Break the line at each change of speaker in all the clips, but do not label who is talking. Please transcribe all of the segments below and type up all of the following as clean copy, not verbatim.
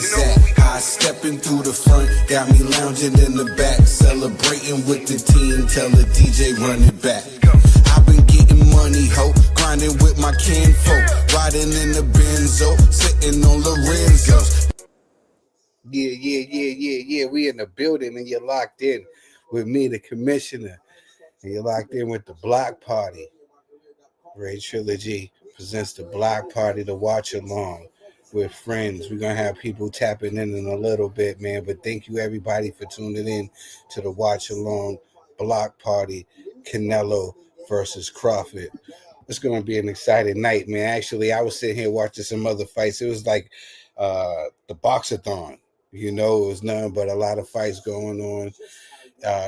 it's at. High stepping through the front, got me lounging in the back, celebrating with the team, tell the DJ run it back. I've been getting money, ho, grinding with my kinfolk, riding in the Benzo, sitting on Lorenzo's. Yeah. We in the building and you're locked in with me, the commissioner, and you're locked in with the block party. Raetrilogy presents the block party, the watch along with friends. We're gonna have people tapping in a little bit, man. But thank you everybody for tuning in to the watch along block party, Canelo versus Crawford. It's gonna be an exciting night, man. Actually, I was sitting here watching some other fights. It was like the boxathon. You know, it was nothing but a lot of fights going on.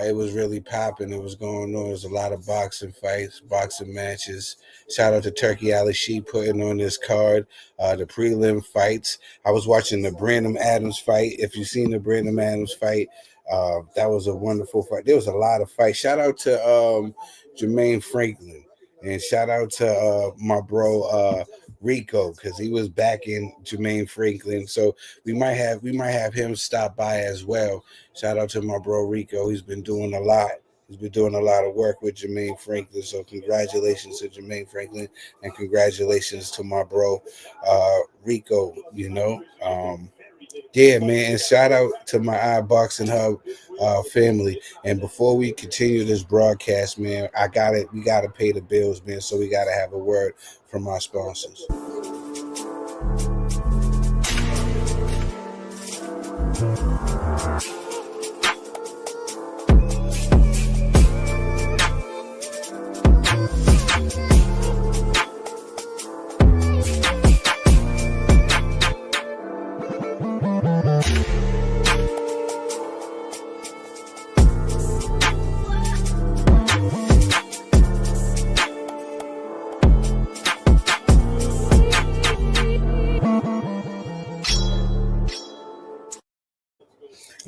It was really popping. It was going on. There was a lot of boxing fights, boxing matches. Shout out to Turkey Ali She putting on this card. The prelim fights. I was watching the Brandon Adams fight. If you've seen the Brandon Adams fight, that was a wonderful fight. There was a lot of fights. Shout out to Jermaine Franklin. And shout out to my bro Rico, because he was backing Jermaine Franklin. So we might have him stop by as well. Shout out to my bro Rico. He's been doing a lot. He's been doing a lot of work with Jermaine Franklin. So congratulations to Jermaine Franklin, and congratulations to my bro Rico. Yeah, man, and shout out to my iBoxingHub family. And before we continue this broadcast, man, we gotta pay the bills, man. So we gotta have a word from our sponsors.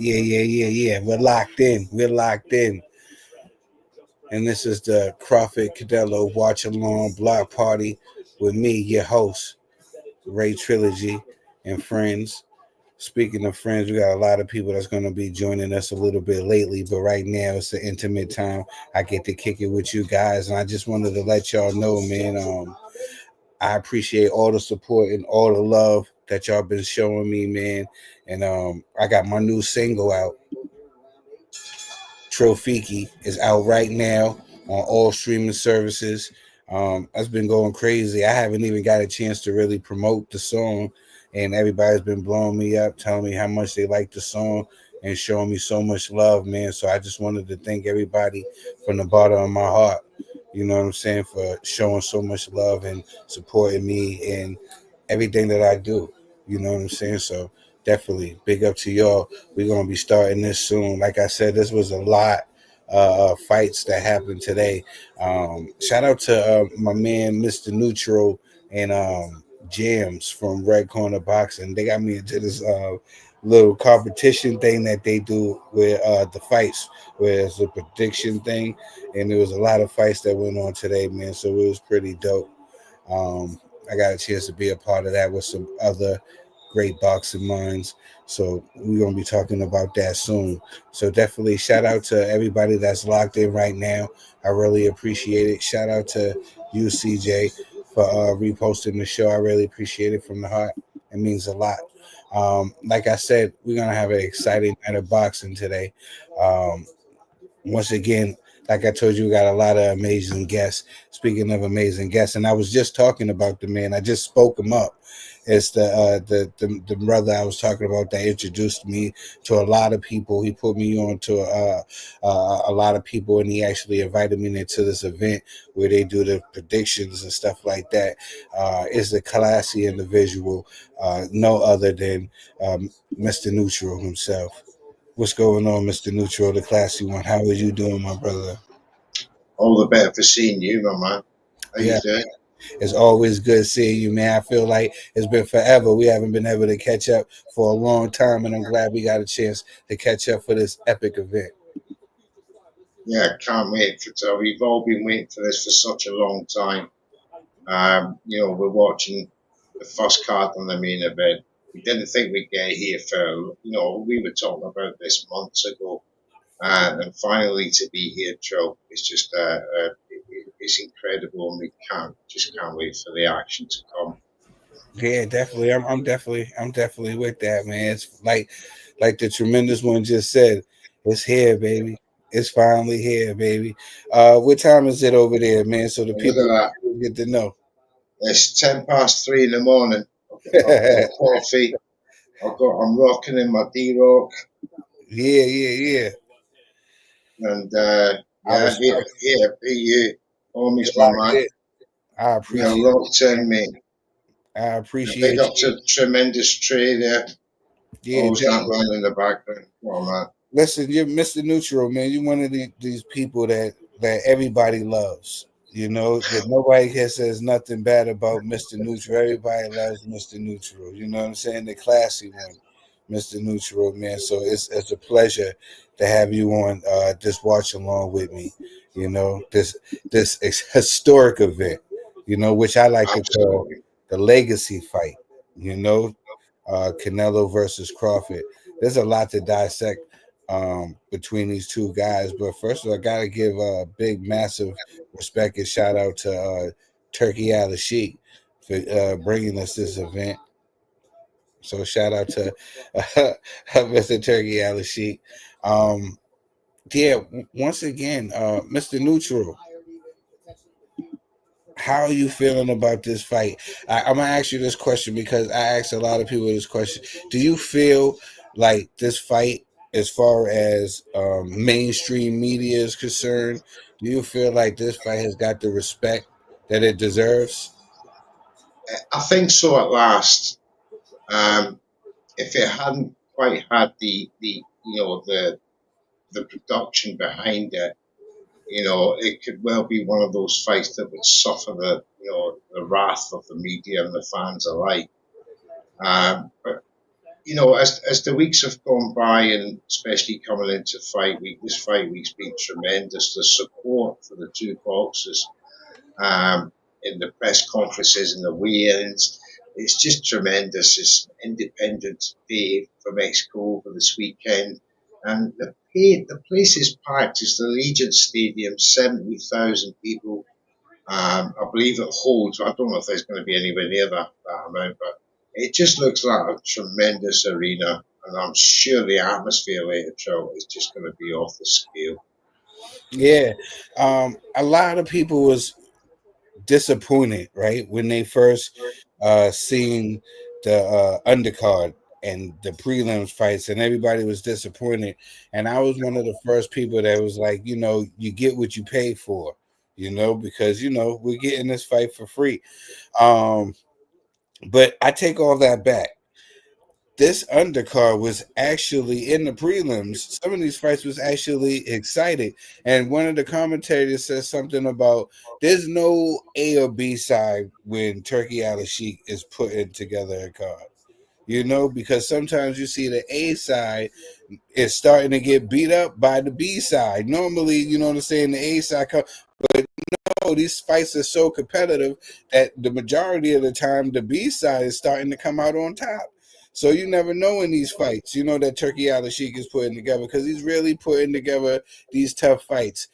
Yeah. We're locked in. And this is the Crawford Canelo Watch Along Block Party with me, your host, Raetrilogy and friends. Speaking of friends, we got a lot of people that's going to be joining us a little bit lately, but right now it's an intimate time. I get to kick it with you guys, and I just wanted to let y'all know, man, I appreciate all the support and all the love that y'all been showing me, man. And I got my new single out. Trofiki is out right now on all streaming services. That's been going crazy. I haven't even got a chance to really promote the song, and everybody's been blowing me up, telling me how much they like the song and showing me so much love, man. So I just wanted to thank everybody from the bottom of my heart, you know what I'm saying, for showing so much love and supporting me and everything that I do, you know what I'm saying? So definitely big up to y'all. We're going to be starting this soon. Like I said, this was a lot of fights that happened today. Shout out to my man, Mr. Neutral, and Jams from Red Corner Boxing. They got me into this little competition thing that they do with the fights, where it's a prediction thing. And there was a lot of fights that went on today, man. So it was pretty dope. I got a chance to be a part of that with some other great boxing minds. So we're going to be talking about that soon. So definitely shout out to everybody that's locked in right now. I really appreciate it. Shout out to you, CJ, for reposting the show. I really appreciate it from the heart. It means a lot. Like I said, we're going to have an exciting night of boxing today. Once again, like I told you, we got a lot of amazing guests. Speaking of amazing guests, and I was just talking about the man. I just spoke him up. It's the brother I was talking about that introduced me to a lot of people. He put me on to a lot of people, and he actually invited me into this event where they do the predictions and stuff like that. Is a classy individual, no other than Mr. Neutral himself. What's going on, Mr. Neutral, the classy one? How are you doing, my brother?
All the better for seeing you, my man. How you doing?
It's always good seeing you, man. I feel like it's been forever. We haven't been able to catch up for a long time, and I'm glad we got a chance to catch up for this epic event.
Yeah, can't wait for it. We've all been waiting for this for such a long time. We're watching the first card on the main event. We didn't think we'd get here for, we were talking about this months ago. And finally to be here, Joe, it's just, it's incredible. And we can't wait for the action to come.
Yeah, definitely. I'm definitely with that, man. It's like the tremendous one just said. It's here, baby. It's finally here, baby. What time is it over there, man? So the
And look at
people
that.
get to know.
It's 10 past 3 in the morning. I've got
Yeah,
a coffee. I'm rocking in my D-Rock.
yeah, yeah.
And,
I
yeah,
respect
here, be you.
you
Homies, my
locked
man.
in. I
You're
appreciate
rocked
it, man.
in, mate.
I
Big
appreciate
up
you.
to tremendous Trey there.
Yeah,
Always that
definitely.
man in the background. Come on, man.
Listen, you're Mr. Neutral, man. You're one of these people that everybody loves. You know that nobody here says nothing bad about Mr. Neutral. Everybody loves Mr. Neutral. You know what I'm saying? The classy one, Mr. Neutral, man. So it's a pleasure to have you on this watch along with me. You know this historic event. You know which I like to call
Absolutely.
the legacy fight. You know, Canelo versus Crawford. There's a lot to dissect between these two guys. But first of all, I got to give a big, massive respect and shout out to Turkey Al Sheik for bringing us this event. So shout out to Mr. Turkey Al Sheik. Um, yeah, once again, Mr. Neutral, how are you feeling about this fight? I'm gonna ask you this question because I asked a lot of people this question. Do you feel like this fight, as far as mainstream media is concerned, do you feel like this fight has got the respect that it deserves?
I think so at last. Um, if it hadn't quite had the production behind it, it could well be one of those fights that would suffer the wrath of the media and the fans alike. But as the weeks have gone by, and especially coming into fight week, this fight week's been tremendous. The support for the two boxers, um, in the press conferences and the weigh-ins, it's just tremendous. It's Independence Day for Mexico over this weekend, and the place is packed. It's the Legion Stadium, 70,000 people. I believe it holds. I don't know if there's going to be anywhere near that amount, but it just looks like a tremendous arena, and I'm sure the atmosphere later, Joe, is just going to be off the scale.
Yeah, a lot of people was disappointed, right, when they first seen the undercard and the prelims fights, and everybody was disappointed. And I was one of the first people that was like, you get what you pay for, because we're getting this fight for free. Um, but I take all that back. This undercard was actually in the prelims. Some of these fights was actually excited, and one of the commentators says something about there's no A or B side when Turkey Al Sheik is putting together a card. Because sometimes you see the A side is starting to get beat up by the B side. Normally, you know what I'm saying, the A side comes, but no, these fights are so competitive that the majority of the time the B side is starting to come out on top. So you never know in these fights, that Turkey Al Sheik is putting together because he's really putting together these tough fights.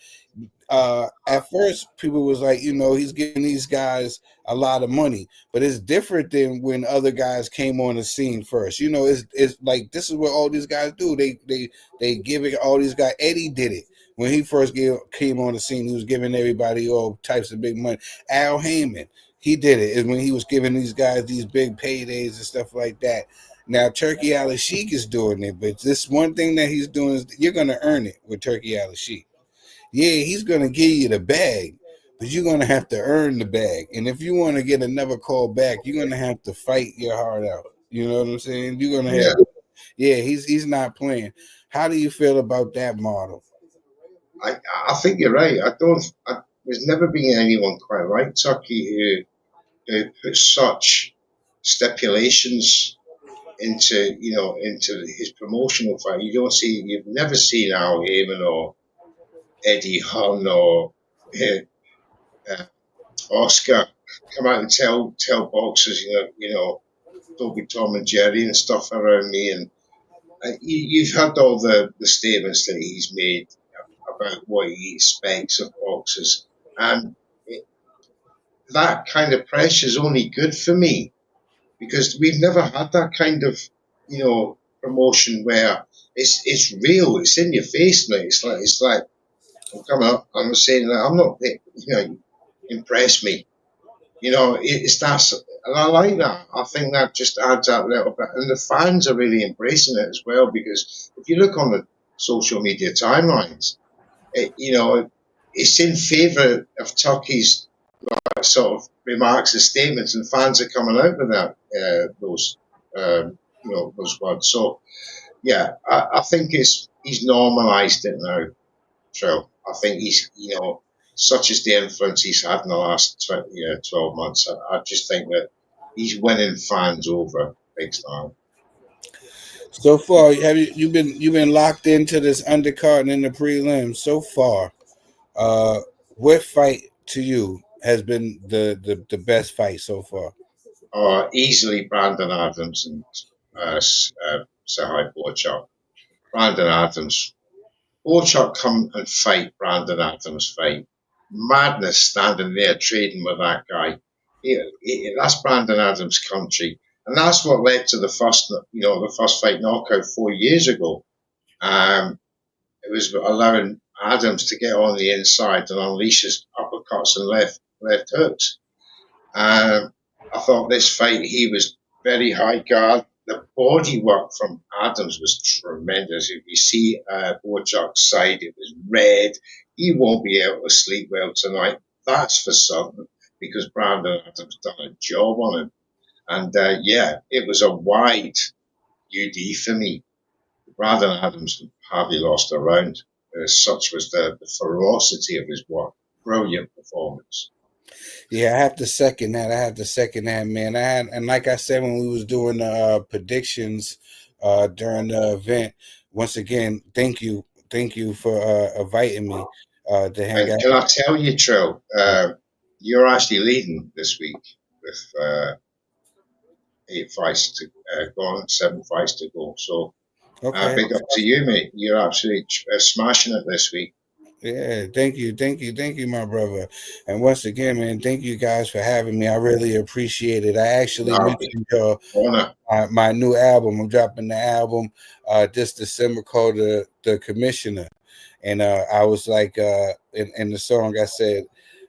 At first people was like, he's giving these guys a lot of money, but it's different than when other guys came on the scene first. It's like this is what all these guys do. They give it all these guys. Eddie did it when he first came on the scene. He was giving everybody all types of big money. Al Heyman, he did it is when he was giving these guys these big paydays and stuff like that. Now Turkey Al Sheik is doing it, but this one thing that he's doing is you're gonna earn it with Turkey Al Sheik. Yeah, he's gonna give you the bag, but you're gonna have to earn the bag. And if you want to get another call back, you're gonna have to fight your heart out. You know what I'm saying? You're gonna have,
Yeah,
yeah. He's not playing. How do you feel about that model?
I I think you're right. There's never been anyone quite like Turkey who puts such stipulations into his promotional fight. You've never seen Al Heyman or Eddie Hearn or uh, Oscar come out and tell boxers, Toby Tom and Jerry and stuff around me, and you've heard all the statements that he's made about what he expects of boxers, and it, that kind of pressure is only good for me because we've never had that kind of promotion where it's real, it's in your face, mate. It's like I'm coming up, I'm saying that I'm not, impress me. It's that, and I like that. I think that just adds that little bit, and the fans are really embracing it as well. Because if you look on the social media timelines, it's in favour of Turkey's sort of remarks and statements, and fans are coming out with those words. So yeah, I think he's normalised it now. So I think he's, such as the influence he's had in the last 12 months, I just think that he's winning fans over big time.
So far, have you been locked into this undercard and in the prelims so far? Uh, what fight to you has been the best fight so far?
Easily Brandon Adams and Sahai Borchak. Brandon Adams. Borchak come and fight Brandon Adams fight. Madness standing there trading with that guy. That's Brandon Adams' country. And that's what led to the first fight knockout 4 years ago. It was allowing Adams to get on the inside and unleash his uppercuts and left hooks. I thought this fight he was very high guard. The body work from Adams was tremendous. If you see Bojak's side, it was red. He won't be able to sleep well tonight. That's for certain because Brandon Adams done a job on him. And yeah, it was a wide UD for me. Brandon Adams hardly lost a round. Such was the ferocity of his work. Brilliant performance.
Yeah, I have to second that. I have to second that, man. And like I said when we was doing the predictions during the event, once again, thank you for inviting me to hang
And
out.
can I tell you, Trill, you're actually leading this week with 8 fights to gone, 7 fights to go. So
Okay.
big up to you, mate. You're absolutely smashing it this week.
Yeah, thank you, my brother. And once again, man, thank you guys for having me. I really appreciate it. I actually
That'll be
mentioned
honor.
my new album. I'm dropping the album this December called the Commissioner, and I was like, in the song I said,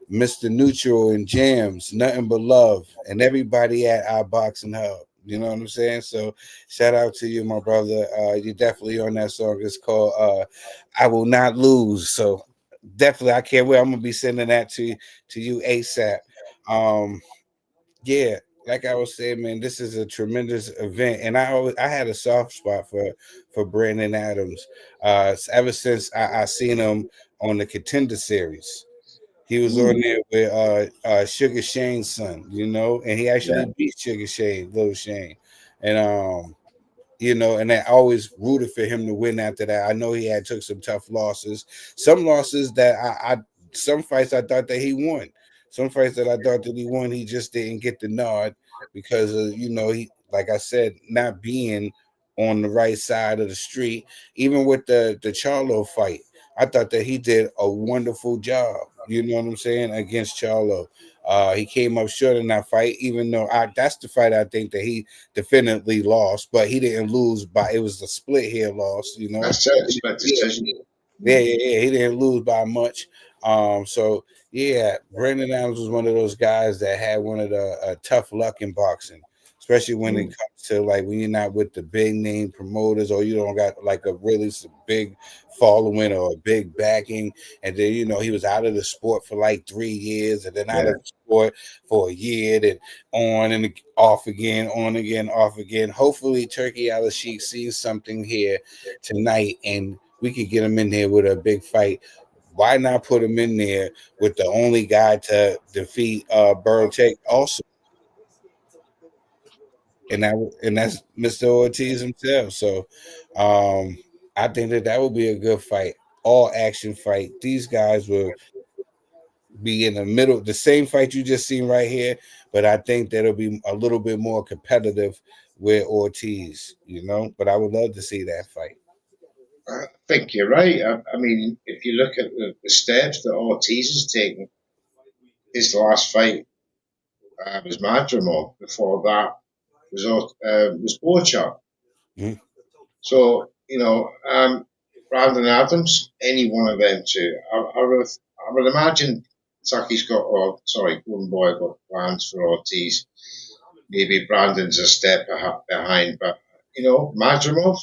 Mr. Neutral and Jams, nothing but love, and everybody at iBoxingHub. You know what I'm saying? So shout out to you, my brother. You're definitely on that song. It's called I Will Not Lose. So definitely, I can't wait. I'm gonna be sending that to you ASAP. Um, yeah, like I was saying, man, this is a tremendous event, and I had a soft spot for Brandon Adams. Ever since I seen him on the Contender Series, he was on
Mm,
there with Sugar Shane's son, and he
yeah,
actually beat Sugar Shane, Little Shane, and and I always rooted for him to win after that. I know he had took some tough losses, some losses that some fights I thought that he won, some fights that I thought that he won, he just didn't get the nod because of, he, like I said, not being on the right side of the street. Even with the Charlo fight, I thought that he did a wonderful job. You know what I'm saying, against Charlo. He came up short in that fight, even though that's the fight I think that he definitely lost, but he didn't lose by, it was a split hair loss,
that's it. Split
Yeah,
decision.
yeah,
Mm,
yeah, yeah. He didn't lose by much. So yeah, Brandon Adams was one of those guys that had one of the tough luck in boxing, especially when it
mm,
comes to like when you're not with the big name promoters or you don't got like a really big following or a big backing. And then he was out of the sport for like 3 years, and then out
yeah,
of the sport for a year, then on and off again, on again, off again. Hopefully, Turkey Al Sheikh sees something here tonight and we could get him in there with a big fight. Why not put him in there with the only guy to defeat Belichick also? And that's Mr. Ortiz himself. So I think that would be a good fight. All action fight. These guys will be in the middle, the same fight you just seen right here, but I think that'll be a little bit more competitive with Ortiz, you know. But I would love to see that fight.
I think you're right. I mean, if you look at the steps that Ortiz has taken, his last fight was Madrimov. Before that was Bochart.
Mhm.
So Brandon Adams, any one of them two. I would imagine Saki's got, or sorry, Golden Boy got plans for Ortiz. Maybe Brandon's a step behind, but Madrimov,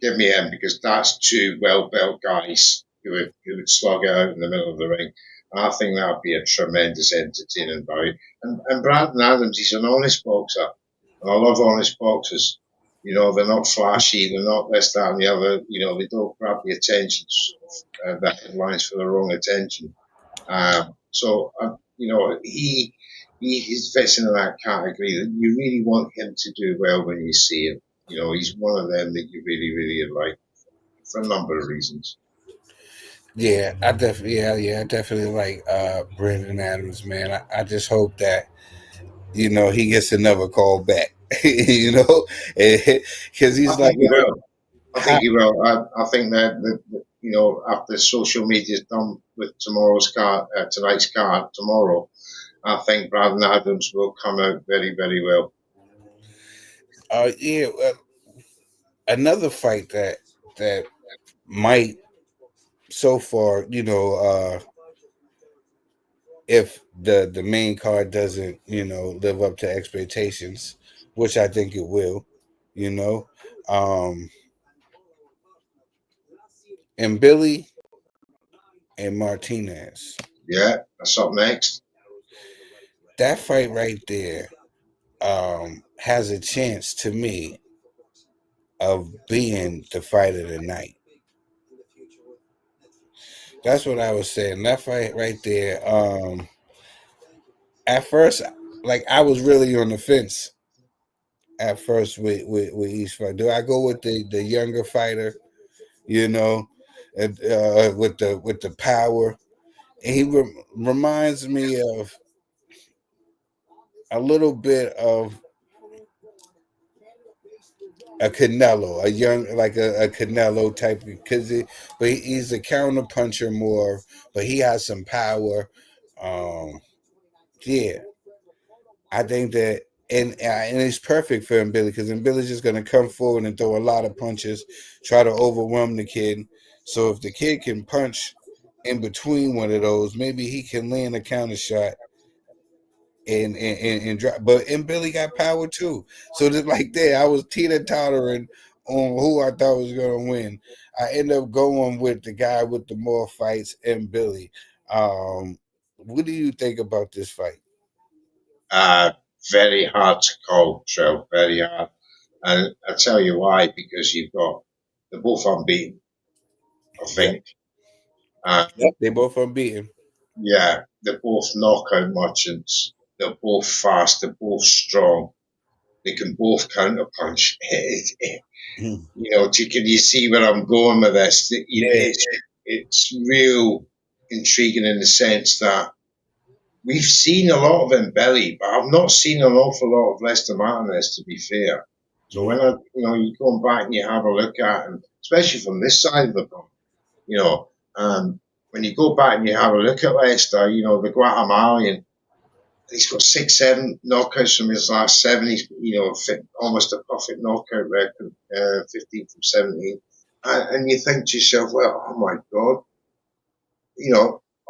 give me him because that's two well built guys who would slug it out in the middle of the ring. I think that would be a tremendous entertaining bout. And Brandon Adams, he's an honest boxer. And I love honest boxers. They're not flashy, they're not this, that, and the other. They don't grab the attention, the headlines for the wrong attention. He fits into that category that you really want him to do well when you see him. He's one of them that you really, really like for a number of reasons.
I definitely like Brandon Adams, man. I just hope that he gets another call back, because
I
he's like,
think he will. I
how,
think he will. I think that after social media's done with tonight's card tomorrow, I think Brandon Adams will come out very, very well.
yeah, another fight that might so far, if the main card doesn't, live up to expectations, which I think it will, you know, um, and Billy and Martinez.
Yeah, that's up next.
That fight right there has a chance to me of being the fight of the night. That's what I was saying. That fight right there. At first, like I was really on the fence at first with each fight. Do I go with the younger fighter? You know, with the power. And he reminds me of a little bit of a Canelo, a young like a Canelo type, but he's a counter puncher more, but he has some power. Um, yeah, I think that, and it's perfect for him, Billy, because then Billy's just gonna come forward and throw a lot of punches, try to overwhelm the kid. So if the kid can punch in between one of those, maybe he can land a counter shot and drop. But and Billy got power too. So just like that, I was teeter tottering on who I thought was gonna win. I end up going with the guy with the more fights and Billy. What do you think about this fight?
Uh, Very hard to call, Trell. Very hard. And I tell you why, because they're both unbeaten, I
Yep.
think. Uh,
Yep. They both unbeaten.
yeah, they're both knockout merchants. They're both fast. They're both strong. They can both counterpunch. Can you see where I'm going with this?
Yeah.
It's real intriguing in the sense that we've seen a lot of Mbelly, but I've not seen an awful lot of Lester Martinez, to be fair. So
Mhm.
when you go back and you have a look at him, especially from this side of the pond, you know, when you go back and you have a look at Lester, the Guatemalan, he's got 6, 7 knockouts from his last seven. He's, almost a perfect knockout record, 15 from 17. And you think to yourself, well, oh my God,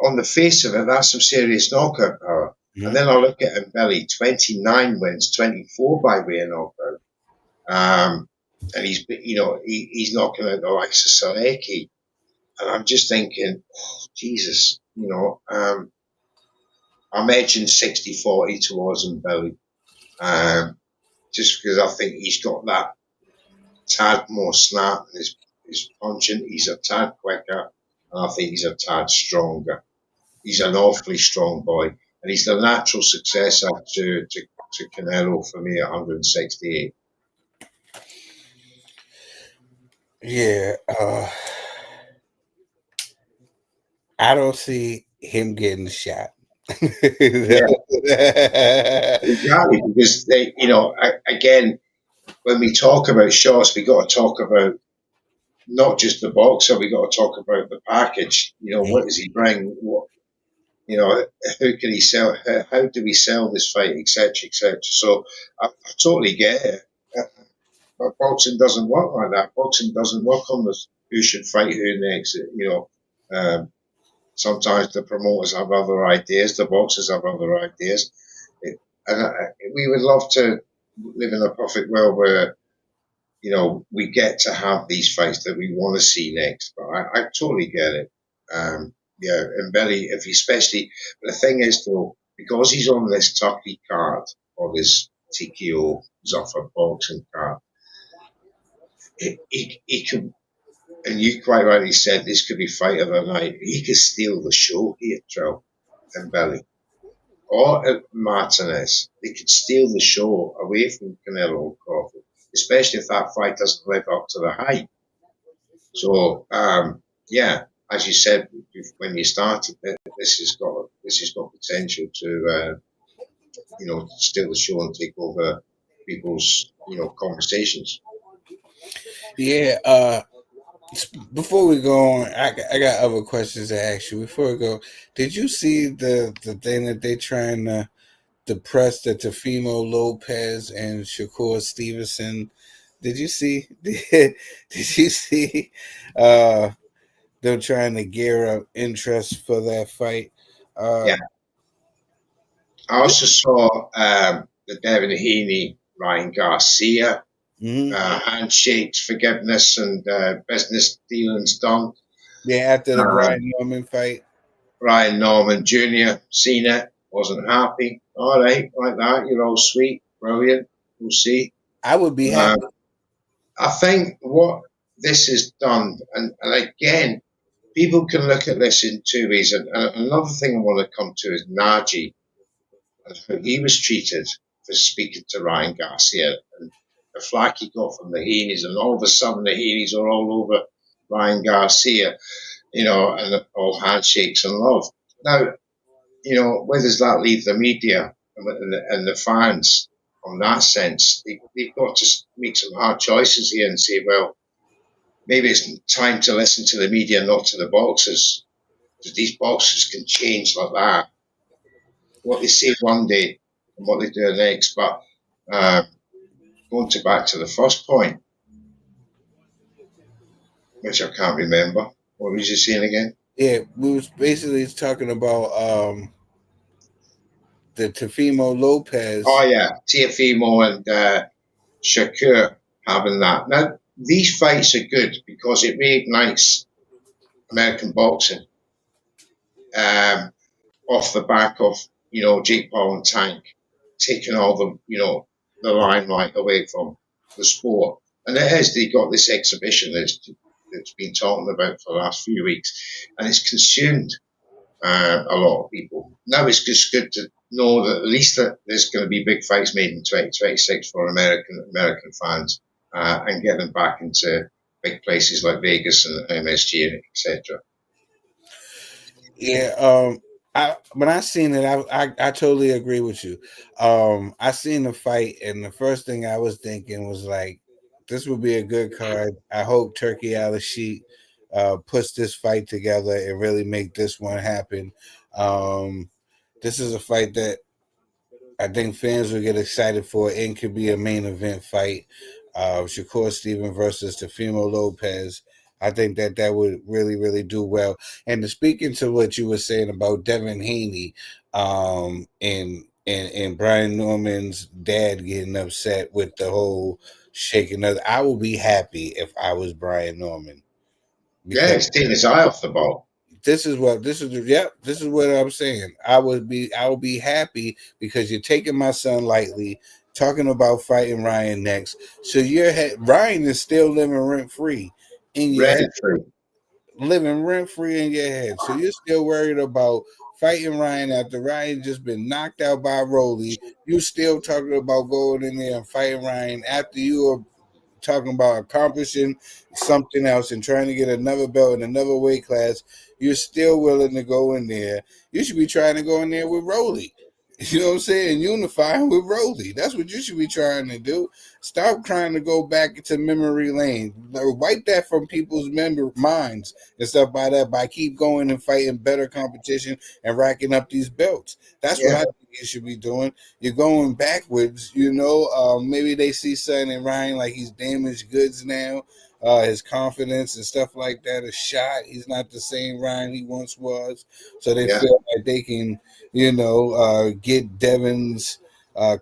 on the face of it, that's some serious knockout power. And
Mhm.
then I look at him, Billy, 29 wins, 24 by way of knockout. And he's knocking out the likes of Sareki. And I'm just thinking, oh, Jesus, I'm edging 60-40 towards him, Billy. Just because I think he's got that tad more snap in his punching. He's a tad quicker, and I think he's a tad stronger. He's an awfully strong boy, and he's the natural successor to Canelo for me at 168.
Yeah. I don't see him getting shot.
Yeah, exactly. Because they, again, when we talk about shots, we got to talk about not just the boxer. We got to talk about the package. What does he bring? How can he sell? How do we sell this fight, etc., etc. So I totally get it. But boxing doesn't work like that. Boxing doesn't work on this who should fight who next. Sometimes the promoters have other ideas, the boxers have other ideas, and we would love to live in a perfect world where we get to have these fights that we want to see next. But I totally get it. Yeah, and Billy, if he especially, but the thing is though, because he's on this Turkey card or this TKO Zuffer boxing card, he could, and you quite rightly said this could be fight of the night. He could steal the show here, Trill and Billy. Or Martinez, they could steal the show away from Canelo Crawford, especially if that fight doesn't live up to the hype. So yeah, as you said when you started, this has got potential to steal the show and take over people's conversations.
Yeah. Before we go on, I got other questions to ask you. Before we go, did you see the thing that they trying to press the Tefimo Lopez and Shakur Stevenson? Did you see? Did you see? Uh, they're trying to gear up interest for that fight. Uh,
Yeah, I also saw the Devin Haney, Ryan Garcia
mhm.
handshakes, forgiveness, and business dealings done.
Yeah, after the
Um,
Brian Norman fight.
Ryan Norman Jr. seen it, wasn't happy. All right, like that, you're all sweet, brilliant. We'll see.
I would be
Um,
happy.
I think what this has done, and again, people can look at this in two ways. And another thing I want to come to is Najee and how he was treated for speaking to Ryan Garcia and the flack he got from the Heaney's, and all of a sudden the Heaney's are all over Ryan Garcia, and all handshakes and love. Now, where does that leave the media and the fans on that sense? They've got to make some hard choices here and say, well, maybe it's time to listen to the media, not to the boxers, because these boxers can change like that. What they say one day and what they do next. But uh, going back to the first point, which I can't remember, what was you saying again?
Yeah, we was basically talking about the Tefimo
Oh
Lopez.
yeah, Tiafimo and Shakur having that. Now these fights are good because it reignites American boxing um, off the back of Jake Paul and Tank taking all the limelight away from the sport. And it is they got this exhibition that's been talking about for the last few weeks, and it's consumed a lot of people. Now it's just good to know that at least that there's going to be big fights made in 2026 for American fans, and get them back into big places like Vegas and MSG, etc.
Yeah, I when I seen it, I totally agree with you. I seen the fight, and the first thing I was thinking was like, this would be a good card. I hope Turkey Al Sheet puts this fight together and really make this one happen. Um, this is a fight that I think fans will get excited for and could be a main event fight. Shakur Steven versus Tefimo Lopez. I think that would really, really do well. And to speak into what you were saying about Devin Haney, and Brian Norman's dad getting upset with the whole shaking of, I would be happy if I was Brian Norman
Yeah,
because
he's taking his eye off the ball.
this is what I'm saying. I would be happy because you're taking my son lightly, talking about fighting Ryan next. So Ryan is still living rent free in your head,
Rent free.
living rent free in your head. So you're still worried about fighting Ryan after Ryan just been knocked out by Rolly. You still talking about going in there and fighting Ryan after you are talking about accomplishing something else and trying to get another belt in another weight class, you're still willing to go in there. You should be trying to go in there with Rolly. You know what I'm saying? Unifying with Rolly. That's what you should be trying to do. Stop trying to go back into memory lane. Wipe that from people's minds and stuff by that by keep going and fighting better competition and racking up these belts. That's what
yeah,
I think you should be doing. You're going backwards, maybe they see something in Ryan like he's damaged goods now. His confidence and stuff like that is shot. He's not the same Ryan he once was. So they
yeah,
feel like they can, get Devin's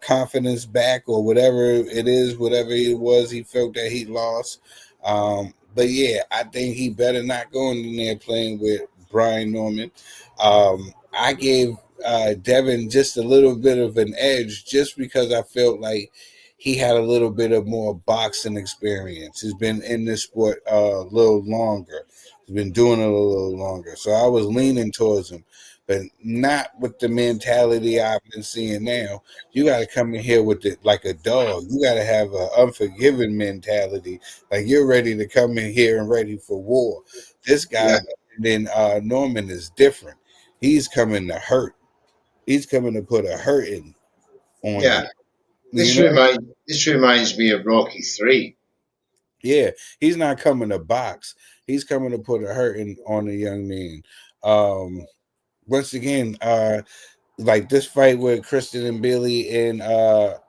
confidence back or whatever it is, whatever it was he felt that he lost. But yeah, I think he better not go in there playing with Brian Norman. I gave Devin just a little bit of an edge just because I felt like he had a little bit of more boxing experience. He's been in this sport a little longer. He's been doing it a little longer. So I was leaning towards him, but not with the mentality I've been seeing now. You got to come in here with it like a dog. You got to have an unforgiving mentality. Like you're ready to come in here and ready for war. This
yeah,
guy, then Norman, is different. He's coming to hurt. He's coming to put a hurting on you.
yeah.
You know?
This reminds me of Rocky Three.
Yeah. He's not coming to box. He's coming to put a hurting on a young man. Um, Once again, like this fight with Kristen and Billy and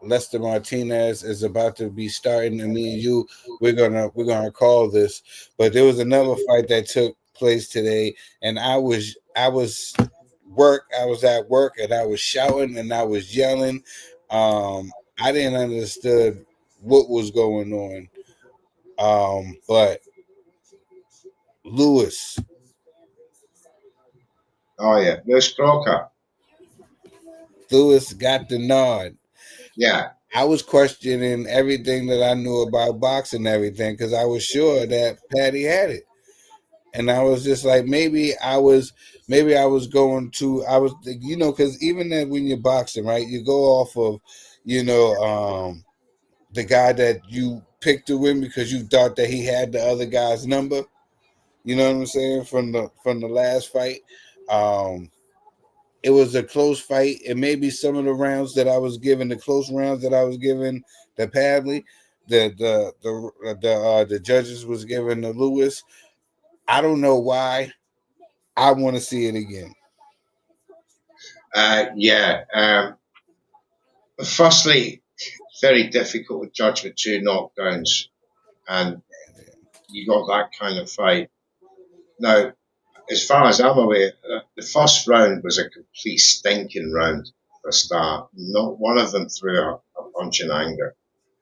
Lester Martinez is about to be starting, and me and you, we're gonna call this. But there was another fight that took place today, and I was at work and I was shouting and I was yelling. I didn't understood what was going on. But Lewis,
Oh yeah, Lewis Crocker.
Lewis got the nod.
Yeah,
I was questioning everything that I knew about boxing and everything because I was sure that Patty had it. And I was just like, maybe I was going to, I was, because even that when you're boxing, right, you go off of, you know, the guy that you picked to win because you thought that he had the other guy's number. You know what I'm saying from the last fight. Um, it was a close fight, and maybe some of the rounds that I was given, the close rounds that I was given, the Padley, the judges was given to Lewis. I don't know why. I want to see it again.
yeah. Firstly, very difficult to judge with two knockdowns, and you got that kind of fight. Now, as far as I'm aware, the first round was a complete stinking round for a start. Not one of them threw a punch in anger.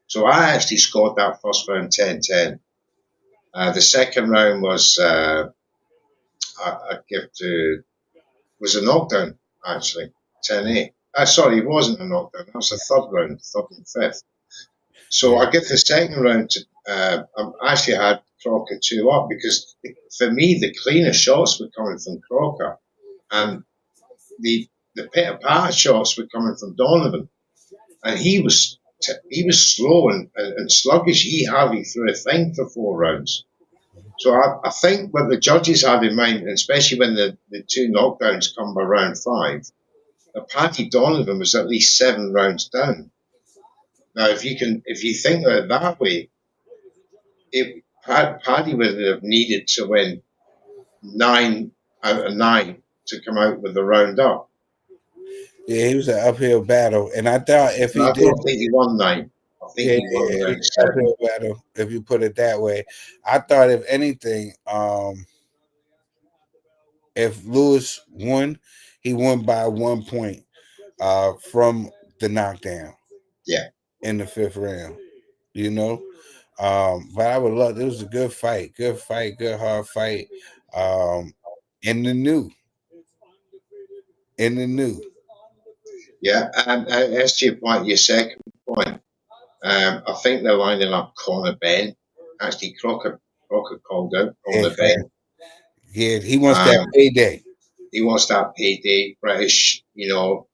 So I actually scored that first round 10-10. The second round was I give to was a knockdown actually 10-8. Sorry, it wasn't a knockdown. That was the third round, third and fifth. So
Yeah,
I give the second round to I actually had Crocker 2 up because for me the cleaner shots were coming from Crocker and the pitter patter shots were coming from Donovan and he was slow and sluggish. He hardly threw a thing for 4 rounds. So I think what the judges had in mind, especially when the two knockdowns come by round five, that Paddy Donovan was at least 7 rounds down. Now, if you think of it that way, Paddy would have needed to win 9 out of 9 to come out with the round up.
yeah, he was an uphill battle, and I thought if
And
he
I
did,
don't think he won 9. I think
yeah,
he won
yeah, he
around
was an
7.
uphill battle if you put it that way. I thought if anything, if Lewis won, he won by 1 point from the knockdown
Yeah,
in the fifth round. You know, but I would love. It was a good fight, good hard fight. Um, in the new, in the new.
yeah. And as to your second point, I think they're lining up Conor Ben. Actually, Crocker called out
Yeah,
Conor Ben.
yeah, he wants that
Um,
payday.
he wants that payday,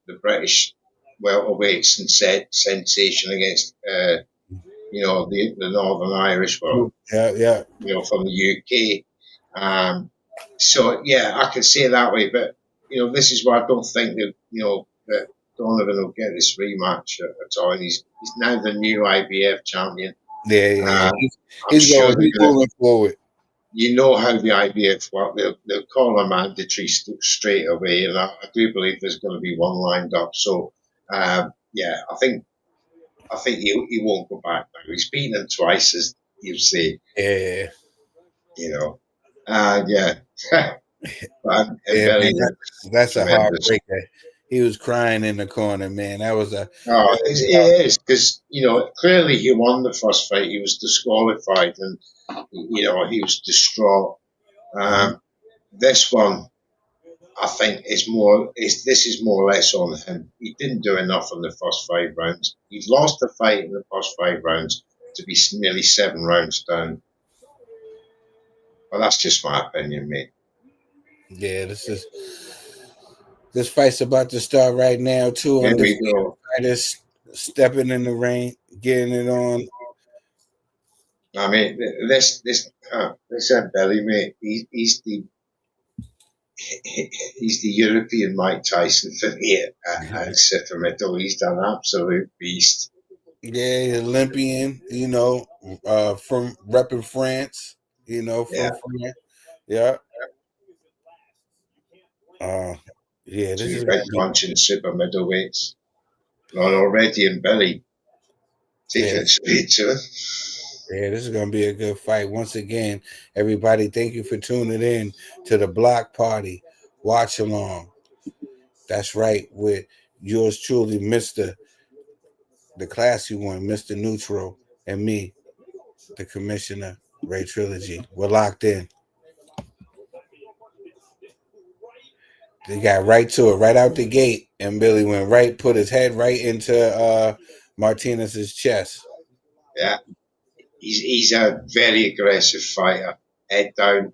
the British welterweight sensation against the Northern Irish were,
Yeah, yeah,
from the UK. So yeah, I could say it that way, but this is why I don't think that Donovan will get this rematch at all. And he's now the new IBF champion.
yeah.
Um, I'm
He's
sure
going.
they're
He's
going to.
moving forward.
How the IBF work. They'll call a mandatory straight away, and I do believe there's going to be one lined up. So yeah, I think he won't go back now. He's beaten him twice, as you say.
Yeah,
You know, yeah. And
yeah, man.
Belly was
That's a
tremendous.
heartbreaker. He was crying in the corner, man. That was a.
Oh, it is because clearly he won the first fight. He was disqualified, and he was distraught.
Mhm.
This one, I think, this is more or less on him. He didn't do enough in the first 5 rounds. He lost the fight in the first 5 rounds to be nearly 7 rounds down. But that's just my opinion, mate.
Yeah, this fight's about to start right now. Two
Here we
undefeated
go.
fighters stepping in the ring, getting it on.
I mean, this Belly, mate. He's the European Mike Tyson for me at center middle. He's an absolute beast.
Yeah, Olympian, from repping France,
Yeah,
from France. Yeah. Uh, yeah, this
two
is
big
gonna be
punching super middleweights. Not already in Belly,
yeah,
taking it straight to him.
yeah, this is gonna be a good fight. Once again, everybody, thank you for tuning in to the Block Party Watch Along. That's right, with yours truly, Mr. the classy one, Mr. Neutral, and me, the Commissioner, Raetrilogy. We're locked in. They got right to it, right out the gate, and Billy went right, put his head right into Martinez's chest.
Yeah, he's a very aggressive fighter. Head down,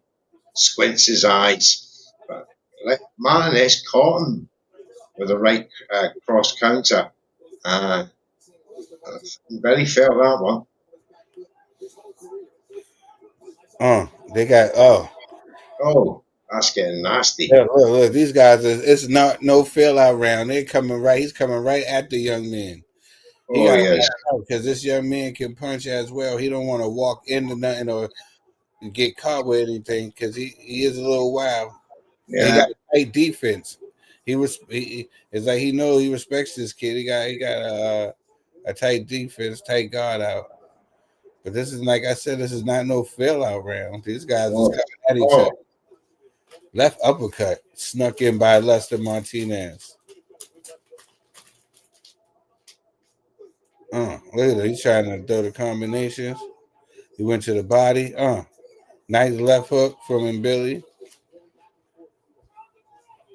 squints his eyes. But Martinez caught him with a right cross counter. Uh, Belly felt that one.
They got
Oh, that's getting nasty.
look, these guys it's not no fail out round. They're coming right. He's coming right at the young man. He
Oh,
got to
yes.
watch out because this young man can punch as well. He don't want to walk into nothing or get caught with anything because he is a little wild. And he
Yeah.
got a tight defense. It's like he knows he respects this kid. He got a tight defense, tight guard out. But this is like I said, this is not no fail out round. These guys is
Oh,
coming at each other.
oh,
Left uppercut snuck in by Lester Martinez. Look at that. He's trying to throw the combinations. He went to the body. Nice left hook from Billy.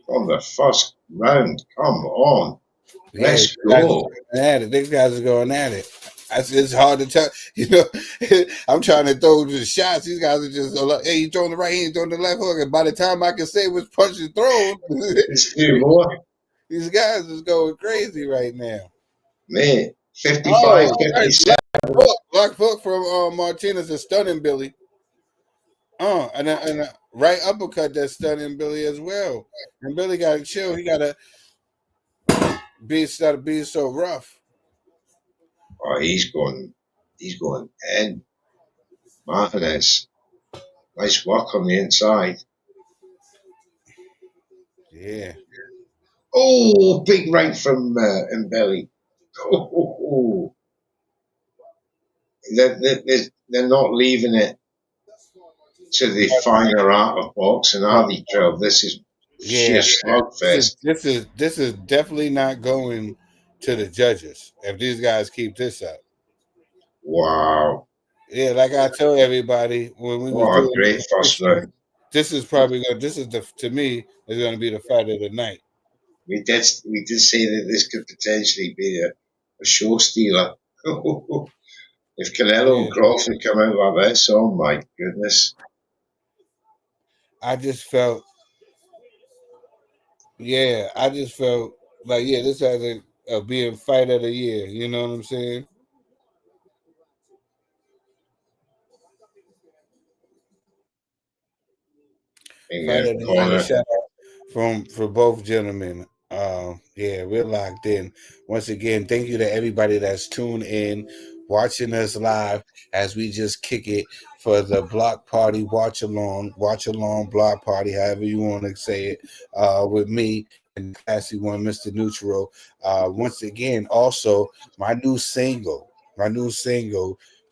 from the first round. Come on.
Yeah,
Let's go.
these guys are going at it. It's hard to tell. I'm trying to throw the shots. These guys are just like, hey, you throwing the right hand, throwing the left hook. And by the time I can say which punch is thrown,
Let's do more.
these guys is going crazy right now.
Mate, 55,
Oh, nice
57.
left hook from Martinez is stunning Billy. And a right uppercut that's stunning Billy as well. And Billy got to chill. He got to instead of being so rough.
Oh, he's going in. Martinez. Nice work on the inside.
Yeah.
Oh, big right from Mbelly. Oh, they're not leaving it to the finer art of boxing, are they, Trev? This is sheer
Yeah, this is
slugfest.
this is this is definitely not going to the judges if these guys keep this up.
Wow.
Yeah, like I told everybody when we was
What a
doing
great
the
first
prediction,
round.
this is probably going. This is the to me is going to be the fight of the night.
We did say that this could potentially be a show stealer. If Canelo and
Yeah,
Crawford come out like this, oh my goodness.
I just felt. Yeah, I just felt this has a being fight of the year. You know what I'm saying?
Yeah,
Fight of the night. A
corner.
shout out from for both gentlemen. Yeah, we're locked in. Once again, thank you to everybody that's tuned in, watching us live as we just kick it for the block party watch along block party, however you want to say it, with me and the classy one, Mr. Neutral. Once again, also my new single,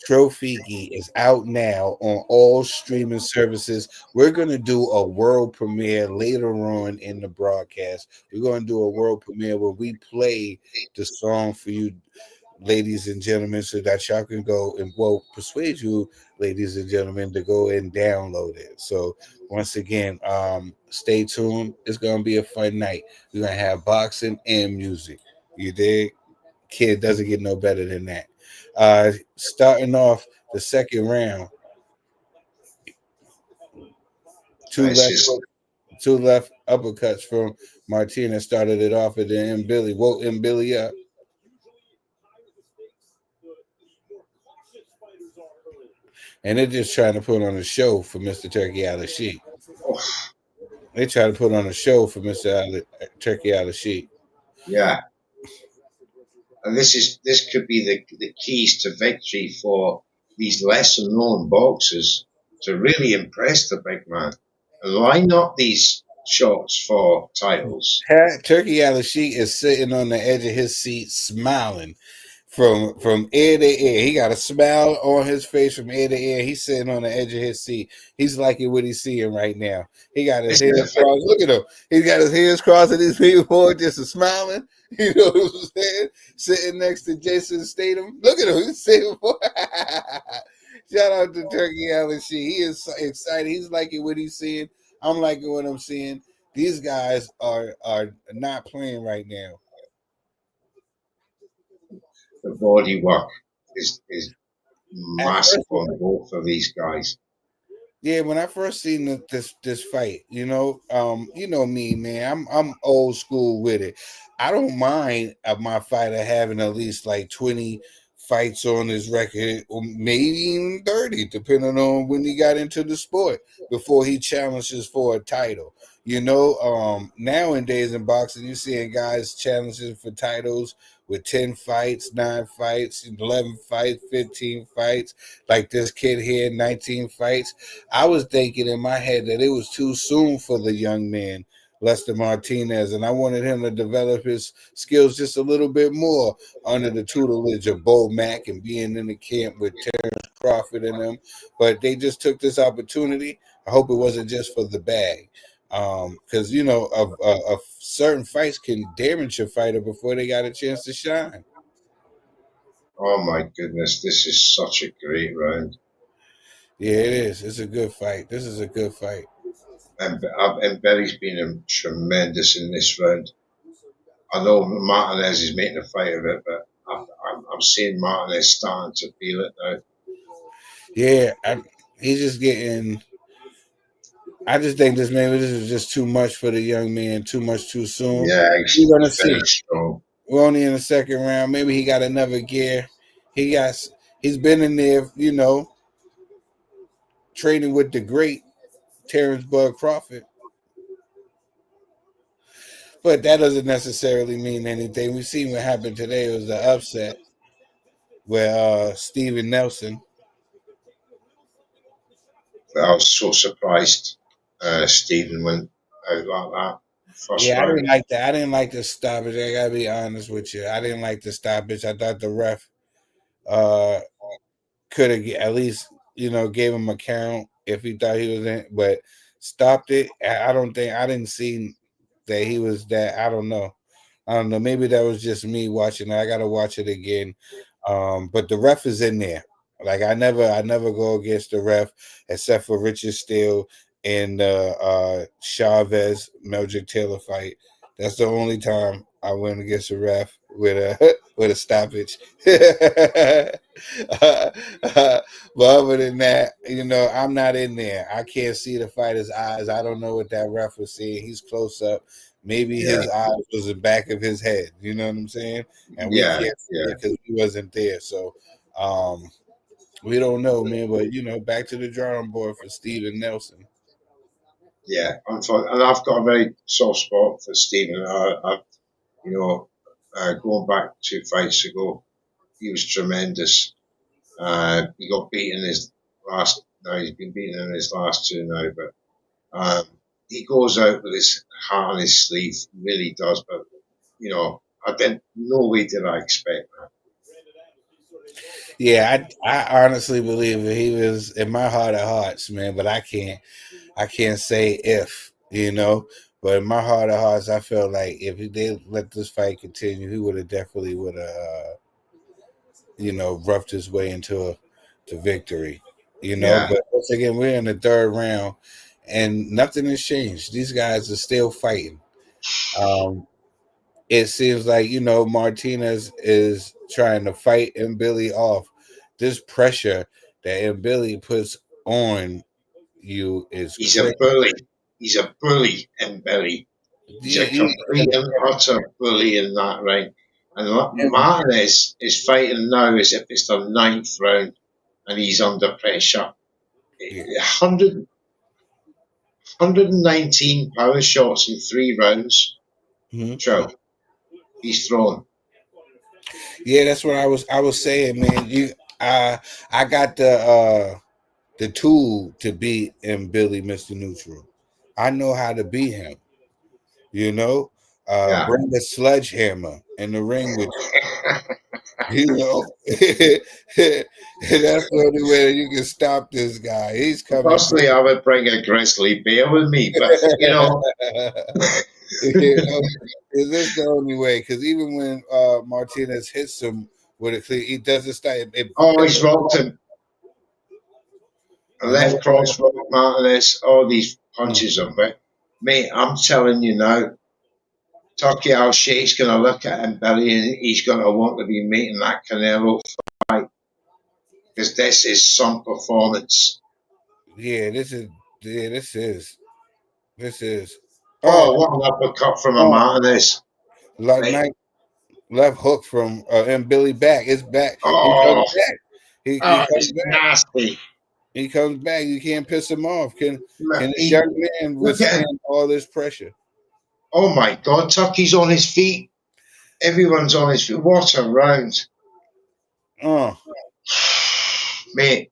Trophy is out now on all streaming services. We're going to do a world premiere later on in the broadcast. We're going to do a world premiere where we play the song for you, ladies and gentlemen, so that y'all can go and, well, persuade you, ladies and gentlemen, to go and download it. So once again, stay tuned. It's going to be a fun night. We're going to have boxing and music. You dig? Kid doesn't get no better than that. Starting off the second round, two
It's
left
just,
two left uppercuts from Martinez started it off, and then Billy woke Billy up. And they're just trying to put on a show for Mr. Turkey Al Sheik.
oh,
They try to put on a show for Mr. Turkey Al Sheik.
yeah. And this could be the keys to victory for these lesser known boxers to really impress the big man and line up these shots for titles.
Turkey Al Sheik is sitting on the edge of his seat, smiling from ear to ear. He got a smile on his face from ear to ear. He's sitting on the edge of his seat. He's liking what he's seeing right now. He got his
This is
hands
a fight.
crossed. Look at him. He's got his hands crossed and his feet forward, just a smiling. You know what I'm saying? Sitting next to Jason Statham. Look at him. He's sitting for. Shout out to Turkey Al Sheik. He is so excited. He's liking what he's seeing. I'm liking what I'm seeing. These guys are not playing right now.
The body work is
At
massive
first,
on both of these guys.
yeah, when I first seen this fight, you know me, man. I'm old school with it. I don't mind my fighter having at least like 20 fights on his record, or maybe even 30, depending on when he got into the sport before he challenges for a title. Nowadays in boxing, you're seeing guys challenging for titles with 10 fights, 9 fights, 11 fights, 15 fights. Like this kid here, 19 fights. I was thinking in my head that it was too soon for the young man, Lester Martinez, and I wanted him to develop his skills just a little bit more under the tutelage of Bo Mack and being in the camp with Terence Crawford and them. But they just took this opportunity. I hope it wasn't just for the bag. Because of certain fights can damage your fighter before they got a chance to shine.
Oh my goodness, this is such a great round.
Yeah, it is. It's a good fight. This is a good fight.
And Berry's been tremendous in this round. I know Martinez is making a fight of it, but I'm seeing Martinez starting to feel it now.
Yeah, he's just getting. I just think this is just too much for the young man. Too much too soon.
Yeah,
We're gonna
he's
see.
very strong.
We're only in the second round. Maybe he got another gear. He got. He's been in there, training with the great Terence Bud Crawford. But that doesn't necessarily mean anything. We've seen what happened today. It was an upset where Steven Nelson.
I was so surprised Stephen went out like that first
Yeah, I
round.
didn't like that. I didn't like the stoppage. I gotta be honest with you. I didn't like the stoppage. I thought the ref uh could have at least gave him a count if he thought he was in, but stopped it. I don't think I didn't see that he was that. I don't know. I don't know. Maybe that was just me watching it. I gotta watch it again. But the ref is in there. Like I never go against the ref except for Richard Steele and Chavez Meldrick Taylor fight. That's the only time I went against a ref with a with a stoppage. But other than that, I'm not in there. I can't see the fighter's eyes. I don't know what that ref was seeing. He's close up. Maybe
Yeah,
his eyes was the back of his head. You know what I'm saying? And we
yeah,
can't see
yeah.
it because he wasn't there. So um, we don't know, man. But back to the drawing board for Steven Nelson.
Yeah, and I've got a very soft spot for Stephen. You know, going back 2 fights ago, he was tremendous. He got beaten his last. No, he's been beaten in his last two now, but he goes out with his heart on his sleeve. Really does. But I didn't. No way did I expect that.
Yeah, I honestly believe that he was in my heart of hearts, man. But I can't say if, but in my heart of hearts, I feel like if he did let this fight continue, he would have definitely would have, roughed his way into to victory,
Yeah,
But once again, we're in the third round, and nothing has changed. These guys are still fighting. Um, it seems like Martinez is trying to fight and Billy off. This pressure that Billy puts on you is
he's a
crazy.
bully. He's a bully, and Billy. He's
Yeah,
a complete and utter bully in that ring. And Martinez is fighting now as if it's the ninth round, and he's under pressure.
yeah.
100, power shots in 3 rounds.
Mhm.
Joe, he's thrown.
Yeah, that's what I was saying, man. I got the tool to beat Billy, Mr. Neutral. I know how to beat him. You know,
Yeah.
bring a sledgehammer in the ring with you. That's the only way that you can stop this guy. He's coming
Personally, I would bring a grizzly bear with me, but
you know, is this the only way? Because even when Martinez hits him with a clean, he doesn't stop. It
oh, he's
pisses him
rocked
off.
him. A
Another
left cross, rock Martinez, all these
mm,
punches of it. Mate, I'm telling you now, Turkey Al Sheikh's going to look at him, Billy, and he's going to want to be making that Canelo fight because this is some performance.
yeah, this is. Oh,
Oh, what an uppercut from a
oh,
Martinez.
like
Mate.
left hook from and Billy back. It's back. He comes
Oh,
back. He
oh,
comes
it's
back.
nasty.
He comes back. You can't piss him off. Can this
He,
young man
look at him.
withstand all this pressure?
Oh my God, Turkey's on his feet. Everyone's on his feet. What a round.
Oh,
Mate,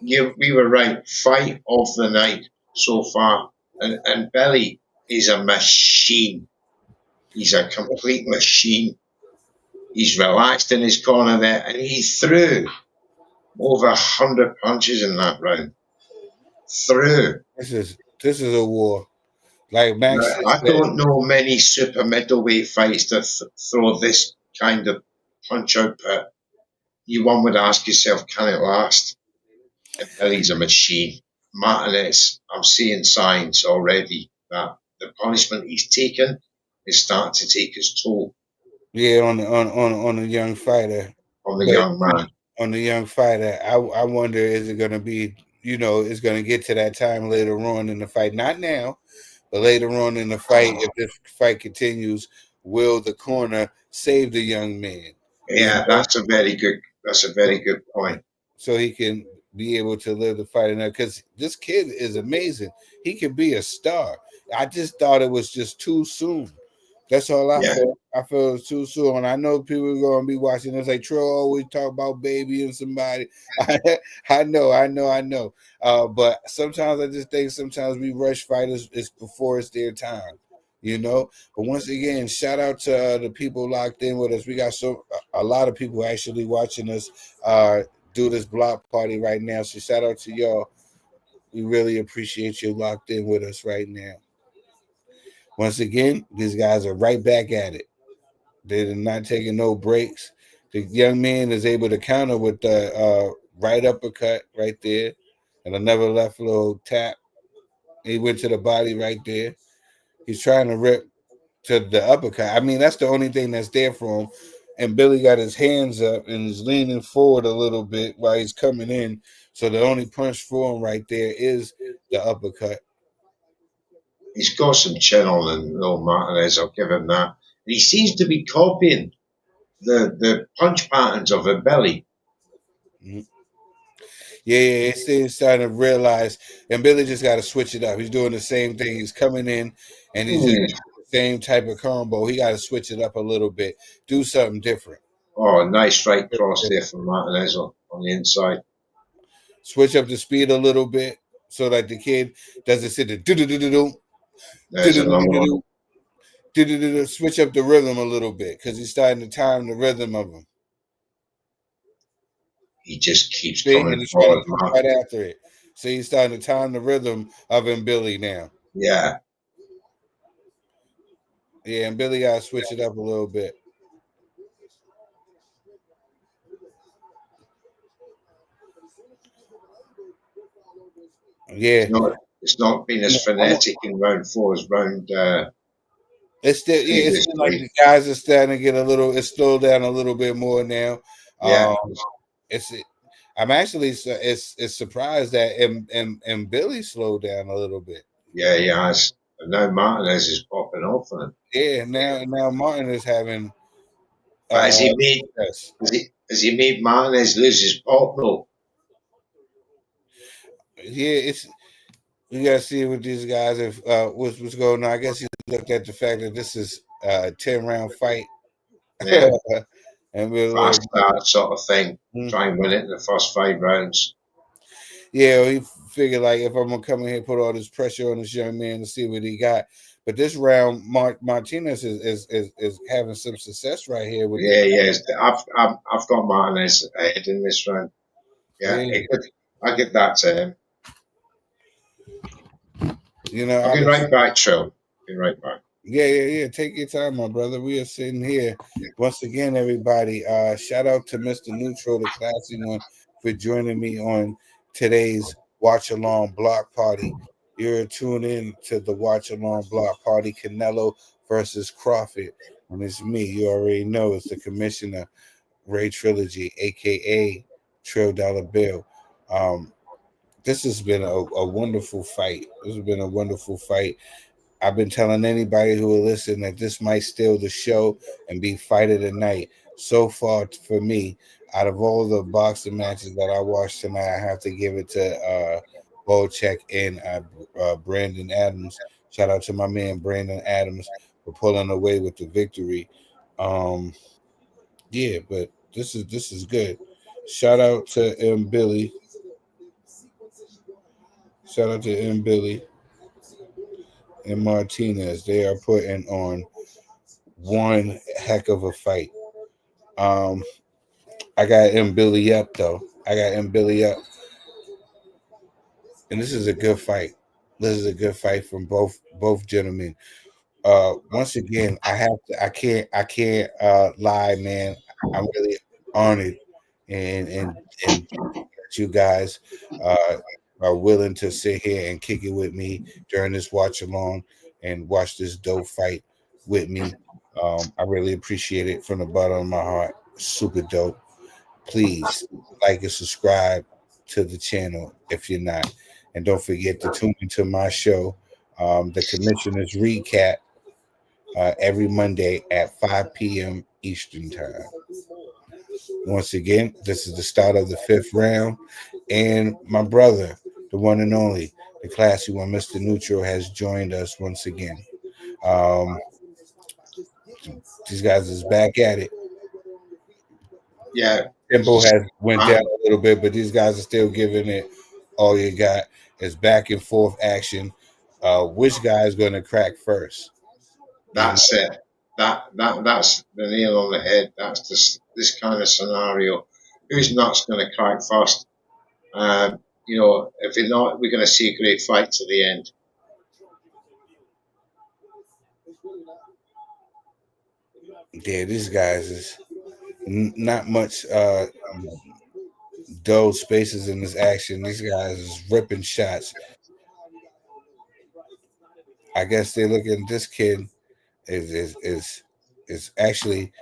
we were right. Fight of the night so far. And Billy is a machine. He's a complete machine. He's relaxed in his corner there, and he threw over 100 punches in that round. Threw.
this is a war. Like Max
Now,
just
I
said.
don't know many super middleweight fights that throw this kind of punch output. You one would ask yourself, can it last? And Billy's a machine. Martinez, I'm seeing signs already that the punishment he's taken is starting to take its toll
Yeah, on the young fighter,
on the
but
young man.
on the young fighter, I wonder is it going to be it's going to get to that time later on in the fight, not now, but later on in the fight. If this fight continues, will the corner save the young man? You
Yeah,
know,
that's a very good point.
so he can be able to live the fight now. Because this kid is amazing. He could be a star. I just thought it was just too soon. That's all I
Yeah,
felt. I felt it was too soon. I know people are going to be watching this. Like Trill always talk about baby and somebody. I know. But sometimes I just think sometimes we rush fighters it's before it's their time. But once again, shout out to the people locked in with us. We got a lot of people actually watching us do this block party right now. So shout out to y'all. We really appreciate you locked in with us right now. Once again, these guys are right back at it. They're not taking no breaks. The young man is able to counter with the right uppercut right there and another left little tap. He went to the body right there. He's trying to rip to the uppercut. I mean, that's the only thing that's there for him. And Billy got his hands up and is leaning forward a little bit while he's coming in. So the only punch for him right there is the uppercut.
he's got some chin on and no Martinez. I'll give him that. And he seems to be copying the punch patterns of a Billy.
Mhm. Yeah, it's starting to realize, and Billy just got to switch it up. He's doing the same thing. He's coming in, and he's just
Hmm.
the same type of combo. He got to switch it up a little bit, do something different.
Oh, nice straight cross there from Martinez on the inside.
Switch up the speed a little bit so that the kid doesn't sit there. Do do do do do do
There's
do
another
do
one.
do. Switch up the rhythm a little bit because he's starting to time the rhythm of him.
He just keeps
See,
coming
and he's trying to
forward,
come
Mark.
right after it. So he's starting to time the rhythm of him, Billy now.
Yeah.
Yeah, and Billy got to switch it up a little bit. Yeah,
It's not been as frenetic in round four as round
it's still it's still like
previously.
the guys are starting to get a little. It's slowed down a little bit more now.
Yeah.
Um, it's I'm actually it's surprised that and Billy slowed down a little bit.
Yeah, he has. And now Martinez is popping off on him.
Yeah, now Martin is having
But
success.
has he made Martinez lose his pop though?
Yeah, it's we gotta see what these guys if what's going on. I guess he looked at the fact that this is a 10 round fight,
Yeah.
and we're like,
Fast start sort of thing.
hmm.
Try and win it in the first 5 rounds.
Yeah, he figured like if I'm gonna come in here and put all this pressure on this young man to see what he got. But this round, Martinez is having some success right here with the
Yeah, yes. I've got Martinez ahead in this round. Yeah,
yeah,
I get that to him. I'll
I've
get
been
right back, Trill. Get right back.
yeah. Take your time, my brother. We are sitting here once again, everybody. Shout out to Mr. Neutral, the classy one, for joining me on today's Watch Along Block Party. You're tuned in to the Watch Along Block Party, Canelo versus Crawford, and it's me. You already know it's the commissioner, Raetrilogy, aka Trill Dollar Bill. Um, this has been a wonderful fight. This has been a wonderful fight. I've been telling anybody who will listen that this might steal the show and be fight of the night. So far, for me, out of all the boxing matches that I watched tonight, I have to give it to Bocek and Brandon Adams. Shout out to my man Brandon Adams for pulling away with the victory. Um, yeah, but this is good. Shout out to Billy. Shout out to Billy and Martinez. They are putting on one heck of a fight. Um, I got Billy up though. I got Billy up, and this is a good fight. This is a good fight from both gentlemen. Once again, I have to. I can't lie, man. I'm really honored and that you guys uh, are willing to sit here and kick it with me during this watch along and watch this dope fight with me. I really appreciate it from the bottom of my heart. Super dope. Please like and subscribe to the channel if you're not. And don't forget to tune into my show, the Commissioner's Recap, every Monday at 5 p.m. Eastern Time. Once again, this is the start of the fifth round. And my brother, the one and only, the classy one, Mr. Neutral, has joined us once again. Um, these guys is back at it.
Yeah.
Tempo has went down
Man,
a little bit, but these guys are still giving it all you got. It's back and forth action. Which guy is going to crack first?
that's it. That's the nail on the head. That's this kind of scenario. Who's not going to crack first? If not, we're going to see a great fight to the end.
Yeah, these guys is not much dull spaces in this action. These guys is ripping shots. I guess they're looking at this kid is actually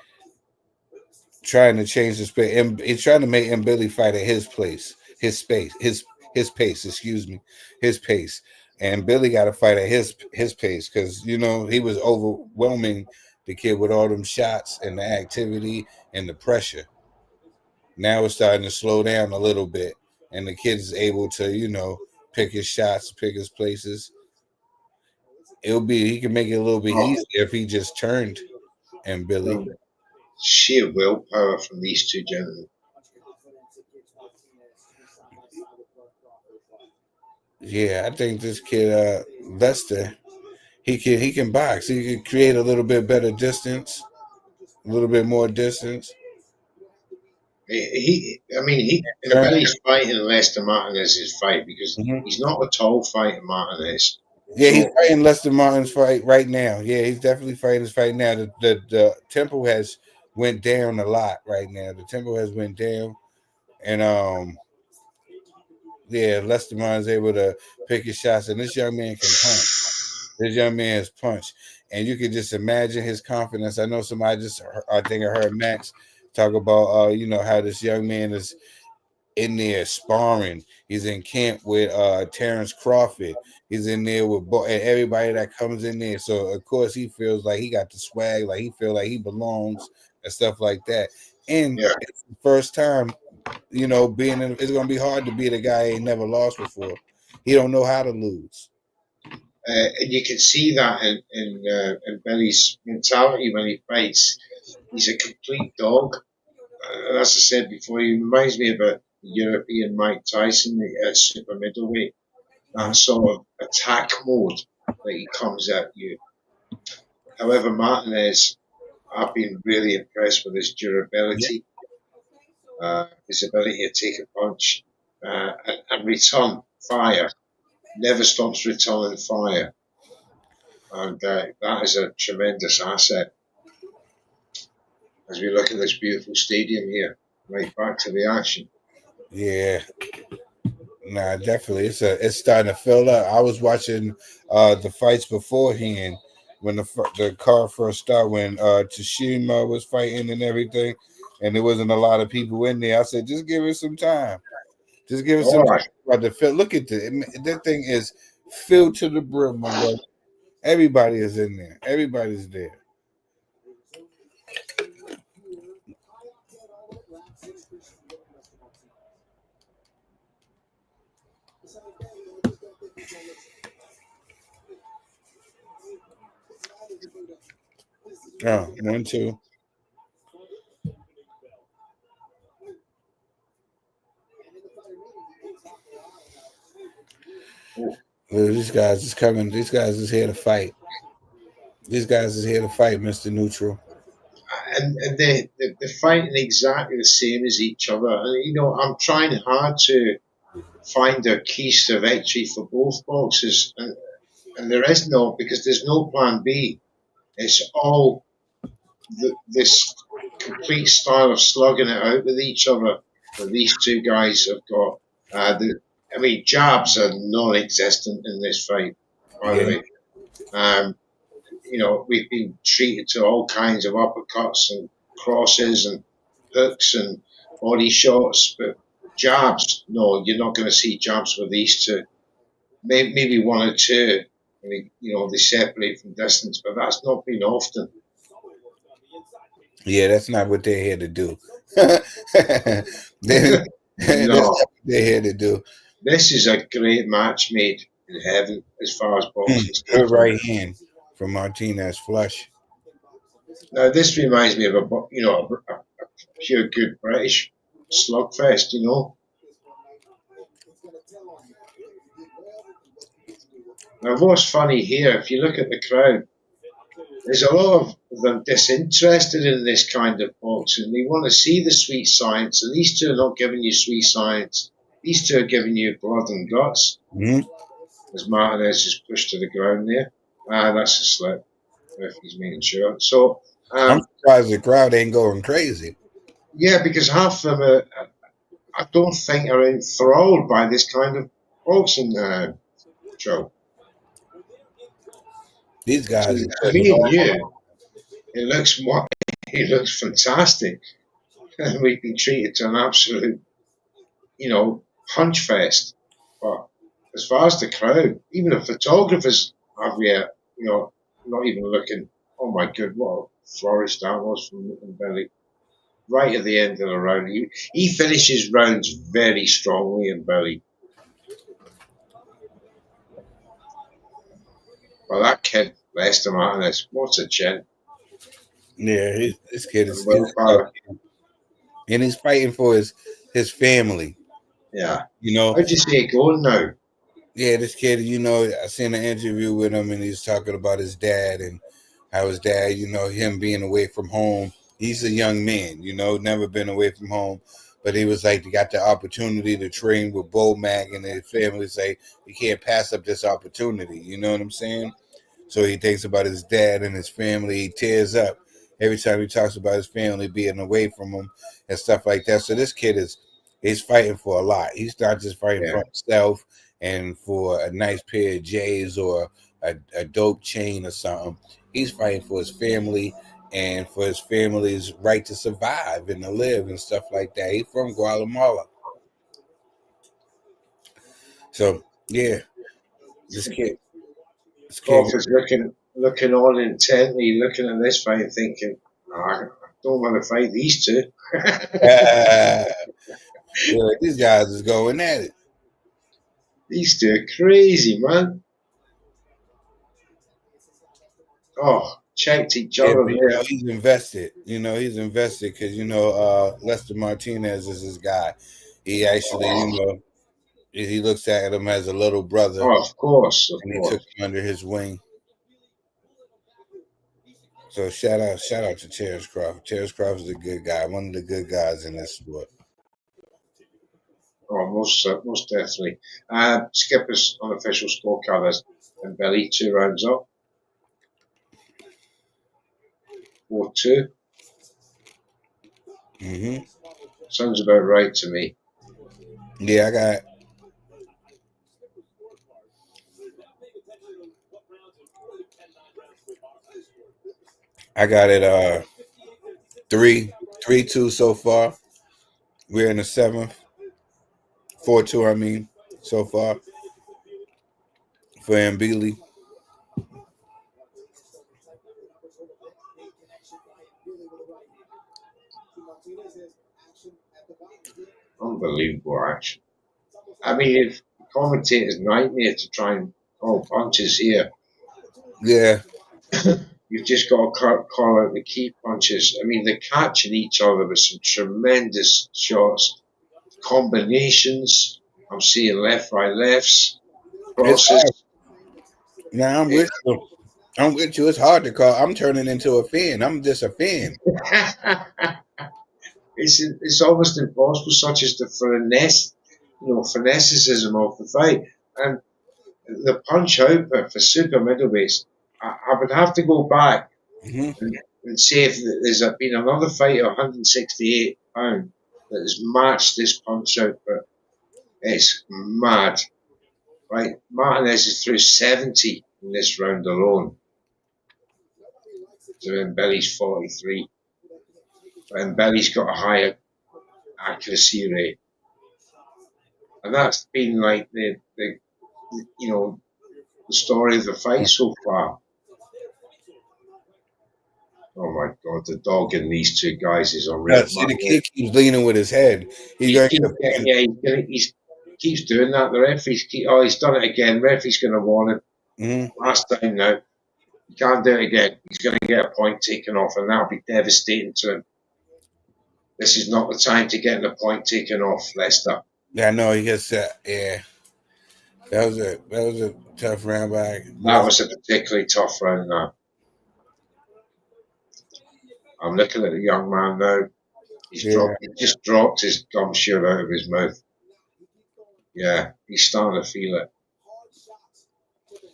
trying to change the space. And he's trying to make Billy fight at his place, his space, his pace. Excuse me, his pace. And Billy got to fight at his pace because he was overwhelming the kid with all them shots and the activity and the pressure. Now it's starting to slow down a little bit, and the kid is able to, pick his shots, pick his places, he can make it a little bit
Oh,
easier if he just turned and Billy.
the sheer willpower from these two gentlemen.
Yeah, I think this kid, Lester, he can box. He can create a little bit better distance, a little bit more distance.
I mean, in
Turn.
Billy's fighting Lester Martinez's fight because
Mhm.
he's not a tall fighter, Martinez.
Yeah, he's
So
fighting Lester Martin's fight right now. Yeah, he's definitely fighting his fight now. The tempo has went down a lot right now. The tempo has went down, and yeah, Lester Martin's able to pick his shots, and this young man can punch. This young man's punch, and you can just imagine his confidence. I know somebody I think I heard Max talk about, how this young man is in there sparring. He's in camp with Terence Crawford. He's in there with and everybody that comes in there. So of course he feels like he got the swag, like he feels like he belongs and stuff like that. And
yeah,
it's the first time, being in, it's gonna be hard to beat a guy he ain't never lost before. He don't know how to lose.
and you can see that in Billy's mentality when he fights. He's a complete dog. As I said before, he reminds me of a European Mike Tyson at super middleweight. That
Mhm.
sort of attack mode that he comes at you. However, Martinez, I've been really impressed with his
Yeah,
durability, his ability to take a punch and return fire. Never stops returning fire, and that is a tremendous asset as we look at this beautiful stadium here. Right back to the action.
yeah. Nah, definitely. It's starting to fill up. I was watching the fights beforehand when the car first started, when Tashima was fighting and everything, and there wasn't a lot of people in there. I said, just give it some time. Just give it some
All
time.
right,
About to fill. Look at this. That thing is filled to the brim, my brother. Everybody is in there. Everybody's there. Oh, 1, 2.
oh,
These guys is coming. These guys is here to fight. These guys is here to fight, Mr. Neutral.
and they're fighting exactly the same as each other. And I'm trying hard to find their keys to victory for both boxers, and there is no because there's no plan B. It's all this complete style of slugging it out with each other that these two guys have got. I mean, jabs are non-existent in this fight. By the
Yeah,
way, um, we've been treated to all kinds of uppercuts and crosses and hooks and body shots, but jabs, no, you're not going to see jabs with these two. Maybe one or two. I mean, they separate from distance, but that's not been often.
yeah. That's not what they're here to do. That's not
No,
what they're here to do.
this is a great match made in heaven as far as boxing's
Good
concerned.
right hand from Martinez flush.
Now, this reminds me of a pure good British slugfest. Now, what's funny here, if you look at the crowd, there's a lot of them disinterested in this kind of boxing. They want to see the sweet science, and these two are not giving you sweet science. These two are giving you blood and guts,
Mm-hmm.
as Martinez is pushed to the ground there. That's a slip, if he's making sure. So,
I'm
um,
surprised the crowd ain't going crazy.
yeah, because half of them I don't think are enthralled by this kind of boxing show.
These guys
To,
are
to
putting it
me and
all
you, it looks it looks fantastic. We've been treated to an absolute, punch fest. But as far as the crowd, even the photographers have here, not even looking. Oh my god, what a flourish that was from Billy. right at the end of the round. He finishes rounds very strongly in Billy. Well, that kid, Lester Martinez, what's a chin
Yeah, this kid
and
is tough,
willpower.
and he's fighting for his family.
Yeah.
You know,
How do you see it going now?
yeah, this kid. You know, I seen an interview with him, and he's talking about his dad and how his dad. You know, him being away from home. He's a young man. You know, never been away from home, but he was like, he got the opportunity to train with Bo Mac, and his family say you can't pass up this opportunity. You know what I'm saying? So he thinks about his dad and his family. He tears up every time he talks about his family being away from him and stuff like that. So this kid he's fighting for a lot. He's not just fighting
Yeah.
for himself and for a nice pair of J's or a dope chain or something. He's fighting for his family and for his family's right to survive and to live and stuff like that. He's from Guatemala. So yeah, this kid, this kid.
Crawford's looking on intently, looking at this fight, thinking, "Oh, I don't want to fight these two.
Yeah, these guys is going at it.
These two are crazy, man. Oh, checked each
Yeah,
other
but
there.
he's invested. He's invested because Lester Martinez is his guy. He actually,
Oh,
he looks at him as a little brother,
oh, of course, of
and he took
course.
him under his wing. So shout out to Terence Crawford. Terence Crawford is a good guy, one of the good guys in this sport.
Oh, most definitely. Skipper's unofficial scorecard is and Belly 2 rounds up, 4-2.
Hmm.
Sounds about right to me.
Yeah, I got it. 3-2 so far. We're in the seventh. 4-2. I mean, so far for Mbili.
Unbelievable action. I mean, if commentators nightmare to try and call punches here,
Yeah.
you've just got to call out the key punches. I mean, they're catching each other with some tremendous shots, combinations. I'm seeing left, right, lefts,
It's hard.
crosses.
Now I'm with you. I'm with you. It's hard to call. I'm turning into a fan. I'm just a fan.
It's almost impossible, such as the finessism of the fight. And the punch output for super middleweights, I would have to go back
Hmm.
and say if there's been another fight at 168 pounds that has matched this punch output. It's mad, right? Martinez is through 70 in this round alone. So Mbelly's 43, and Mbelly's got a higher accuracy rate, and that's been like the the story of the fight so far. Oh my god, the dog in these two guys is unreal.
See, the kid keeps leaning with his head. He's
He
going to
keeps
get a
getting,
pin.
yeah, he's keeps doing that. The referee's he's done it again. Referee's going to warn him.
Hmm.
Last time now, he can't do it again. He's going to get a point taken off, and that'll be devastating to him. This is not the time to get the point taken off, Lester.
Yeah, I know he gets that. Yeah, that was a tough round by
That
both.
was a particularly tough round now. I'm looking at the young man now.
Yeah,
He just dropped his gum shield out of his mouth. Yeah, he's starting to feel it.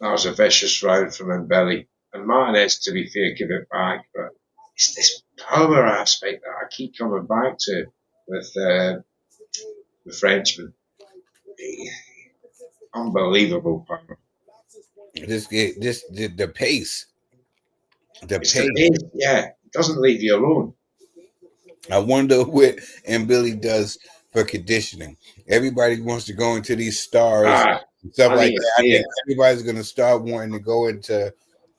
That was a vicious round from Mbelly. And Martinez, to be fair, give it back. But it's this power aspect that I keep coming back to with the Frenchman. Unbelievable power.
the pace, the
It's the
pace.
pace, yeah. It doesn't leave you alone.
I wonder what and Billy does for conditioning. Everybody wants to go into these stars
Ah,
and stuff
I
like
think it's
that. I
fear.
think everybody's gonna start wanting to go into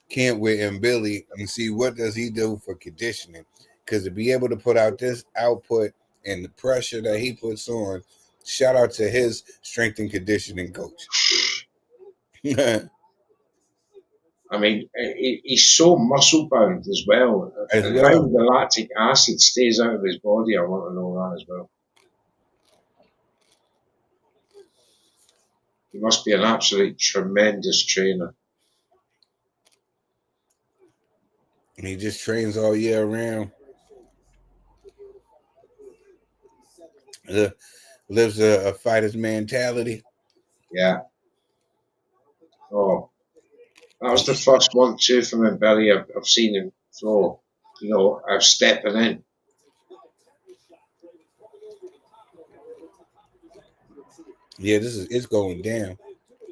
camp with and Billy and see what does he do for conditioning. because to be able to put out this output and the pressure that he puts on, shout out to his strength and conditioning coach.
I mean, he's so muscle bound as well.
As
And how
well.
the lactic acid stays out of his body, I want to know that as well. He must be an absolute tremendous trainer.
He just trains all year round. Lives a fighter's mentality.
Yeah. Oh, that was the first 1-2 from Mbelly I've seen him throw. I've stepping in.
Yeah, it's going down.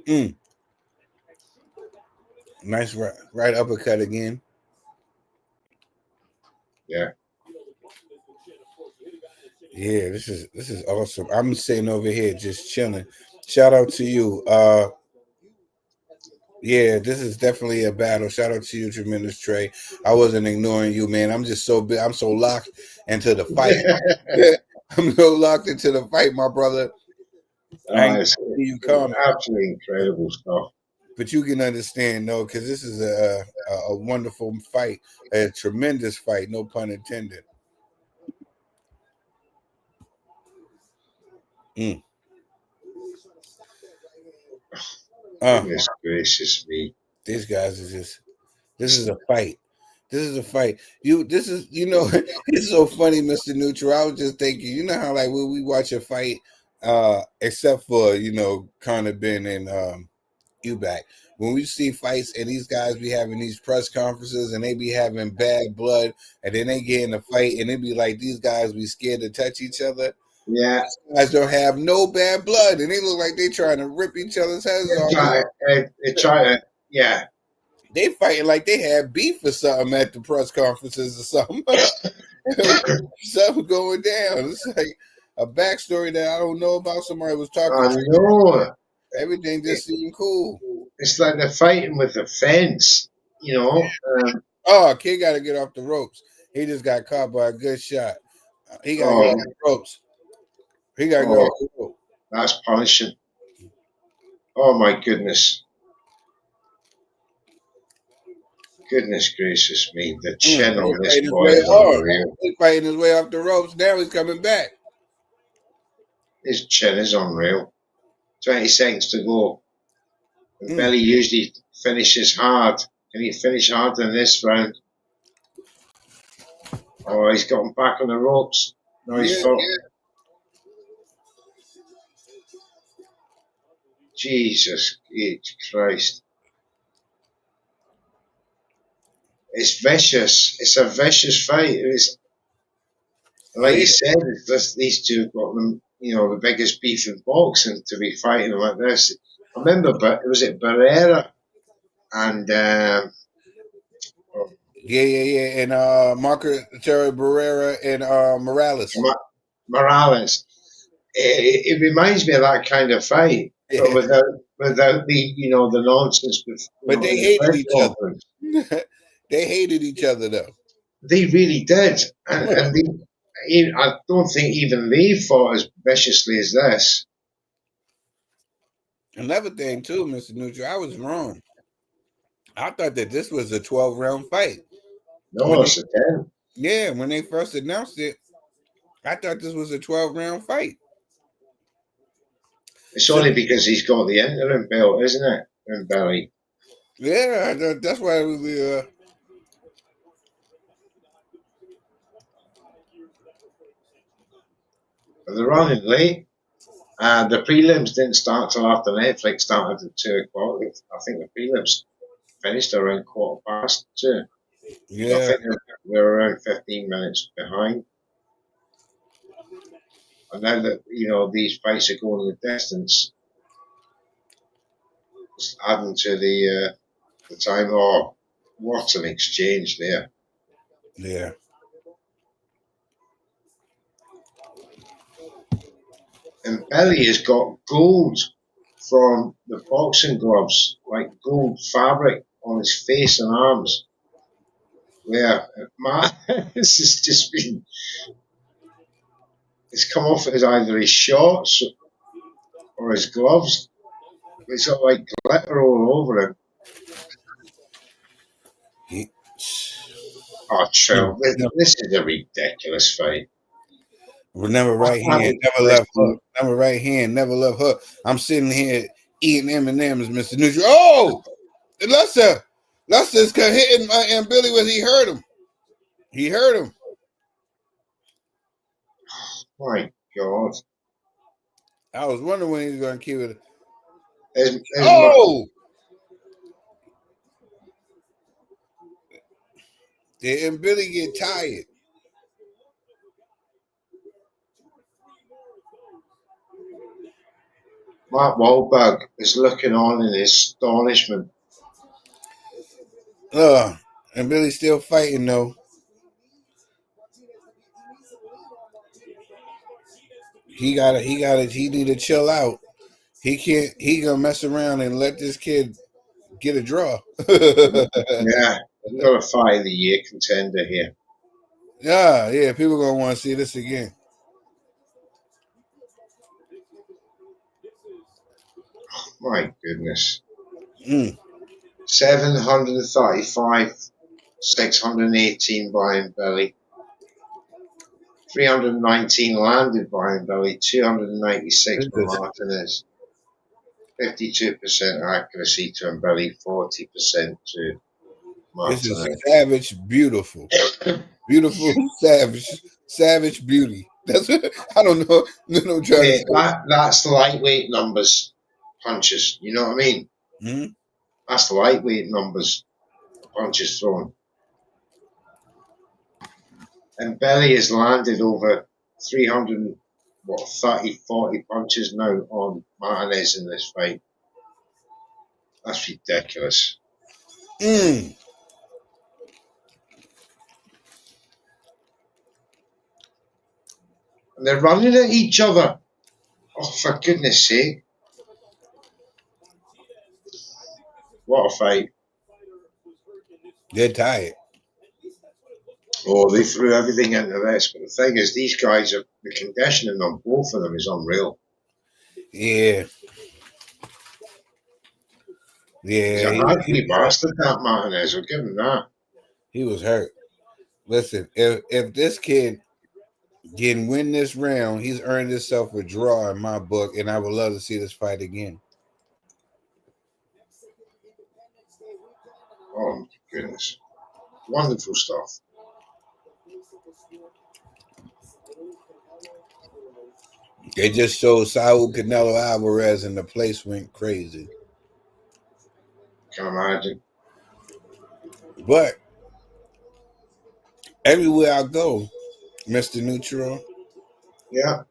Mm. Nice right uppercut again.
Yeah.
Yeah, this is awesome. I'm sitting over here just chilling. Shout out to you. Yeah, this is definitely a battle. Shout out to you, tremendous Trey. I wasn't ignoring you, man. I'm just so big. I'm so locked into the fight. I'm so locked into the fight, my brother. I ain't
It's
see you coming,
absolutely incredible stuff.
but you can understand, though, because this is a wonderful fight, a tremendous fight, no pun intended. Mm.
Goodness gracious me.
These guys are just. This is a fight. This is a fight. It's so funny, Mr. Neutral. I was just thinking, you know how like when we watch a fight, except for Conor Ben and Eubank, when we see fights and these guys be having these press conferences and they be having bad blood and then they get in a fight and it be like these guys be scared to touch each other.
Yeah.
These guys don't have no bad blood and they look like they trying to rip each other's heads off.
They try to, yeah.
They fighting like they had beef or something at the press conferences or something. Something going down. It's like a backstory that I don't know about. Somebody was talking.
I know.
Everything just seemed cool.
It's like they're fighting with a fence,
Oh, kid got to get off the ropes. He just got caught by a good shot. He got to get off the ropes. He got to get off the rope.
That's punishing. Oh my goodness. Goodness gracious me. The chin on this boy is unreal.
He's fighting his way off the ropes. Now he's coming back.
His chin is unreal. 20 seconds to go. And Belly usually finishes hard. Can he finish hard in this round? Oh, he's got him back on the ropes. No, he's fought. Jesus Christ. It's vicious. It's a vicious fight. It's like you said, these two have got them, the biggest beef in boxing to be fighting like this. I remember, but was it Barrera and
yeah, and Marco Terry Barrera and Morales.
Morales. It reminds me of that kind of fight, but without the the nonsense.
But they hated each other. They hated each other though.
They really did, and I don't think even they fought as viciously as this.
Another thing too, Mr. Neutral, I was wrong. I thought that this was a 12-round fight.
No, it's a 10.
Yeah, when they first announced it, I thought this was a 12-round fight.
It's only because he's got the interim belt, isn't it? In Belly.
Yeah, that's why we.
They're running late. The prelims didn't start till after Netflix started at 2:00. I think the prelims finished around 2:15.
Yeah.
I think we're around 15 minutes behind. And now that these fights are going the distance, it's adding to the time. Oh, what an exchange there!
Yeah.
And Belly has got gold from the boxing gloves, like gold fabric on his face and arms. Yeah, man, this has just been. It's come off as either his shorts or his gloves. It's got like glitter all over him.
He,
Oh,
mm,
Trill, this is a ridiculous fight.
remember
I
right
can't
hand,
even
never left hook.
listen.
Remember right hand, never left hook. I'm sitting here eating M&M's, Mr. Neutral. Oh, Lester's hitting and Billy was he hurt him. He hurt him.
My God.
I was wondering when he was going to kill it.
Is
Oh, did Billy get tired?
Mark Wahlberg is looking on in astonishment.
And Billy's still fighting though. He need to chill out. He gonna mess around and let this kid get a draw.
Yeah, we've got a fight of the year contender here.
Yeah, people gonna want to see this again.
My goodness.
Mm.
735, 618 Brian Belly. 319 landed Brian Belly, 296 for Martinez. 52% accuracy to Mbelly, 40% to
This is
Martinez.
savage, beautiful, savage beauty. That's what, I don't know. I'm trying to
Hey,
say.
that's the lightweight numbers punches. You know what I mean?
Mm-hmm.
That's the lightweight numbers punches thrown. And Belly has landed over 300, 30, 40 punches now on Martinez in this fight. That's ridiculous.
Mm.
And they're running at each other. Oh, for goodness sake. What a fight.
They're tired.
Oh, they threw everything into this. But the thing is, these guys are, the conditioning on both of them is unreal.
Yeah,
He's
yeah.
an ugly bastard, that Martinez. I'll give him that.
He was hurt. Listen, if this kid can win this round, he's earned himself a draw in my book, and I would love to see this fight again.
Oh, my goodness. Wonderful stuff.
They just showed Saul Canelo Álvarez, and the place went crazy.
Can imagine.
But everywhere I go, Mr. Neutral,
Yeah.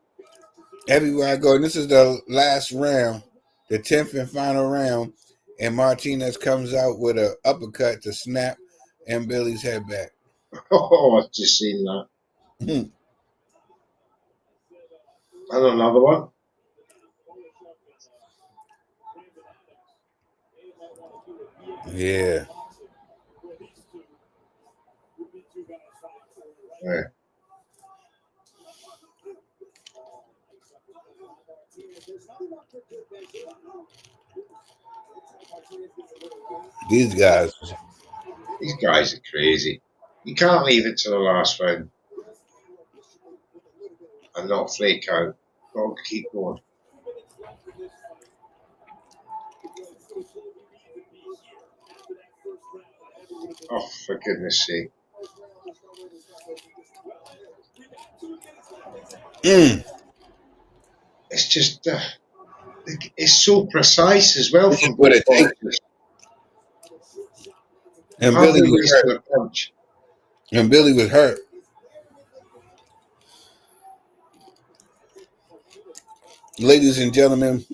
everywhere I go, and this is the last round, the 10th and final round, and Martinez comes out with an uppercut to snap and Billy's head back.
Oh, I've just seen that.
Hmm.
And another one.
Yeah.
Yeah.
These guys.
These guys are crazy. You can't leave it to the last round and not flake out. Got to keep going. Oh, for goodness sake.
Mm.
It's just, it's so precise as well
This is
from
what
both
it takes.
boxers.
And Billy
Hardly
was
wasted
hurt.
a punch.
And Billy was hurt. Ladies and gentlemen,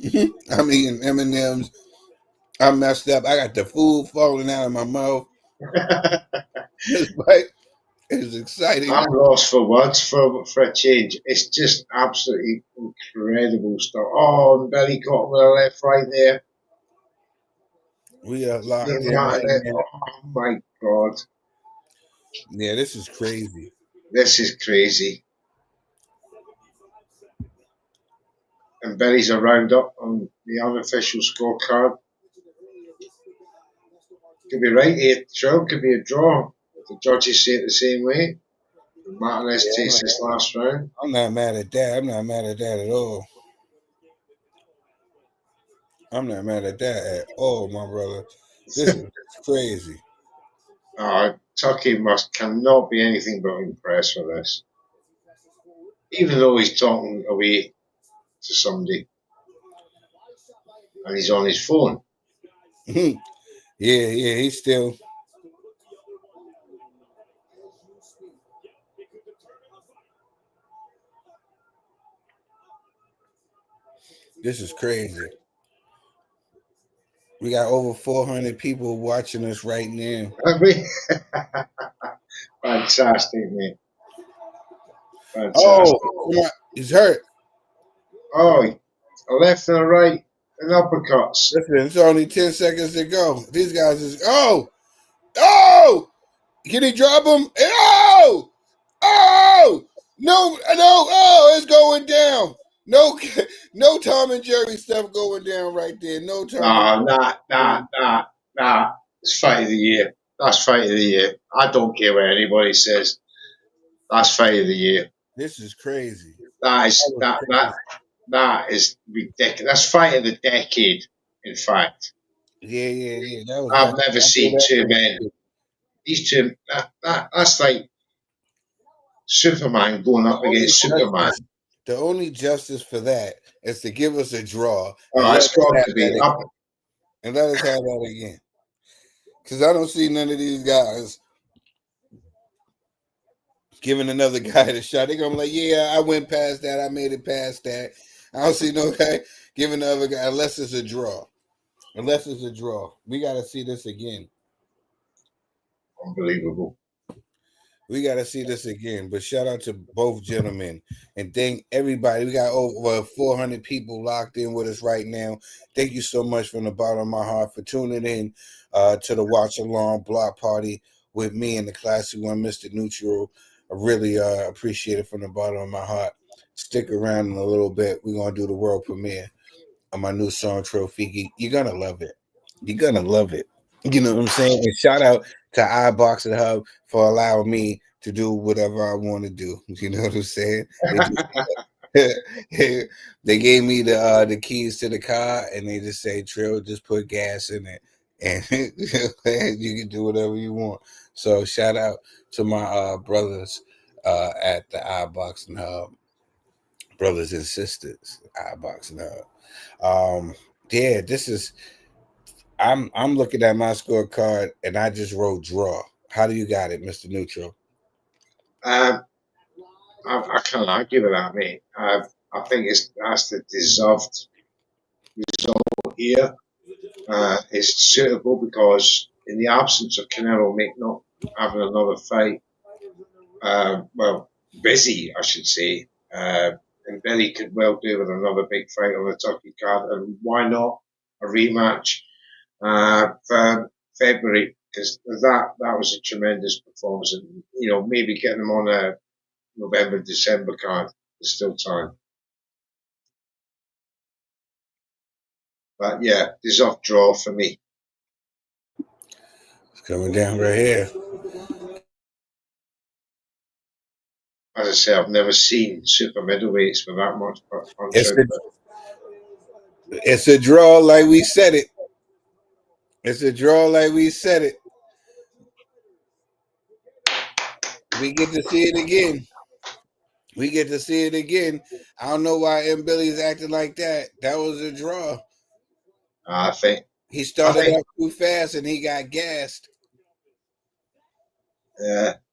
I'm eating M&Ms. I messed up. I got the food falling out of my mouth. This fight is exciting.
I'm lost for words for a change. It's just absolutely incredible stuff. Oh, and Billy caught him with a left right there.
We are locked
Getting
in right
Martinez.
now.
Oh my God.
Yeah, this is crazy.
This is crazy. And Billy's a roundup on the unofficial scorecard. Could be right here, Trill. Could be a draw. If the judges say it the same way. Martinez
Yeah,
takes this last round.
I'm not mad at that. I'm not mad at that at all. I'm not mad at that at all, my brother. This is crazy.
Tucky cannot be anything but impressed with this. Even though he's talking away to somebody and he's on his phone.
Yeah, yeah, he's still. This is crazy. We got over 400 people watching us right now.
I mean, fantastic, mate.
Oh,
Fantastic.
come on. He's hurt.
Oh, a left and a right and uppercuts.
Listen, it's only 10 seconds to go. These guys is. Oh! Can he drop him? Oh! Oh! No, oh, it's going down. No, no Tom and Jerry stuff going down right there. No Tom and Jerry.
Nah. It's fight of the year. That's fight of the year. I don't care what anybody says. That's fight of the year.
This is crazy.
That
That
is
was
that
crazy.
that that is ridiculous. That's fight of the decade. In fact,
Yeah. That was
I've
nice.
never
I feel
seen
that
two
was
men.
good.
These two. That's like Superman going
The
up
only
against Superman.
justice, the only justice for that is to give us a draw and
Oh,
let
it's
us
got
have
to
that
be up.
again. And let us have that again. Because I don't see none of these guys giving another guy the shot. They're gonna be like, yeah, I went past that, I made it past that. I don't see no guy giving the other guy unless it's a draw. Unless it's a draw. We gotta see this again.
Unbelievable.
We got to see this again. But shout out to both gentlemen and thank everybody. We got over 400 people locked in with us right now. Thank you so much from the bottom of my heart for tuning in to the Watch Along Block Party with me and the classy one, Mr. Neutral. I really appreciate it from the bottom of my heart. Stick around in a little bit. We're going to do the world premiere of my new song, Trophy. You're going to love it. You're going to love it. You know what I'm saying? And shout out to iBoxingHub for allowing me to do whatever I want to do. You know what I'm saying? They just they gave me the keys to the car and they just say, Trill, just put gas in it. And you can do whatever you want. So shout out to my brothers at the iBoxing Hub, brothers and sisters, iBoxing Hub. Yeah, this is I'm looking at my scorecard and I just wrote draw. How do you got it, Mr. Neutral?
Um, I can't argue with that, mate. I think that's the deserved result here. It's suitable because in the absence of Canelo not having another fight, well, busy, I should say, and Billy could well do with another big fight on the Turkey card, and why not a rematch for February? Because that was a tremendous performance, and maybe getting them on a November December card. There's still time, but yeah, deserved draw for me.
It's coming down right here.
As I say, I've never seen super middleweights with that much punch
It's
out.
a it's a draw like we said it. It's a draw like we said it. We get to see it again. We get to see it again. I don't know why M. Billy's acting like that. That was a draw.
I think
He
I
started
think
off too fast and he got gassed.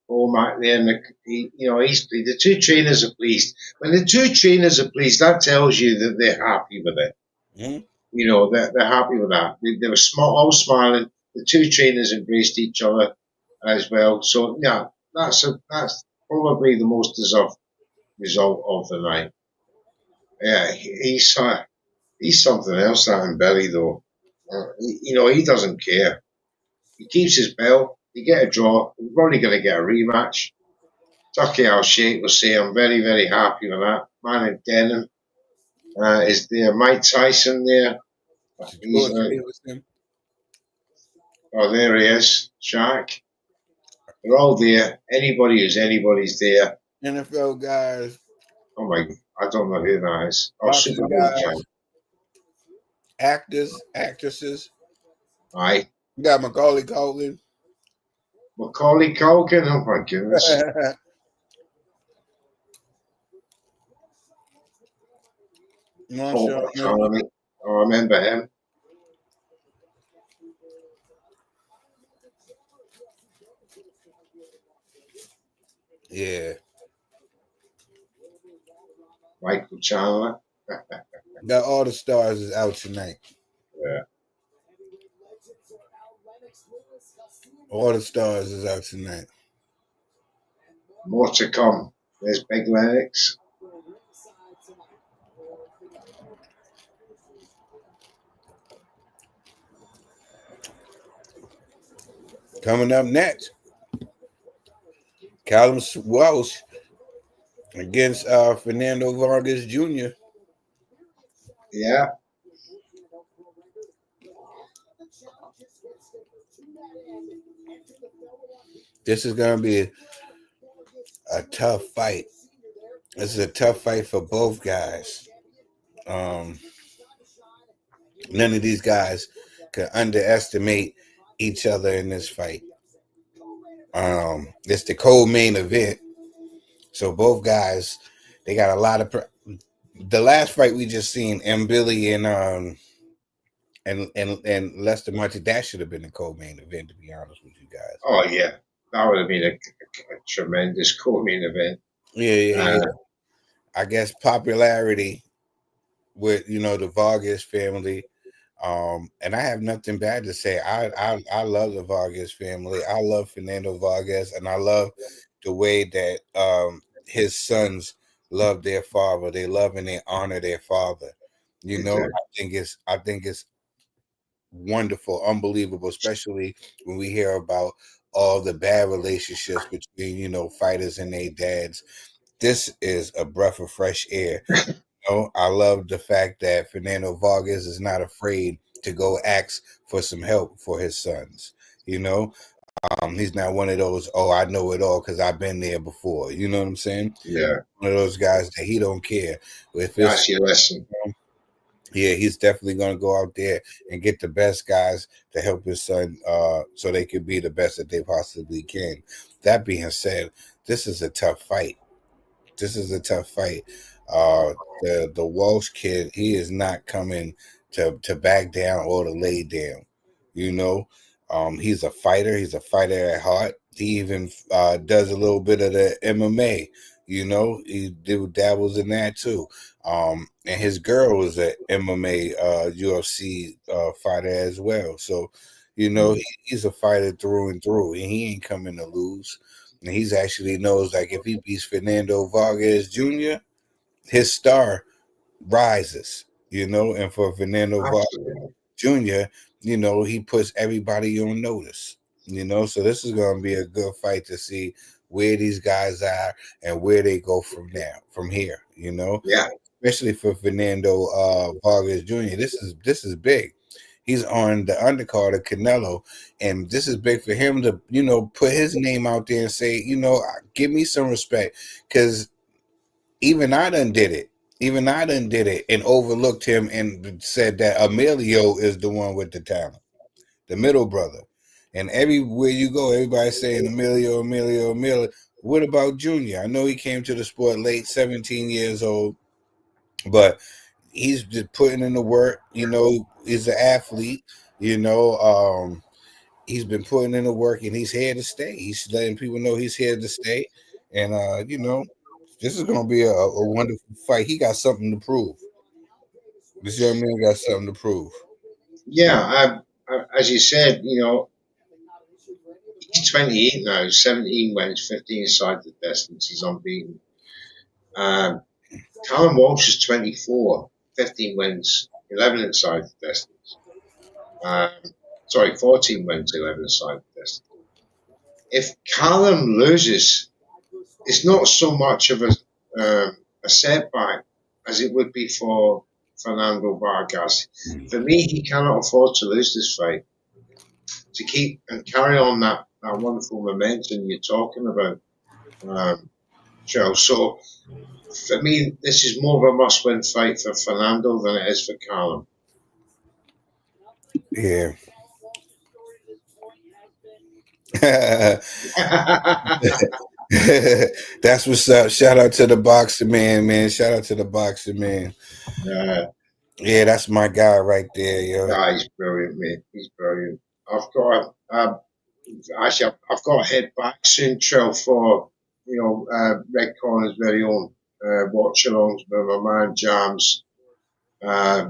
Omaha there, and the two trainers are pleased. When the two trainers are pleased, that tells you that they're happy with it.
Mm-hmm.
They're happy with that. They were all smiling. The two trainers embraced each other as well. So yeah, that's probably the most deserved result of the night. Yeah, he's something else. That in Belly though, he doesn't care. He keeps his belt. You get a draw. We're probably going to get a rematch. Tucky Al Sheikh will say, I'm very, very happy with that. Man in denim is there. Mike Tyson there. He's
George Stevenson,
oh, there he is. Shaq. They're all there. Anybody who's anybody's there.
NFL guys,
Oh my, I don't know who that is. Oh,
boxing
Superman Jam.
guys, actors, actresses.
Aye.
You got Macaulay Culkin.
Macaulay Culkin. Oh my goodness. Paul
Marshawn Lynch.
McCartney. Oh, I remember him.
Yeah,
Michael Chandler.
got all the stars is out tonight.
Yeah.
All the stars is out tonight.
More to come. There's Big Lennox.
Coming up next, Callum Walsh against Fernando Vargas Jr.
Yeah.
This is going to be a tough fight. This is a tough fight for both guys. None of these guys can underestimate each other in this fight. It's the co-main event, so both guys they got a lot of. The last fight we just seen, M. Billy and Lester Martin, that should have been the co-main event. To be honest with you guys.
Oh, yeah. That would have been a tremendous co-main event.
Yeah. I guess popularity with the Vargas family. And I have nothing bad to say. I love the Vargas family. I love Fernando Vargas, and I love the way that his sons love their father. They love and they honor their father.
They do.
I think it's wonderful, unbelievable, especially when we hear about all the bad relationships between fighters and their dads. This is a breath of fresh air. I love the fact that Fernando Vargas is not afraid to go ask for some help for his sons. He's not one of those, oh, I know it all because I've been there before. You know what I'm saying?
Yeah.
One of those guys that he don't care. If
He
it's
actually listen.
yeah, he's definitely going to go out there and get the best guys to help his son so they can be the best that they possibly can. That being said, this is a tough fight. This is a tough fight. The Walsh kid, he is not coming to back down or to lay down. You know, he's a fighter. He's a fighter at heart. He even does a little bit of the MMA. He dabbles in that too. And his girl is a MMA UFC fighter as well. So, he's a fighter through and through, and he ain't coming to lose. And he's actually knows like if he beats Fernando Vargas Jr., his star rises, and for Fernando Vargas
Absolutely.
Jr., he puts everybody on notice, so this is going to be a good fight to see where these guys are and where they go from here,
Yeah.
especially for Fernando Vargas Jr. This is big. He's on the undercard of Canelo, and this is big for him to, put his name out there and say, give me some respect, because even I done did it. Even I done did it and overlooked him and said that Emilio is the one with the talent, the middle brother. And everywhere you go, everybody's saying Emilio, Emilio, Emilio. What about Junior? I know he came to the sport late, 17 years old, but he's just putting in the work. He's an athlete. He's been putting in the work, and he's here to stay. He's letting people know he's here to stay. And this is gonna be a wonderful fight. He got something to prove. This young man got something to prove.
Yeah. As you said, he's 28 now, 17 wins, 15 inside the distance. He's unbeaten. Um, Callum Walsh is 24, 15 wins, 11 inside the distance. Um, sorry, 14 wins, 11 inside the distance. if Callum loses, it's not so much of a setback as it would be for Fernando Vargas. For me, he cannot afford to lose this fight to keep and carry on that wonderful momentum you're talking about, Joe. So for me, this is more of a must-win fight for Fernando than it is for Callum.
Yeah. That's what's up. Shout out to the boxing man, man. Shout out to the boxing man.
uh,
Yeah, that's my guy right there, yo.
he's brilliant, mate. He's brilliant. I've got actually, I've got to head back soon, Trill, for Red Corner's very own watch-alongs with my man Jams. I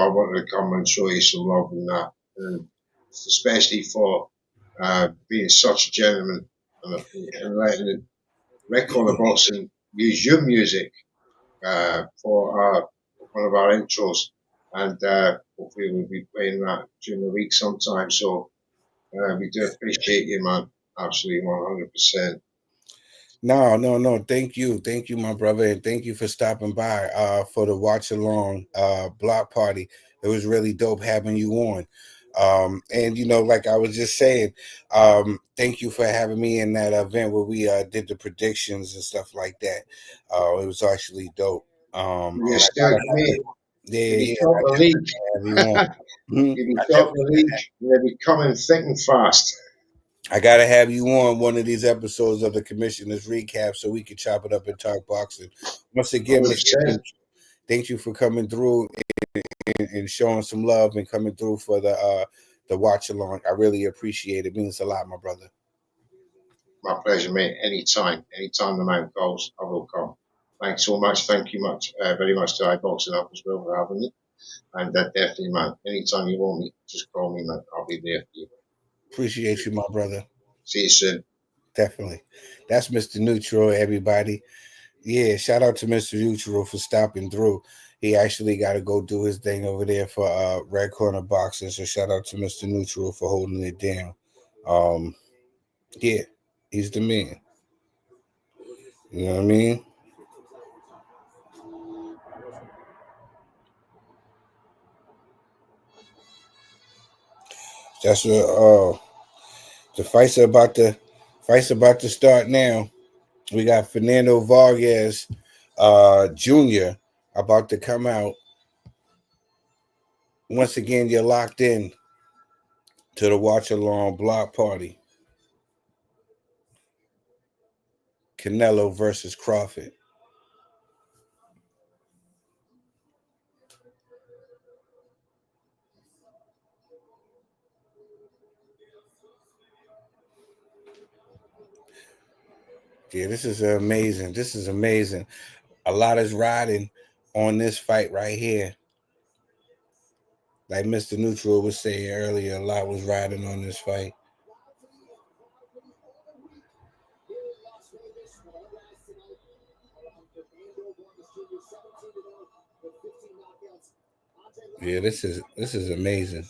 wanted to come and show you some love and that, and especially for being such a gentleman and letting the Red Corner Boxing use your music for one of our intros, and hopefully we'll be playing that during the week sometime. So we do appreciate you, man. Absolutely, 100%.
No, no, no. Thank you, my brother, and thank you for stopping by for the watch along block party. It was really dope having you on. And like I was just saying, thank you for having me in that event where we did the predictions and stuff like that. It was actually dope.
You're
And I
still,
gotta have
mate.
to, yeah,
You'll be
yeah,
top
I
of the
definitely
league.
have you on. Mhm.
You'll be
I
top of the
definitely
league. You'll be coming thick and fast.
I gotta have you on one of these episodes of the commissioner's recap so we can chop it up and talk boxing. Once again, Mr.
100%.
Nuke, thank you for coming through and showing some love and coming through for the watch along. I really appreciate it. It means a lot, my brother.
My pleasure, mate. Anytime. Anytime the man calls, I will come. Thanks so much. Thank you very much to iBoxing as well for having me. And definitely, man, anytime you want me, just call me, man. I'll be there for you.
Appreciate you, my brother.
See you soon.
Definitely. That's Mr. Neutral, everybody. Yeah, shout out to Mr. Neutral for stopping through. He actually got to go do his thing over there for Red Corner Boxing. So shout out to Mr. Neutral for holding it down. Um, yeah, he's the man. You know what I mean? That's what the fights about to start now. We got Fernando Vargas Jr. about to come out. Once again, you're locked in to the watch along block party. Canelo versus Crawford. Yeah, this is amazing. This is amazing. A lot is riding on this fight right here. Like Mr. Neutral was saying earlier, a lot was riding on this fight. Yeah, this is amazing.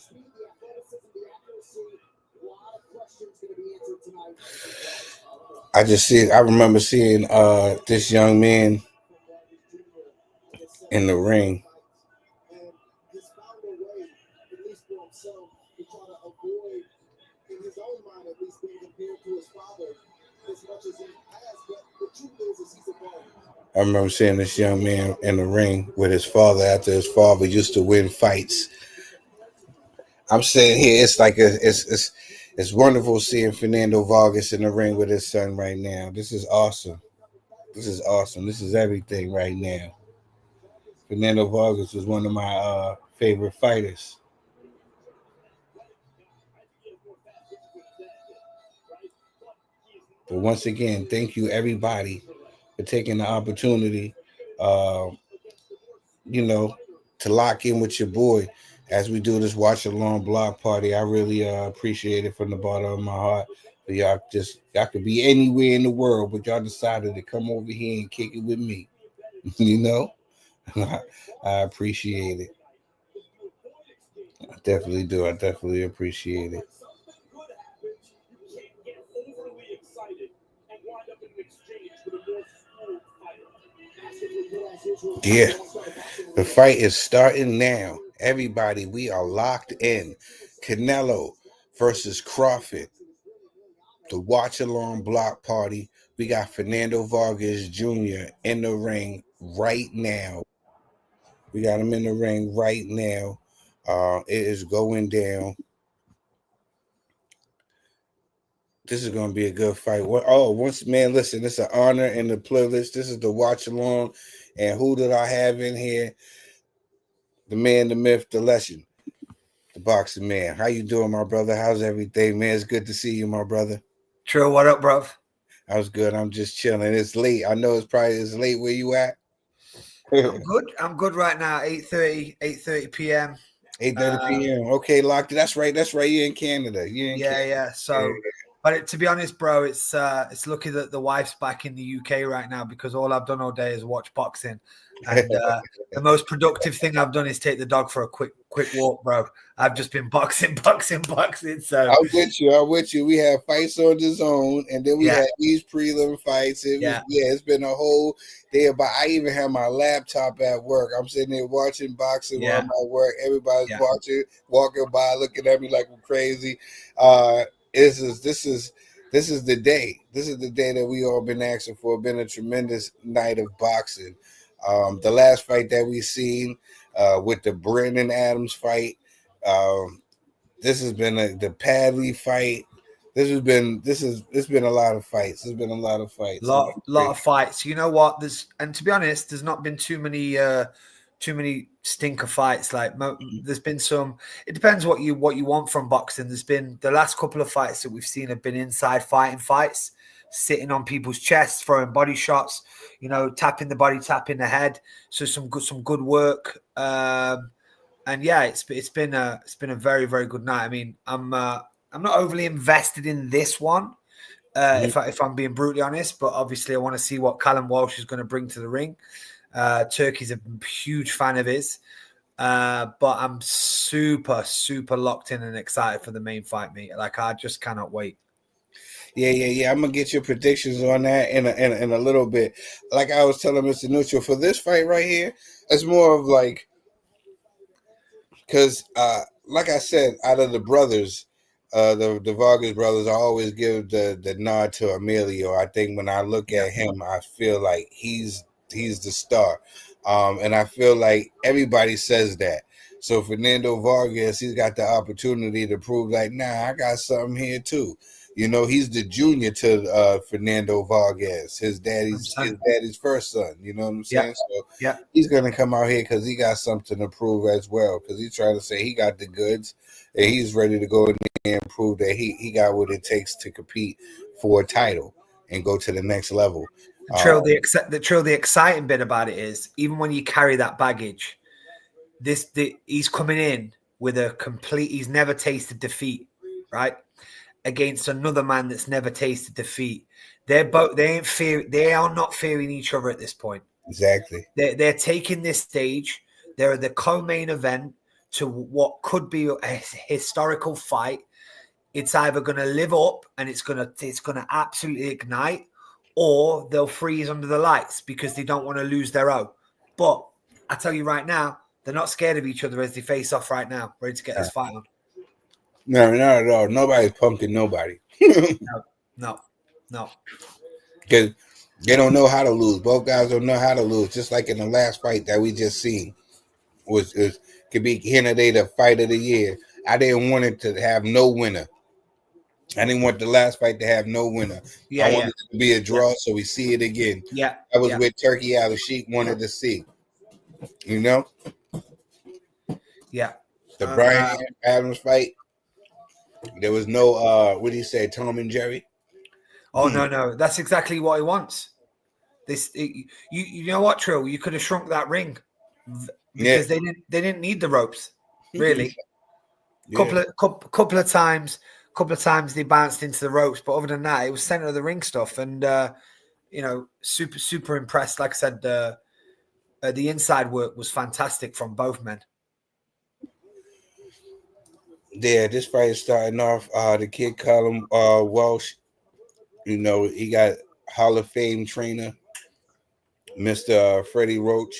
I remember seeing this young man in the ring. I remember seeing this young man in the ring with his father after his father used to win fights. I'm saying here, it's like it's wonderful seeing Fernando Vargas in the ring with his son right now. This is awesome. This is awesome. This is everything right now. Fernando Vargas was one of my favorite fighters. But once again, thank you everybody for taking the opportunity, uh, you know, to lock in with your boy as we do this watch along block party. I really appreciate it from the bottom of my heart. But y'all could be anywhere in the world, but y'all decided to come over here and kick it with me. you know, I appreciate it. I definitely do. I definitely appreciate it. Yeah, the fight is starting now. Everybody, we are locked in. Canelo versus Crawford. The watch along block party. We got Fernando Vargas Jr. in the ring right now. We got him in the ring right now. It is going down. This is going to be a good fight. Once man, listen, it's an honor and a privilege. This is the watch along, and who did I have in here? The man, the myth, the legend, the boxing man. How you doing, my brother? How's everything, man? It's good to see you, my brother.
True, what up, bro?
I was good. I'm just chilling. It's late. I know it's late where you at.
I'm good right now. 8:30 p.m.
8:30 p.m. Okay, locked. That's right. That's right. You're in Canada. You're in Canada.
Yeah. So, but to be honest, bro, it's lucky that the wife's back in the UK right now because all I've done all day is watch boxing, and the most productive thing I've done is take the dog for a quick walk, bro. I've just been boxing. So
I'm with you. I'm with you. We have fights on the zone, and then we had these prelim fights. It's been a whole day about. I even have my laptop at work. I'm sitting there watching boxing while I'm at work. Everybody's watching, walking by, looking at me like I'm crazy. This is the day. This is the day that we all been asking for. Been a tremendous night of boxing. The last fight that we seen with the Brennan Adams fight. This has been the Padley fight. It's been a lot of fights. There's been a lot of fights.
Lot of fights. You know what? And to be honest, there's not been too many stinker fights. Like there's been some. It depends what you want from boxing. There's been the last couple of fights that we've seen have been inside fighting fights, sitting on people's chests, throwing body shots. Tapping the body, tapping the head. So some good work. And yeah, it's been a very, very good night. I mean, I'm not overly invested in this one, if I'm being brutally honest. But obviously, I want to see what Callum Walsh is going to bring to the ring. Turkey's a huge fan of his, but I'm super, super locked in and excited for the main fight, mate. Like I just cannot wait.
Yeah. I'm gonna get your predictions on that in a little bit. Like I was telling Mr. Neutral, for this fight right here, it's more of like. Because, like I said, out of the brothers, the Vargas brothers, I always give the nod to Emilio. I think when I look at him, I feel like he's the star, and I feel like everybody says that. So Fernando Vargas, he's got the opportunity to prove like, nah, I got something here too. He's the junior to Fernando Vargas, his daddy's first son. You know what I'm saying? So he's gonna come out here because he got something to prove as well. Because he's trying to say he got the goods, and he's ready to go in there and prove that he got what it takes to compete for a title and go to the next level.
The exciting bit about it is even when you carry that baggage, he's coming in with he's never tasted defeat, right? Against another man that's never tasted defeat. They are not fearing each other at this point.
Exactly.
They're taking this stage. They're the co-main event to what could be a historical fight. It's either going to live up and it's going to absolutely ignite, or they'll freeze under the lights because they don't want to lose their own. But I tell you right now, they're not scared of each other as they face off right now, ready to get this fight on.
No, not at all. Nobody's pumping nobody.
No.
Because they don't know how to lose. Both guys don't know how to lose. Just like in the last fight that we just seen, could be candidate of fight of the year. I didn't want it to have no winner. I didn't want the last fight to have no winner. I wanted it to be a draw, so we see it again.
Yeah,
that was with Turkey out of Sheik wanted to see.
Yeah.
The Brian Adams fight. There was no what do you say, Tom and Jerry?
Oh no, that's exactly what he wants. You know what, Trill? You could have shrunk that ring because they didn't need the ropes, really. Couple of times they bounced into the ropes, but other than that, it was center of the ring stuff. And super impressed. Like I said, the inside work was fantastic from both men.
Yeah, this fight is starting off. The kid Callum Walsh, he got Hall of Fame trainer Mr. Freddie Roach.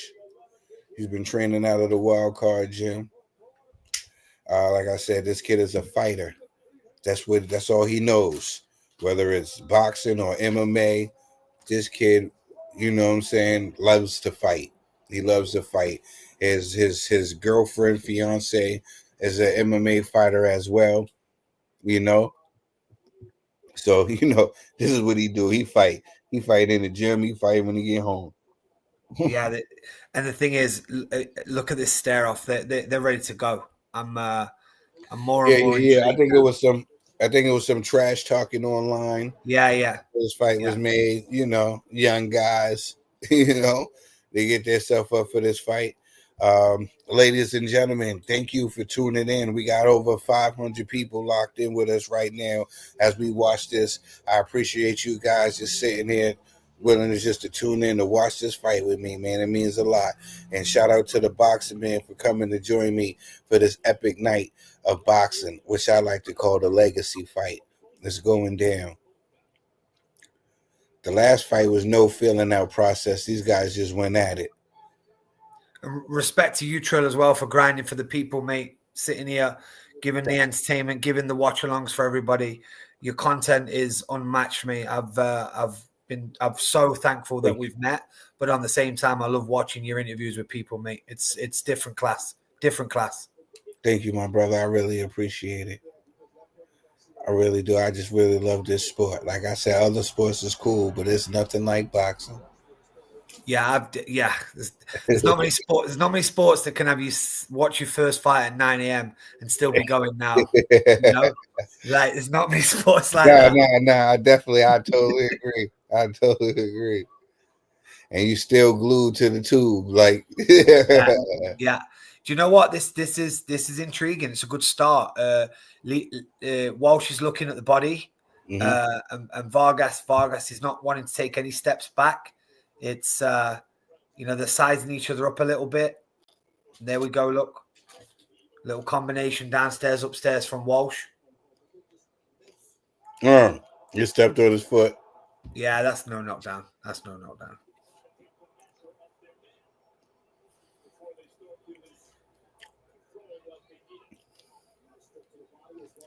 He's been training out of the Wild Card Gym. Like I said, this kid is a fighter. That's all he knows. Whether it's boxing or MMA, this kid, you know what I'm saying, loves to fight. He loves to fight. His girlfriend, fiance, is an MMA fighter as well. You know, so this is what he do. He fight. He fight in the gym. He fight when he get home.
Yeah, and the thing is, look at this stare off. They're ready to go. I'm more and more
Yeah.
intrigued now.
I think it was some trash talking online.
Yeah.
This fight was made. Young guys. They get themselves up for this fight. Ladies and gentlemen, thank you for tuning in. We got over 500 people locked in with us right now as we watch this. I appreciate you guys just sitting here willing to tune in to watch this fight with me, man. It means a lot. And shout out to the boxing man for coming to join me for this epic night of boxing, which I like to call the legacy fight. It's going down. The last fight was no feeling out process. These guys just went at it.
Respect to you, Trill, as well, for grinding for the people, mate. Sitting here, giving the entertainment, giving the watch-alongs for everybody. Your content is unmatched, mate. I'm so thankful that we've met, but on the same time, I love watching your interviews with people, mate. It's different class.
Thank you, my brother. I really appreciate it. I really do. I just really love this sport. Like I said, other sports is cool, but it's nothing like boxing.
Yeah, There's not many sports. There's not many sports that can have you watch your first fight at 9 a.m. and still be going now. Like there's not many sports like that.
Nah. I totally agree. I totally agree. And you still glued to the tube, like.
Yeah. Do you know what this is intriguing? It's a good start. Walsh is looking at the body, and Vargas is not wanting to take any steps back. It's they're sizing each other up a little bit. There we go. Look, little combination downstairs, upstairs from Walsh.
You stepped on his foot.
Yeah, that's no knockdown.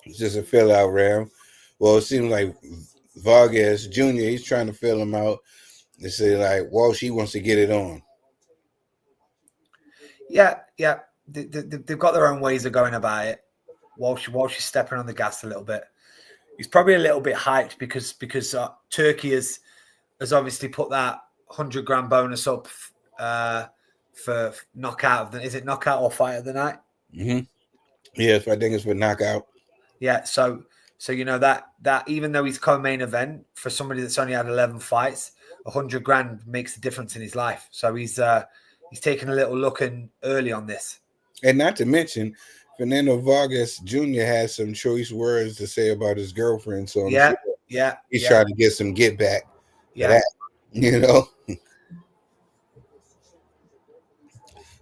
It's just a fill out round. Well, it seems like Vargas Jr., he's trying to fill him out. They say like Walsh, he wants to get it on.
Yeah. They've got their own ways of going about it. Walsh is stepping on the gas a little bit. He's probably a little bit hyped because Turkey has obviously put that 100-grand bonus up for knockout is it knockout or fight of the night?
Mm-hmm. Yes, I think it's for knockout.
Yeah, so that even though he's co-main event for somebody that's only had 11 fights, 100 grand makes a difference in his life. So he's taking a little look in early on this.
And not to mention, Fernando Vargas Jr. has some choice words to say about his girlfriend. So he's trying to get some get back.
Yeah,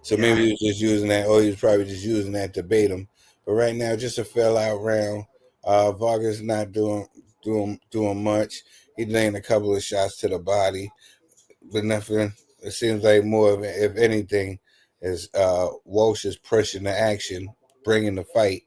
So maybe he was just using that, or he was probably just using that to bait him. But right now, just a fell out round. Vargas not doing much. He laying a couple of shots to the body, but nothing. It seems like more of it, if anything, is Walsh is pushing the action, bringing the fight.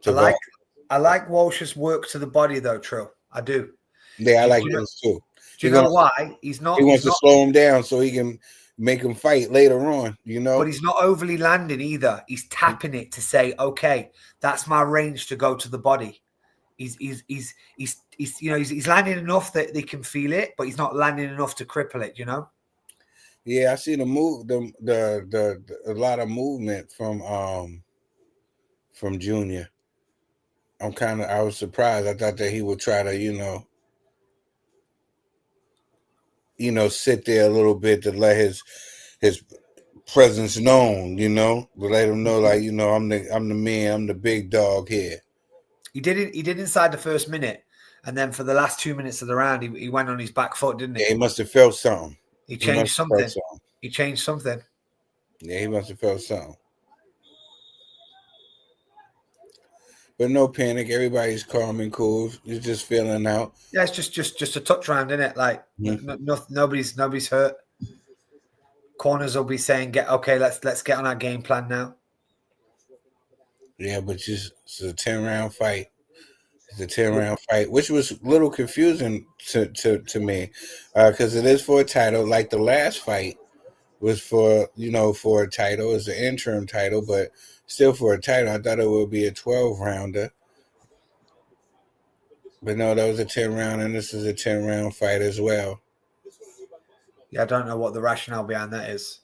I like Walsh's work to the body though, Trill. I do.
Yeah, I like this too.
Do you know why? He
wants to slow him down so he can make him fight later on,
But he's not overly landing either. He's tapping it to say, okay, that's my range to go to the body. He's landing enough that they can feel it, but he's not landing enough to cripple it,
Yeah, I see the move, the a lot of movement from Junior. I was surprised. I thought that he would try to, sit there a little bit to let his presence known, to let him know, like, I'm the man, I'm the big dog here.
He did inside the first minute, and then for the last 2 minutes of the round, he went on his back foot, didn't he?
Yeah, he must have felt something.
He changed something. He changed something.
Yeah, he must have felt something. But no panic. Everybody's calm and cool. It's just feeling out.
Yeah, it's just a touch round, isn't it? Like nobody's hurt. corners will be saying, let's get on our game plan now.
Yeah, but it's a 10-round fight. It's a 10-round fight, which was a little confusing to me, because it is for a title. Like the last fight was for a title, it's an interim title, but still for a title. I thought it would be a 12-rounder, but no, that was a 10-round, and this is a 10-round fight as well.
Yeah, I don't know what the rationale behind that is.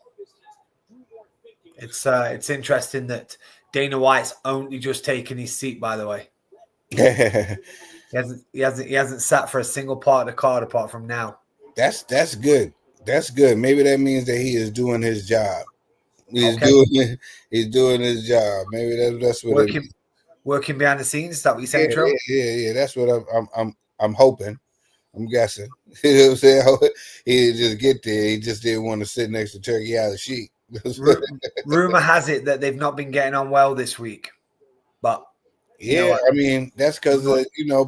It's interesting that Dana White's only just taken his seat, by the way. He hasn't sat for a single part of the card apart from now.
That's good. That's good. Maybe that means that he is doing his job. He's doing his job. Maybe that's what it means.
Working behind the scenes. Is that what you're saying, Trill?
Yeah. That's what I'm hoping. I'm guessing. You know what I'm saying? He didn't just get there. He just didn't want to sit next to Turkey out of sheet.
Rumor has it that they've not been getting on well this week, but
I mean that's because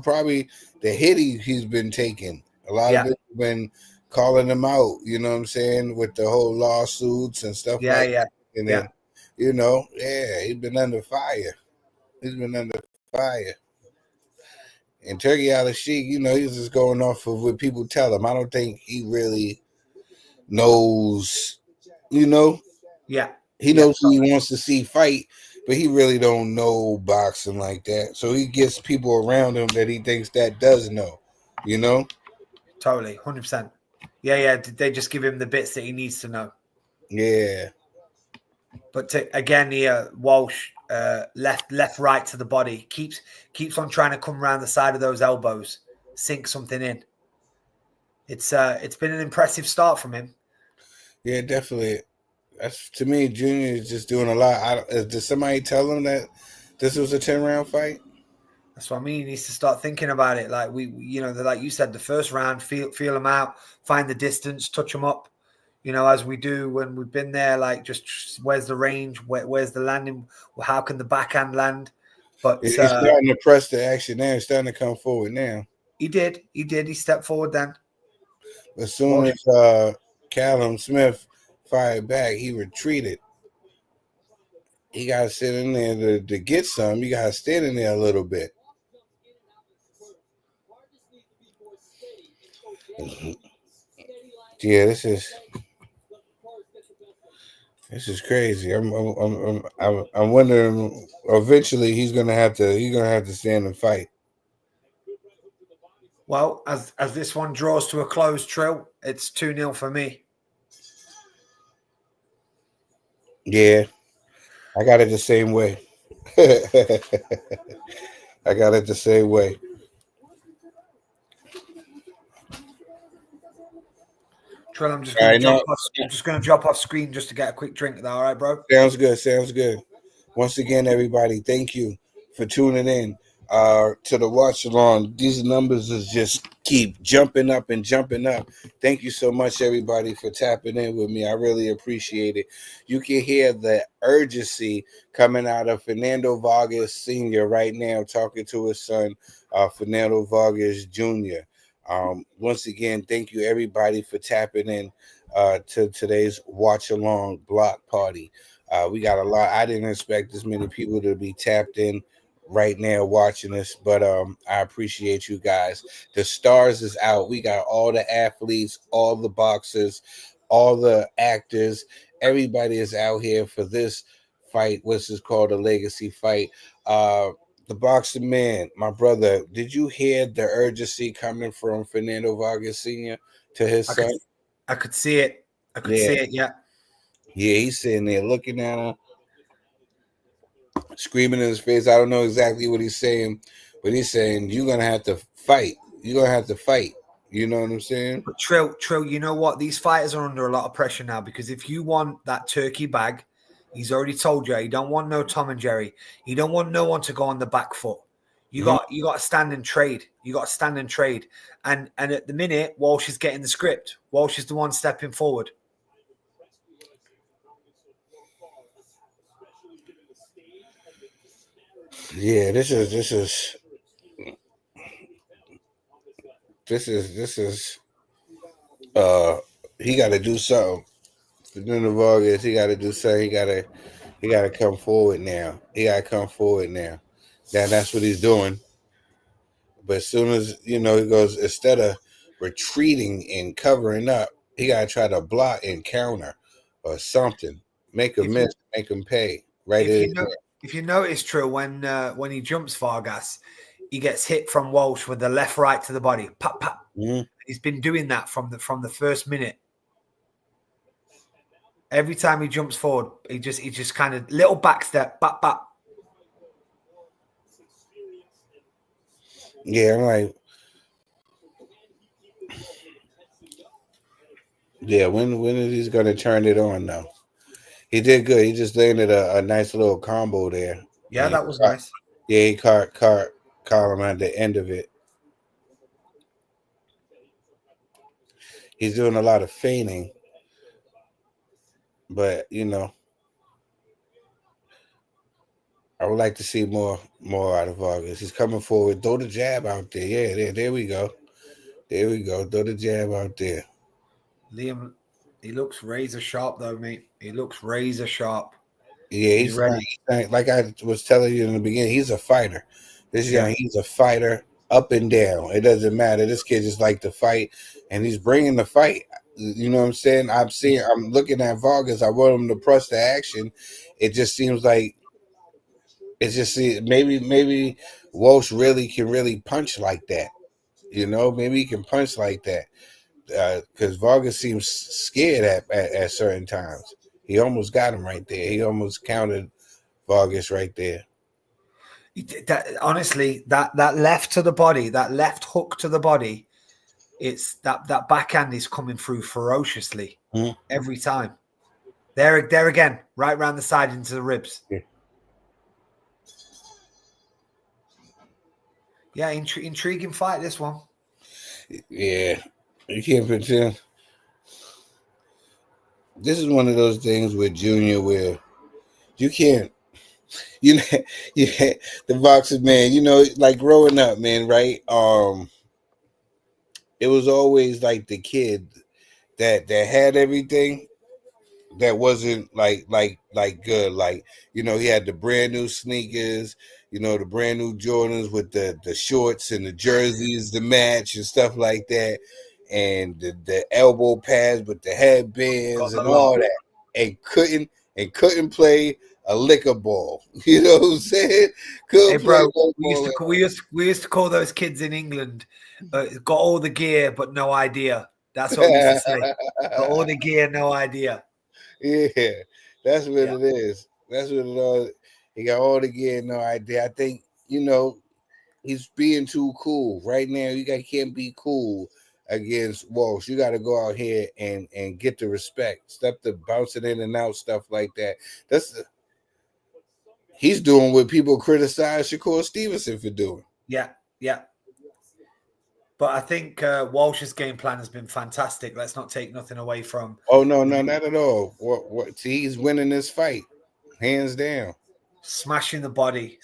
probably the hit he's been taking. A lot of people have been calling him out. You know what I'm saying, with the whole lawsuits and stuff like that. And then he's been under fire. He's been under fire. And Turkey out of sheik, he's just going off of what people tell him. I don't think he really knows. He knows who he wants to see fight, but he really don't know boxing like that. So he gets people around him that he thinks that does know.
Totally, 100%. Yeah. They just give him the bits that he needs to know.
Yeah.
But again, Walsh left, right to the body keeps on trying to come around the side of those elbows, sink something in. It's been an impressive start from him.
Yeah, definitely. That's, to me, Junior is just doing a lot. Did somebody tell him that this was a 10-round fight?
That's what I mean. He needs to start thinking about it. Like like you said, the first round, feel them out, find the distance, touch them up. As we do when we've been there, like just where's the range, where's the landing, how can the backhand land? But
he's starting to press the action now. He's starting to come forward now.
He did. He stepped forward then.
As soon as Callum Smith fired back, he retreated. He got to sit in there to get some. You got to stand in there a little bit. Yeah, this is crazy. I'm wondering. Eventually, he's gonna have to stand and fight.
Well, as this one draws to a close, Trill, it's 2-0 for me.
Yeah, I got it the same way. I got it the same way.
Trill, I'm just going to drop off screen just to get a quick drink. Is that all right, bro?
Sounds good. Once again, everybody, thank you for tuning in to the watch along. These numbers is just keep jumping up and jumping up. Thank you so much, everybody, for tapping in with me. I really appreciate it. You can hear the urgency coming out of Fernando Vargas Sr. right now, talking to his son, Fernando Vargas Jr. Once again, thank you, everybody, for tapping in to today's watch along block party. We got a lot. I didn't expect this many people to be tapped in right now watching us, but I appreciate you guys. The stars is out. We got all the athletes, all the boxers, all the actors. Everybody is out here for this fight, which is called a legacy fight. The boxing man, my brother, did you hear the urgency coming from Fernando Vargas Sr. to his son?
I could see it. See it, yeah.
Yeah, he's sitting there looking at him, screaming in his face. I don't know exactly what he's saying, but he's saying, you're going to have to fight. You're going to have to fight. You know what I'm saying?
But Trill, you know what? These fighters are under a lot of pressure now, because if you want that turkey bag, he's already told you, he don't want no Tom and Jerry. He don't want no one to go on the back foot. You got to stand and trade. And at the minute, Walsh is getting the script. Walsh is the one stepping forward.
Yeah, this is he got to do something Fernando Vargas, he got to do something. He got to come forward now. He got to come forward now. That's what he's doing. But as soon as he goes, instead of retreating and covering up, he got to try to block and counter or something. Make him miss, make him pay. Right.
If you notice, True, when he jumps Vargas, he gets hit from Walsh with the left right to the body. Pop, pop.
Mm-hmm.
He's been doing that from the first minute. Every time he jumps forward, he just kind of little back step, pop, pop.
Yeah, I'm like, yeah. When is he gonna turn it on though? He did good. He just landed a nice little combo there.
Yeah, that was nice.
Yeah, he caught him at the end of it. He's doing a lot of feigning, but I would like to see more out of Vargas. He's coming forward. Throw the jab out there. Yeah, there we go. There we go. Throw the jab out there.
Liam, he looks razor sharp though, mate. He looks razor sharp.
Yeah, he's ready. Like I was telling you in the beginning, he's a fighter. He's a fighter up and down. It doesn't matter. This kid just like to fight, and he's bringing the fight. You know what I'm saying? I'm looking at Vargas. I want him to press the action. It just seems like maybe Walsh can punch like that. Maybe he can punch like that. Because Vargas seems scared at certain times. He almost got him right there. He almost countered Vargas right there.
Honestly, that left to the body, that left hook to the body, it's that backhand is coming through ferociously every time. There again, right round the side into the ribs. Yeah, intriguing fight, this one.
Yeah, you can't pretend. This is one of those things with Junior where you can't, the boxing, man, like growing up, man, right? It was always like the kid that had everything that wasn't like good. Like, he had the brand new sneakers, the brand new Jordans with the shorts and the jerseys, the match and stuff like that. And the elbow pads with the headbands and all that. And couldn't play a liquor ball. You know what I'm saying?
Hey, bro, we used to call those kids in England, got all the gear but no idea. That's what we used to say. Got all the gear, no idea.
Yeah, that's what it is. That's what it is. He got all the gear, no idea. I think, he's being too cool. Right now, you can't be cool against Walsh. You got to go out here and get the respect. Step to bouncing in and out, stuff like that. He's doing what people criticize Shakur Stevenson for doing.
Yeah. But I think Walsh's game plan has been fantastic. Let's not take nothing away from.
Oh no, not at all. What? See, he's winning this fight, hands down.
Smashing the body.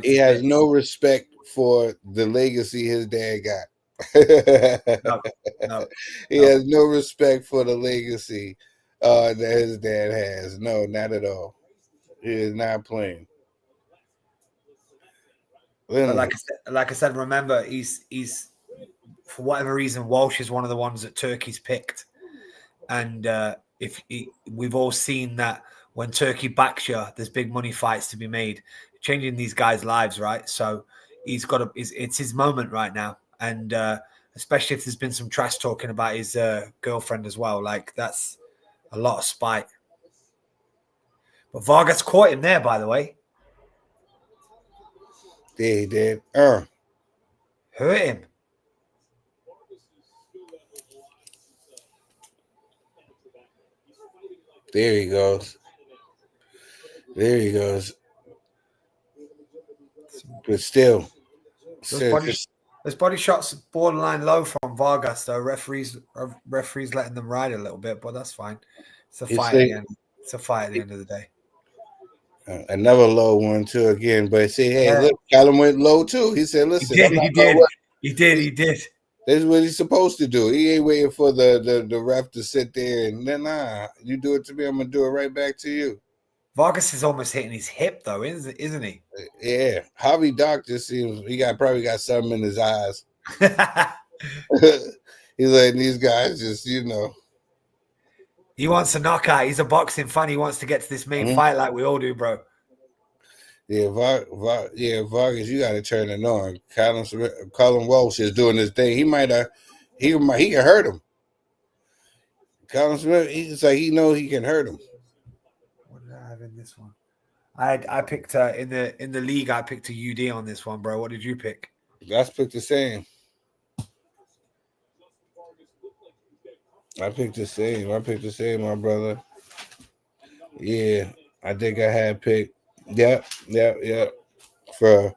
He has no respect for the legacy his dad got.
No.
He has no respect for the legacy that his dad has. No, not at all. He is not playing.
But like I said, remember, he's for whatever reason, Walsh is one of the ones that Turkey's picked, and we've all seen that when Turkey backs you, there's big money fights to be made, changing these guys' lives, right? So it's his moment right now, and especially if there's been some trash talking about his girlfriend as well, like that's a lot of spite. But Vargas caught him there, by the way.
Yeah, he did.
Hurt him.
There he goes. But still,
those body shots borderline low from Vargas, though. Referees letting them ride a little bit, but that's fine. It's a fight again. It's a fight at the end of the day.
Another low one too again, but see, hey, look, Callum went low too. He said, "Listen,
he did."
That's what he's supposed to do. He ain't waiting for the ref to sit there and then nah, you do it to me, I'm gonna do it right back to you.
Vargas is almost hitting his hip though, isn't he?
Yeah, Harvey Doc just seems he probably got something in his eyes. He's letting these guys just
He wants a knockout. He's a boxing fan. He wants to get to this main fight like we all do, bro.
Yeah, Vargas, you got to turn it on. Colin Walsh is doing his thing. He can hurt him. Colin Smith, he's like he knows he can hurt him.
What did I have in this one? I picked in the league. I picked a UD on this one, bro. What did you pick?
That's picked the same. I picked the same, my brother. Yeah, I think I had picked. Yep. For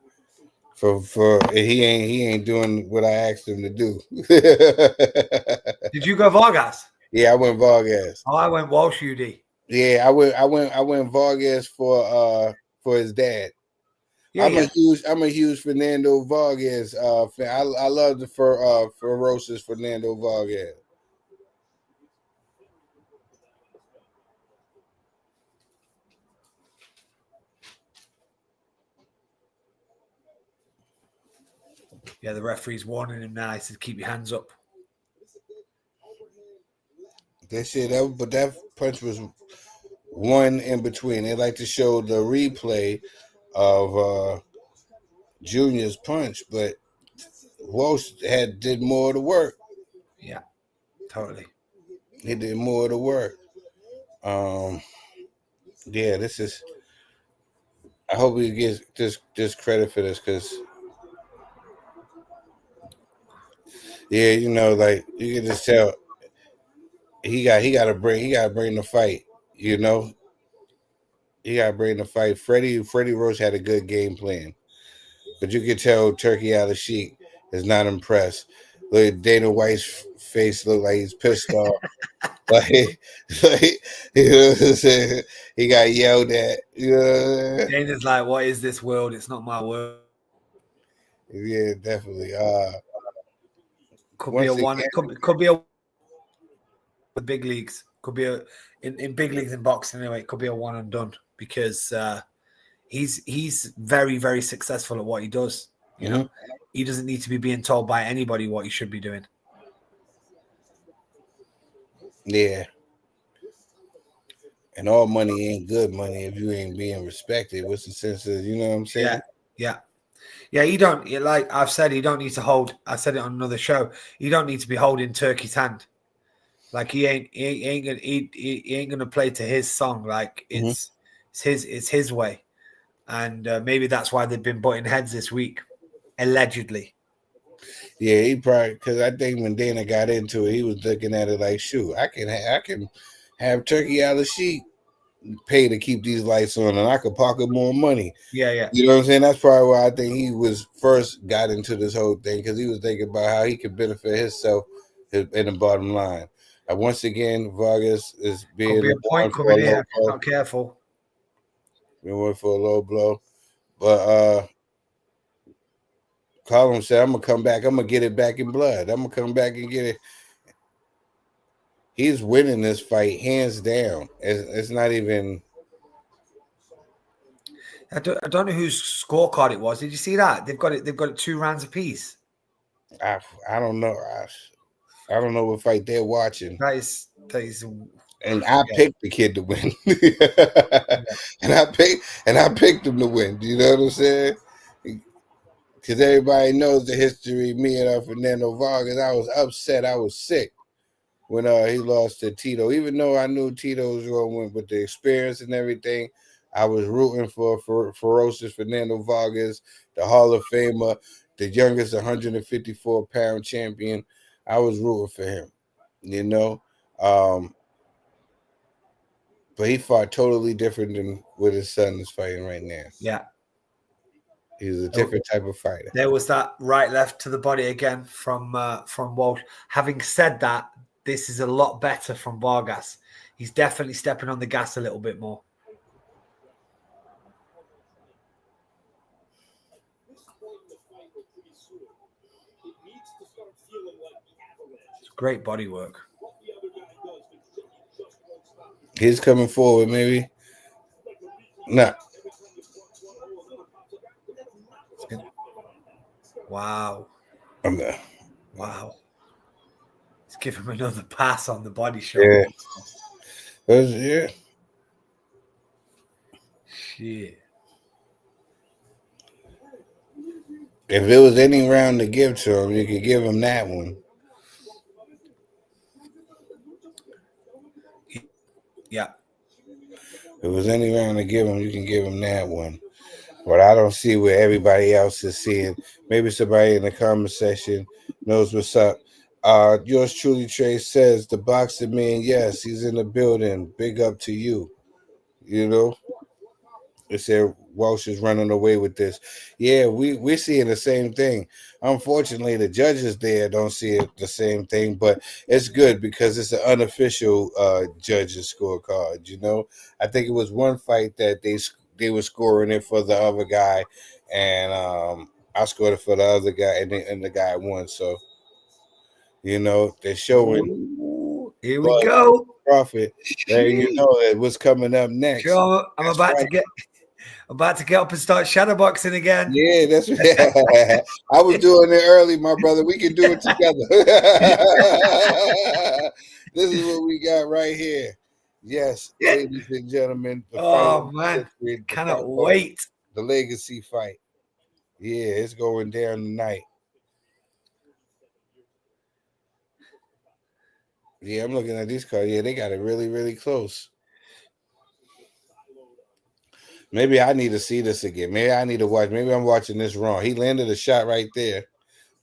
he ain't doing what I asked him to do.
Did you go Vargas?
Yeah, I went Vargas.
Oh, I went Walsh UD.
Yeah, I went Vargas for his dad.
Yeah,
I'm a huge Fernando Vargas fan. I love the ferocious Fernando Vargas.
Yeah, the referee's warning him now. He said, "Keep your hands up."
But that punch was one in between. They like to show the replay of Junior's punch, but Walsh did more of the work.
Yeah, totally.
He did more of the work. Yeah, this is. I hope he gets this credit for this because, yeah, like you can just tell he got to bring the fight. He got to bring the fight. Freddie Roach had a good game plan, but you can tell Turkey Al Sheik is not impressed. Look at Dana White's face; look like he's pissed off. like, you know what I'm saying? He got yelled at.
Dana's like, "What is this world? It's not my world."
Yeah, definitely.
Could be a one. Could be a the big leagues. Could be in big leagues in boxing anyway. It could be a one and done because he's very, very successful at what he does. You know, he doesn't need to be being told by anybody what he should be doing.
Yeah. And all money ain't good money if you ain't being respected. What's the sense of, you know what I'm saying?
Yeah. You don't, like I've said, you don't need to hold. I said it on another show. You don't need to be holding Turkey's hand. Like he ain't gonna play to his song. Like it's his way, and maybe that's why they've been butting heads this week, allegedly.
Yeah, he probably because I think when Dana got into it, he was looking at it like, shoot, I can have Turkey Al Sheik pay to keep these lights on, and I could pocket more money.
Yeah.
You know what I'm saying? That's probably why I think he was first got into this whole thing because he was thinking about how he could benefit himself in the bottom line. Once again, Vargas is being
could be a point coming here if he's not careful.
We went for a low blow, but Colin said, "I'm gonna come back. I'm gonna get it back in blood. I'm gonna come back and get it." He's winning this fight hands down. It's not even.
I don't know whose scorecard it was. Did you see that? They've got it 2 rounds apiece.
I don't know. I don't know what fight they're watching.
That is.
And I picked the kid to win, and I picked him to win. Do you know what I'm saying? Because everybody knows the history. Me and Fernando Vargas. I was upset. I was sick when he lost to Tito. Even though I knew Tito was going to win with the experience and everything, I was rooting for ferocious Fernando Vargas, the Hall of Famer, the youngest 154-pound champion. I was rooting for him, you know. But he fought totally different than what his son is fighting right now.
Yeah.
He's a different type of fighter.
There was that right left to the body again from Walsh. Having said that, this is a lot better from Vargas. He's definitely stepping on the gas a little bit more. Great body work.
He's coming forward, maybe. No.
Wow.
Okay.
Wow. Let's give him another pass on the body shot.
Yeah. Yeah.
Shit.
If it was any round to give to him, you could give him that one.
Yeah.
If it was any round to give him, you can give him that one. But I don't see where everybody else is seeing. Maybe somebody in the comment section knows what's up. Yours truly, Trey, says the boxing man, yes, he's in the building. Big up to you. You know, it said Welsh is running away with this. Yeah, we're seeing the same thing. Unfortunately, the judges there don't see it the same thing, but it's good because it's an unofficial judges scorecard. You know, I think it was one fight that they were scoring it for the other guy, and I scored it for the other guy, and the guy won. So, you know, they're showing.
Ooh, here we go.
Crawford, you know what's coming up next.
Sure, I'm about to get up and start shadowboxing again.
Yeah, that's I was doing it early, my brother. We can do it together. This is what we got right here. Yes, ladies and gentlemen.
Oh man, cannot wait.
The legacy fight. Yeah, it's going down tonight. Yeah, I'm looking at these cards. Yeah, they got it really, really close. Maybe I need to see this again. Maybe I need to watch. Maybe I'm watching this wrong. He landed a shot right there.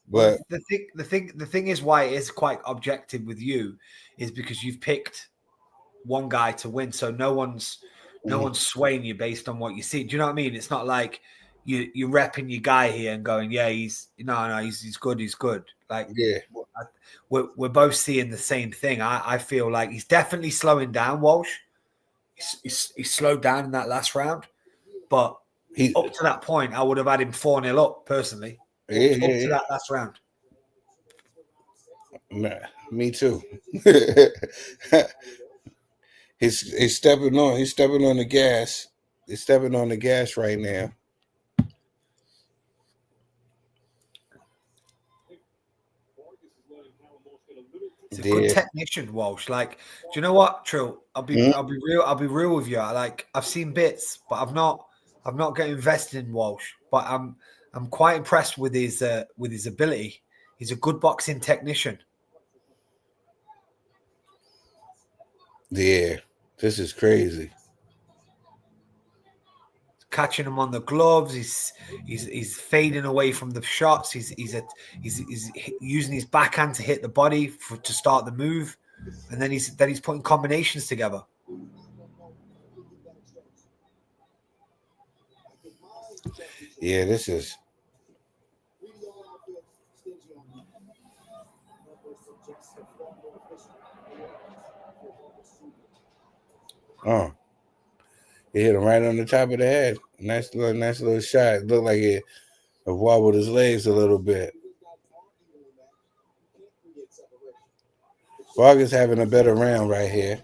But
well, the thing is why it is quite objective with you is because you've picked one guy to win, so no one's swaying you based on what you see. Do you know what I mean? It's not like you're repping your guy here and going, yeah, he's good. Like,
yeah,
we're both seeing the same thing. I feel like he's definitely slowing down, Walsh. He's slowed down in that last round, but up to that point, I would have had him 4-0 up personally. Up to that last round.
Me too. He's stepping on the gas. He's stepping on the gas right now.
He's a good technician, Walsh. Like, do you know what, Trill? I'll be real with you. I've seen bits, but I've not got invested in Walsh. But I'm quite impressed with his ability. He's a good boxing technician.
Yeah, this is crazy.
Catching him on the gloves, he's fading away from the shots. He's using his backhand to hit the body to start the move, and then he's putting combinations together.
Yeah, this is. Oh, he hit him right on the top of the head. Nice little shot. It looked like it wobbled his legs a little bit. Vargas having a better round right here.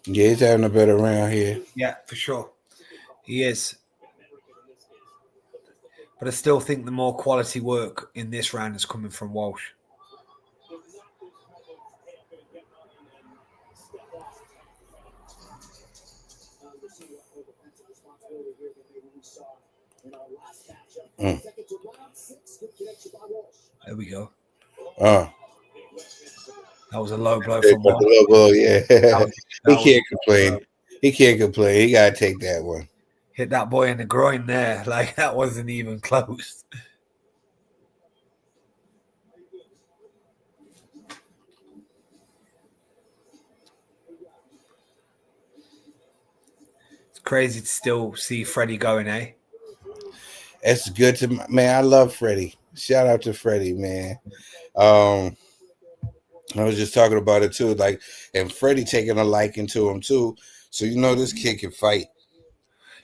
Yeah, he's having a better round here.
Yeah, for sure. He is. But I still think the more quality work in this round is coming from Walsh. There we go. That was a low blow from Walsh.
Low blow, yeah. He can't complain. He can't complain. He got to take that one.
Hit that boy in the groin there. Like, that wasn't even close. It's crazy to still see Freddie going, eh?
It's good to, man. I love Freddie. Shout out to Freddie, man. I was just talking about it too. Like, and Freddie taking a liking to him too. So, you know, this kid can fight.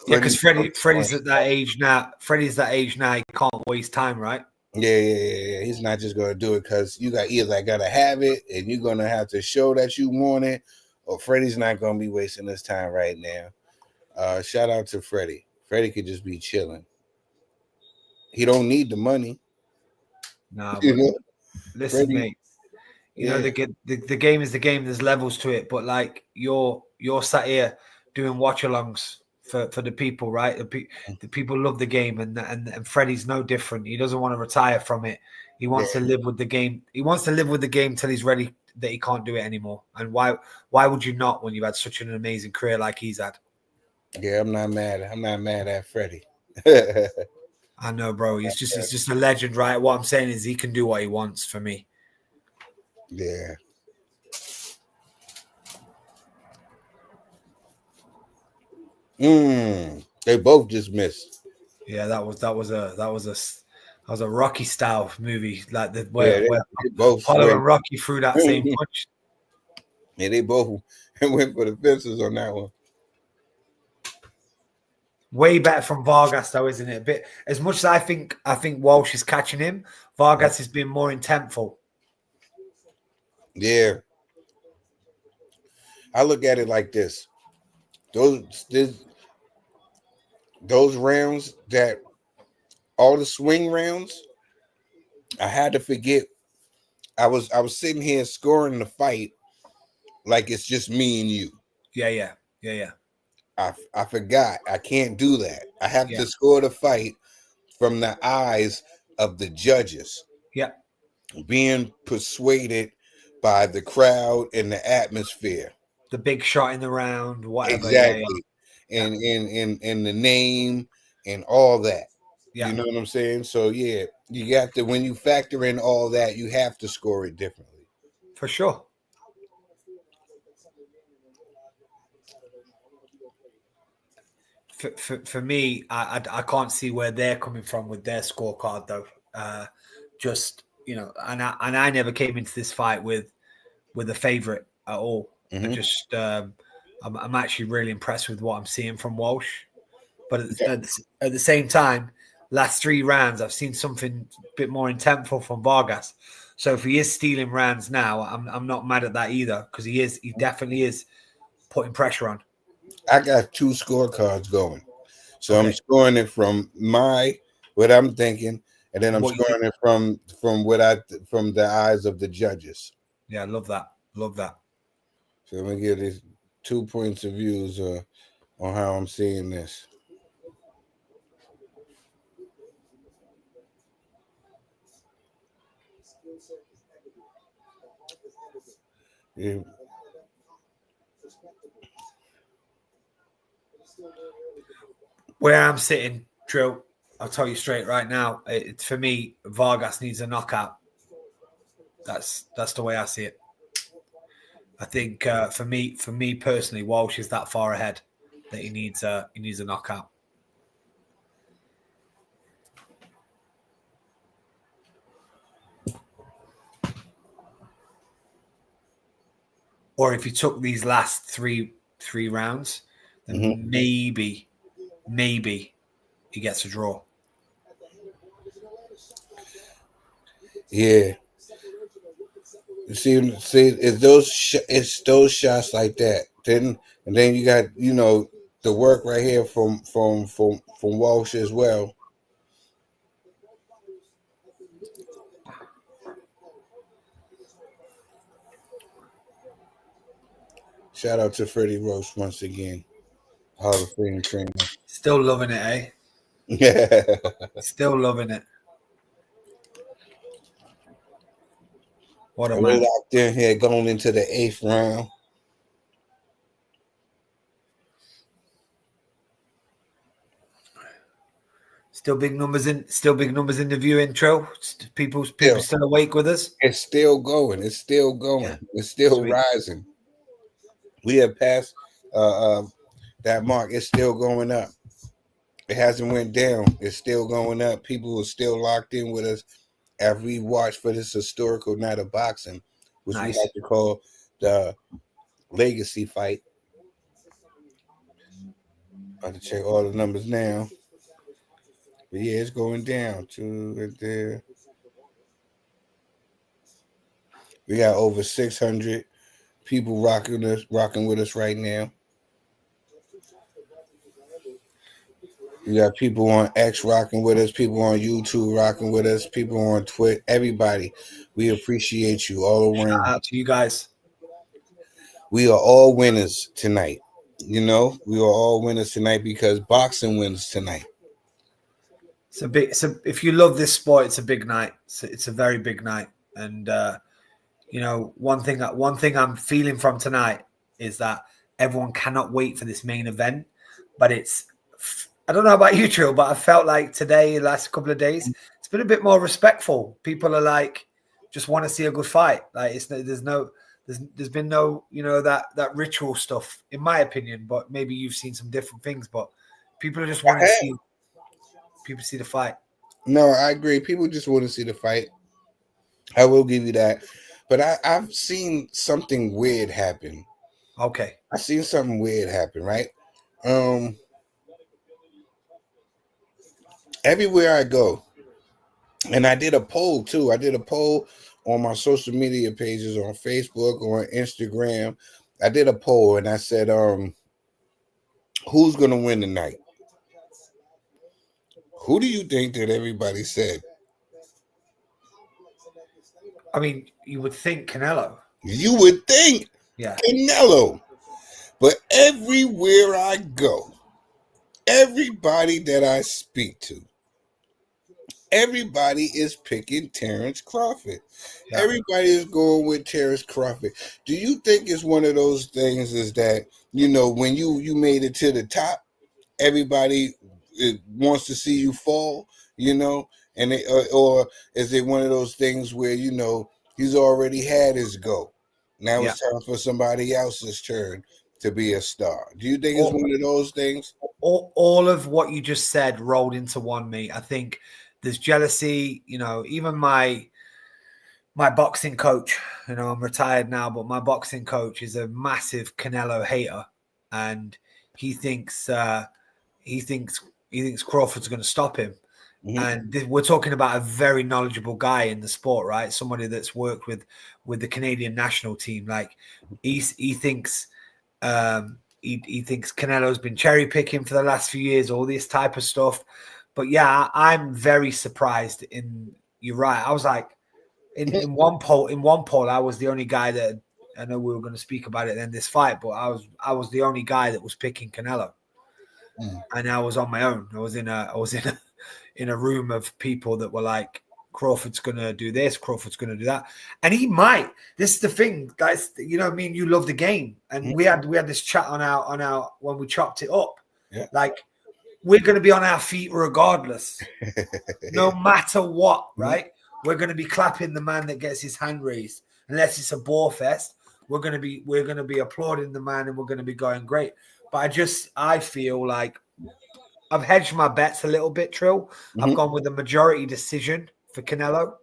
Yeah, because Freddie's at that age now. Freddie's that age now. He can't waste time, right?
Yeah. He's not just gonna do it because you got either gotta have it and you're gonna have to show that you want it, or Freddie's not gonna be wasting his time right now. Shout out to Freddie. Freddie could just be chilling. He don't need the money.
Nah,
You
but
know?
listen,
Freddie,
mate. You know the game is the game. There's levels to it, but like you're sat here doing watch-alongs for the people, right? The people love the game, and Freddie's no different. He doesn't want to retire from it. He wants to live with the game. He wants to live with the game till he's ready that he can't do it anymore. And why would you not when you've had such an amazing career like he's had?
Yeah, I'm not mad. I'm not mad at Freddie.
I know, bro. He's just a legend, right? What I'm saying is he can do what he wants for me.
Yeah. They both just missed.
Yeah, that was a Rocky style movie, like where
they both
following Rocky through that same punch.
Yeah, they both went for the fences on that one.
Way better from Vargas, though, isn't it? A bit as much as I think Walsh is catching him. Vargas has been more intentful.
Yeah, I look at it like this: those rounds, that all the swing rounds, I had to forget. I was sitting here scoring the fight like it's just me and you.
Yeah.
I forgot. I can't do that. I have to score the fight from the eyes of the judges.
Yeah.
Being persuaded by the crowd and the atmosphere.
The big shot in the round, whatever.
Exactly. And the name and all that.
Yeah.
You know what I'm saying? So yeah, you got to, when you factor in all that, you have to score it differently.
For sure. For me, I can't see where they're coming from with their scorecard though. Just, you know, and I never came into this fight with a favorite at all.
Mm-hmm.
I just I'm actually really impressed with what I'm seeing from Walsh. But at the same time, last 3 rounds I've seen something a bit more intentful from Vargas. So if he is stealing rounds now, I'm not mad at that either, because he definitely is putting pressure on.
I got 2 scorecards going. So I'm scoring it from what I'm thinking, and then I'm scoring it from the eyes of the judges.
Yeah, I love that. Love that.
So let me give these 2 points of views on how I'm seeing this. Yeah.
Where I'm sitting, Drew, I'll tell you straight right now. For me, Vargas needs a knockout. That's the way I see it. I think for me personally, Walsh is that far ahead that he needs a knockout. Or if he took these last three rounds, then maybe he gets a draw.
Yeah. See, it's those shots like that. And then you got, you know, the work right here from Walsh as well. Shout out to Freddie Roach once again. Hall of Fame trainer.
Still loving it, eh?
Yeah.
Still loving it. What a
man. We're locked in here going into the 8th round.
Still big numbers in the view intro. People still awake with us.
It's still going. It's still going. Yeah. It's still rising. We have passed that mark. It's still going up. It hasn't went down. It's still going up. People are still locked in with us as we watch for this historical night of boxing, which we like to call the legacy fight. About to check all the numbers now. But yeah, it's going down to right there. We got over 600 people rocking with us right now. We got people on X rocking with us, people on YouTube rocking with us, people on Twitter. Everybody, we appreciate you all
Shout
around.
out to you guys.
We are all winners tonight. You know, we are all winners tonight because boxing wins tonight.
If you love this sport, it's a big night. It's a very big night. And you know, one thing I'm feeling from tonight is that everyone cannot wait for this main event. But I don't know about you, Trill, but I felt like today, the last couple of days, it's been a bit more respectful. People are like, just want to see a good fight. Like there's been no, you know, that ritual stuff, in my opinion. But maybe you've seen some different things. But people are just wanting to see the fight.
No, I agree. People just want to see the fight. I will give you that. But I've seen something weird happen.
Okay.
I seen something weird happen, right? Um, Everywhere I go, and I did a poll too. I did a poll on my social media pages on Facebook or on Instagram. I did a poll and I said, who's gonna win tonight? Who do you think that everybody said?
I mean, you would think Canelo.
You would think
Yeah.
Canelo. But everywhere I go, everybody that I speak to, everybody is picking Terence Crawford.
Yeah.
Everybody is going with Terence Crawford. Do you think it's one of those things is that, you know, when you made it to the top, everybody wants to see you fall, you know? And or is it one of those things where, you know, he's already had his go. Now
Yeah.
it's time for somebody else's turn to be a star. Do you think it's
All,
one of those things?
all of what you just said rolled into one, mate. I think there's jealousy. You know, even my boxing coach. You know, I'm retired now, but my boxing coach is a massive Canelo hater, and he thinks he thinks he thinks Crawford's going to stop him. And we're talking about a very knowledgeable guy in the sport, right? Somebody that's worked with the Canadian national team. Like he thinks he thinks Canelo's been cherry picking for the last few years, all this type of stuff. But yeah, I'm very surprised. You're right. I was like in one poll, I was the only guy that I know we were going to speak about it in this fight, but I was the only guy that was picking Canelo, and I was on my own. I was in a room of people that were like, Crawford's gonna do this, Crawford's gonna do that, and he might. This is the thing, guys. You know, I mean, you love the game, and we had this chat on our when we chopped it up.
Yeah.
Like we're gonna be on our feet regardless, no matter what, right? We're gonna be clapping the man that gets his hand raised, unless it's a bore fest. We're gonna be applauding the man, and we're gonna be going great. But I feel like I've hedged my bets a little bit, Trill. I've gone with a majority decision for Canelo.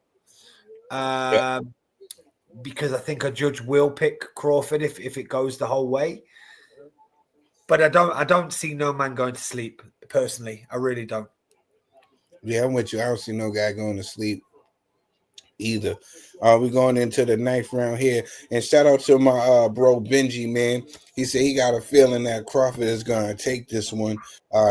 Because I think a judge will pick Crawford if it goes the whole way. But I don't see no man going to sleep, personally. I really don't.
Yeah, I'm with you. I don't see no guy going to sleep either. We're going into the ninth round here. And shout out to my bro Benji, man. He said he got a feeling that Crawford is gonna take this one.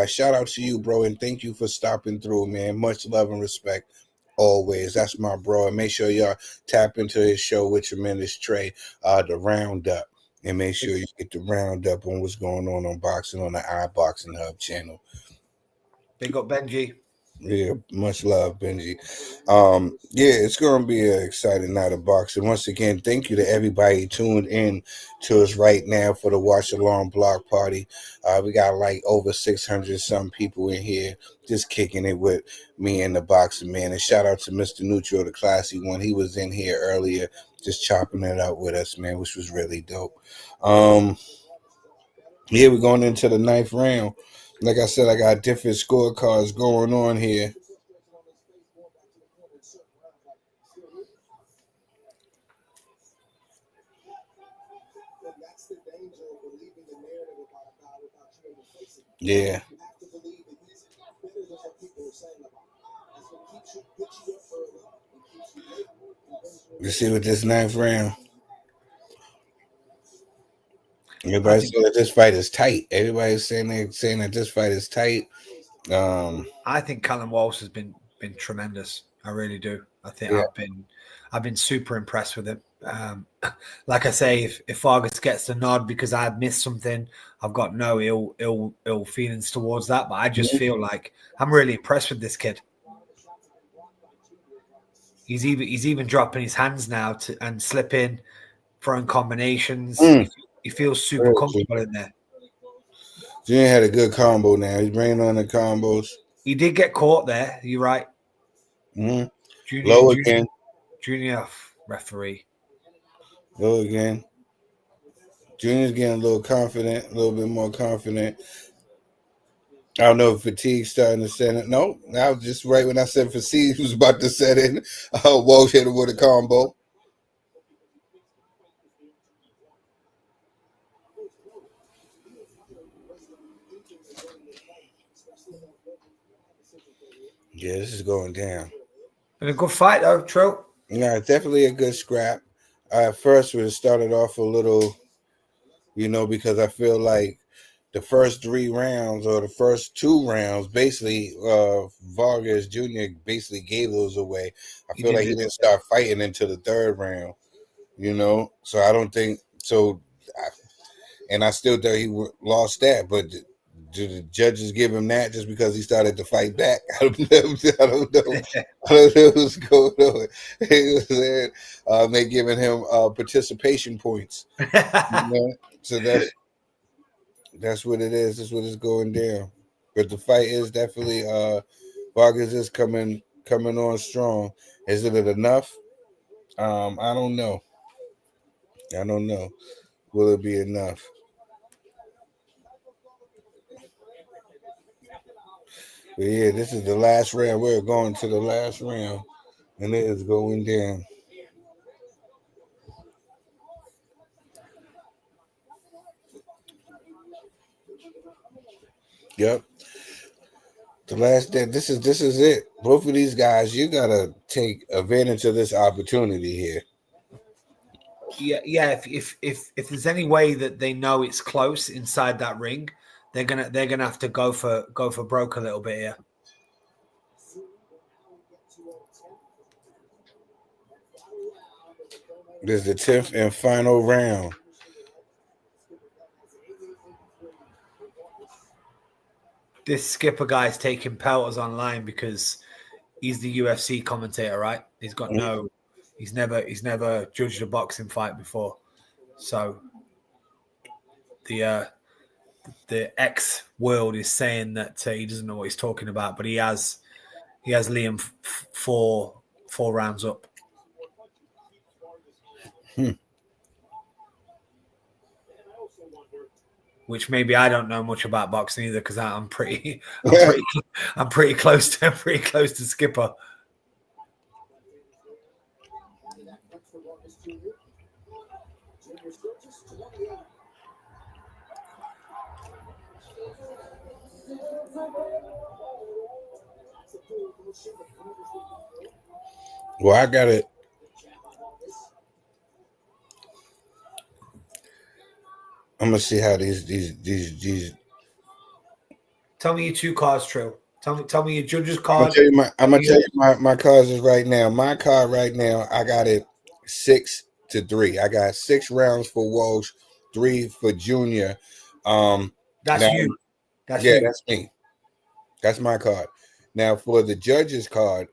Shout out to you, bro, and thank you for stopping through, man. Much love and respect always. That's my bro. And make sure y'all tap into his show with Tremendous Trey, the roundup. And make sure you get the roundup on what's going on boxing on the iBoxingHub channel.
Big up Benji.
Yeah, much love, Benji. Yeah, it's gonna be an exciting night of boxing. Once again, thank you to everybody tuned in to us right now for the Watch Along Block Party. We got like over 600 some people in here just kicking it with me and the boxing man. And shout out to Mr. Nutrio, the classy one. He was in here earlier just chopping it up with us, man, which was really dope. Yeah, we're going into the ninth round. Like I said, I got different scorecards going on here. Yeah. You see with this ninth round, everybody's saying that this fight is tight. Everybody's saying that this fight is tight.
I think Callum Walsh has been tremendous. I really do. I think
Yeah.
I've been super impressed with him. Like I say, if Vargas gets the nod because I missed something, I've got no ill feelings towards that. But I just feel like I'm really impressed with this kid. He's even dropping his hands now and slipping, throwing combinations. He feels super comfortable in there.
Junior had a good combo now. He's bringing on the combos.
He did get caught there. You're right.
Low again.
Junior referee.
Low again. Junior's getting a little confident, a little bit more confident. I don't know if fatigue's starting to set in. No, I was just right when I said fatigue was about to set in. Walsh hit him with a combo. Yeah, this is going down.
Been a good fight though, Tro.
Yeah, definitely a good scrap. At first, we started off a little, because I feel like the first 3 rounds or the first 2 rounds, basically, Vargas Jr. basically gave those away. I feel like he didn't start fighting into the 3rd round, So I don't think so. And I still thought he lost that, but do the judges give him that just because he started to fight back? I don't know. I don't know what's going on. They giving him participation points. So that's what it is. That's what is going down. But the fight is definitely Vargas is coming on strong. Is it enough? I don't know. Will it be enough? But yeah, this is the last round. We're going to the last round, and it is going down. Yep. The last day. This is it. Both of these guys, you gotta take advantage of this opportunity here.
Yeah. If there's any way that they know it's close inside that ring, they're gonna have to go for broke a little bit here.
This is the 10th and final round.
This skipper guy's taking pelters online because he's the UFC commentator, right? He's got he's never judged a boxing fight before. So the ex world is saying that he doesn't know what he's talking about, but he has Liam 4 rounds up. Which maybe I don't know much about boxing either because I'm pretty close to Skipper.
Well, I got it. I'm gonna see how these.
Tell me your 2 cards, Trill. Tell me your judge's card.
I'm gonna tell you my cards is right now. My card right now, I got it 6-3. I got 6 rounds for Walsh, 3 for Junior.
That's
now,
you.
That's me. That's my card. Now for the judge's card,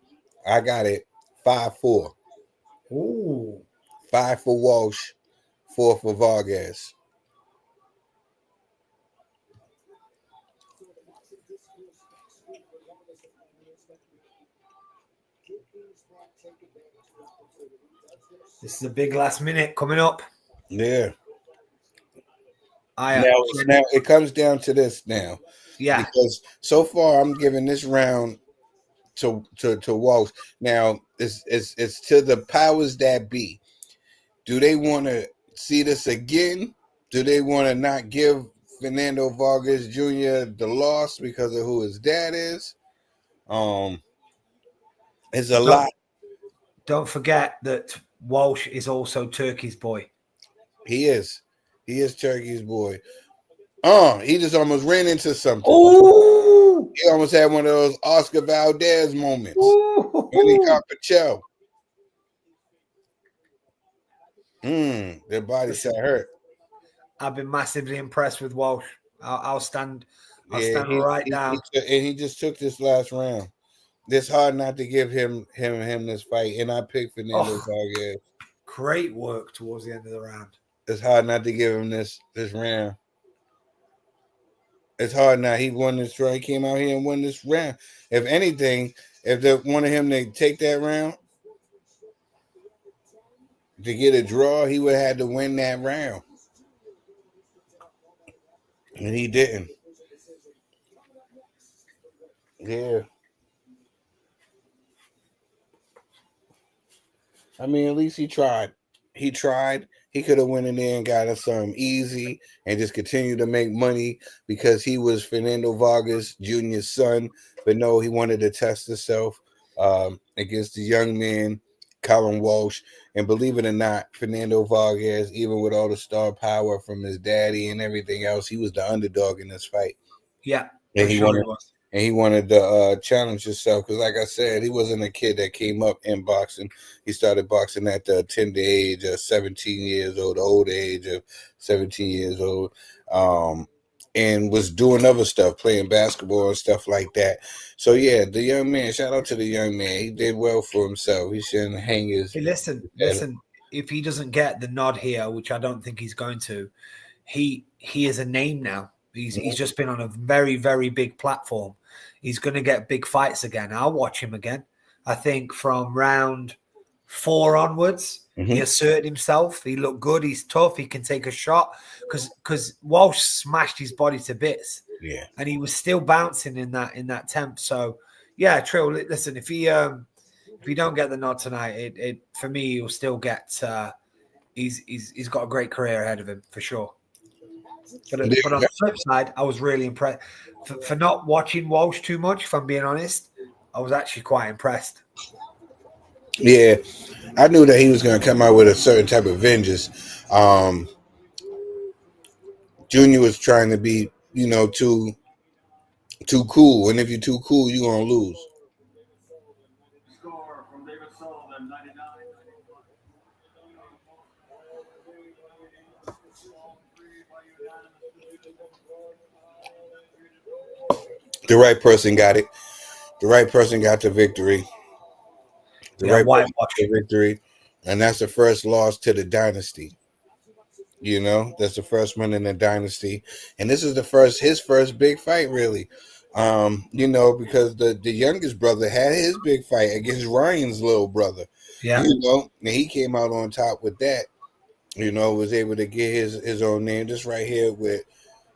I got it 5-4.
Ooh.
5 for Walsh, 4 for Vargas.
This is a big last minute coming up.
Yeah. Now it comes down to this now.
Yeah.
Because so far I'm giving this round to Walsh. Now it's to the powers that be. Do they want to see this again? Do they want to not give Fernando Vargas Jr. the loss because of who his dad is. It's a lot.
Don't forget that Walsh is also Turkey's boy.
He is. He is Turkey's boy. He just almost ran into something.
Oh,
He almost had one of those Oscar Valdez moments when he caught Pacho. Their body shot hurt.
I've been massively impressed with Walsh. I'll stand. I'll stand
He,
right down.
and he just took this last round. It's hard not to give him this fight, and I picked Fernando Vargas.
Great work towards the end of the round.
It's hard not to give him this round. It's hard not. He won this round. He came out here and won this round. If anything, if they wanted him to take that round to get a draw, he would have had to win that round, and he didn't. Yeah. I mean, at least he tried. He tried. He could have went in there and got us something easy and just continued to make money because he was Fernando Vargas Jr.'s son. But no, he wanted to test himself against the young man, Colin Walsh. And believe it or not, Fernando Vargas, even with all the star power from his daddy and everything else, he was the underdog in this fight.
Yeah,
and he
sure
wanted
he was.
and he wanted to challenge himself because, like I said, he wasn't a kid that came up in boxing. He started boxing at the tender age of 17 years old, the old age of 17 years old, and was doing other stuff, playing basketball and stuff like that. So, yeah, the young man, shout out to the young man. He did well for himself. He shouldn't hang his...
Hey, listen. If he doesn't get the nod here, which I don't think he's going to, he is a name now. He's just been on a very, very big platform. He's going to get big fights again. I'll watch him again. I think from round 4 onwards, he asserted himself. He looked good. He's tough. He can take a shot because Walsh smashed his body to bits.
Yeah,
and he was still bouncing in that temp. So yeah, Trill. Listen, if he don't get the nod tonight, it for me he'll still get. He's got a great career ahead of him for sure. But on the flip side, I was really impressed for not watching Walsh too much. If I'm being honest, I was actually quite impressed.
Yeah, I knew that he was going to come out with a certain type of vengeance. Junior was trying to be, too cool, and if you're too cool, you're going to lose. The right person got it. The right person got the victory. The right person got the victory, and that's the first loss to the dynasty. That's the first one in the dynasty, and this is his first big fight, really. Because the youngest brother had his big fight against Ryan's little brother.
Yeah,
and he came out on top with that. Was able to get his own name. Just right here with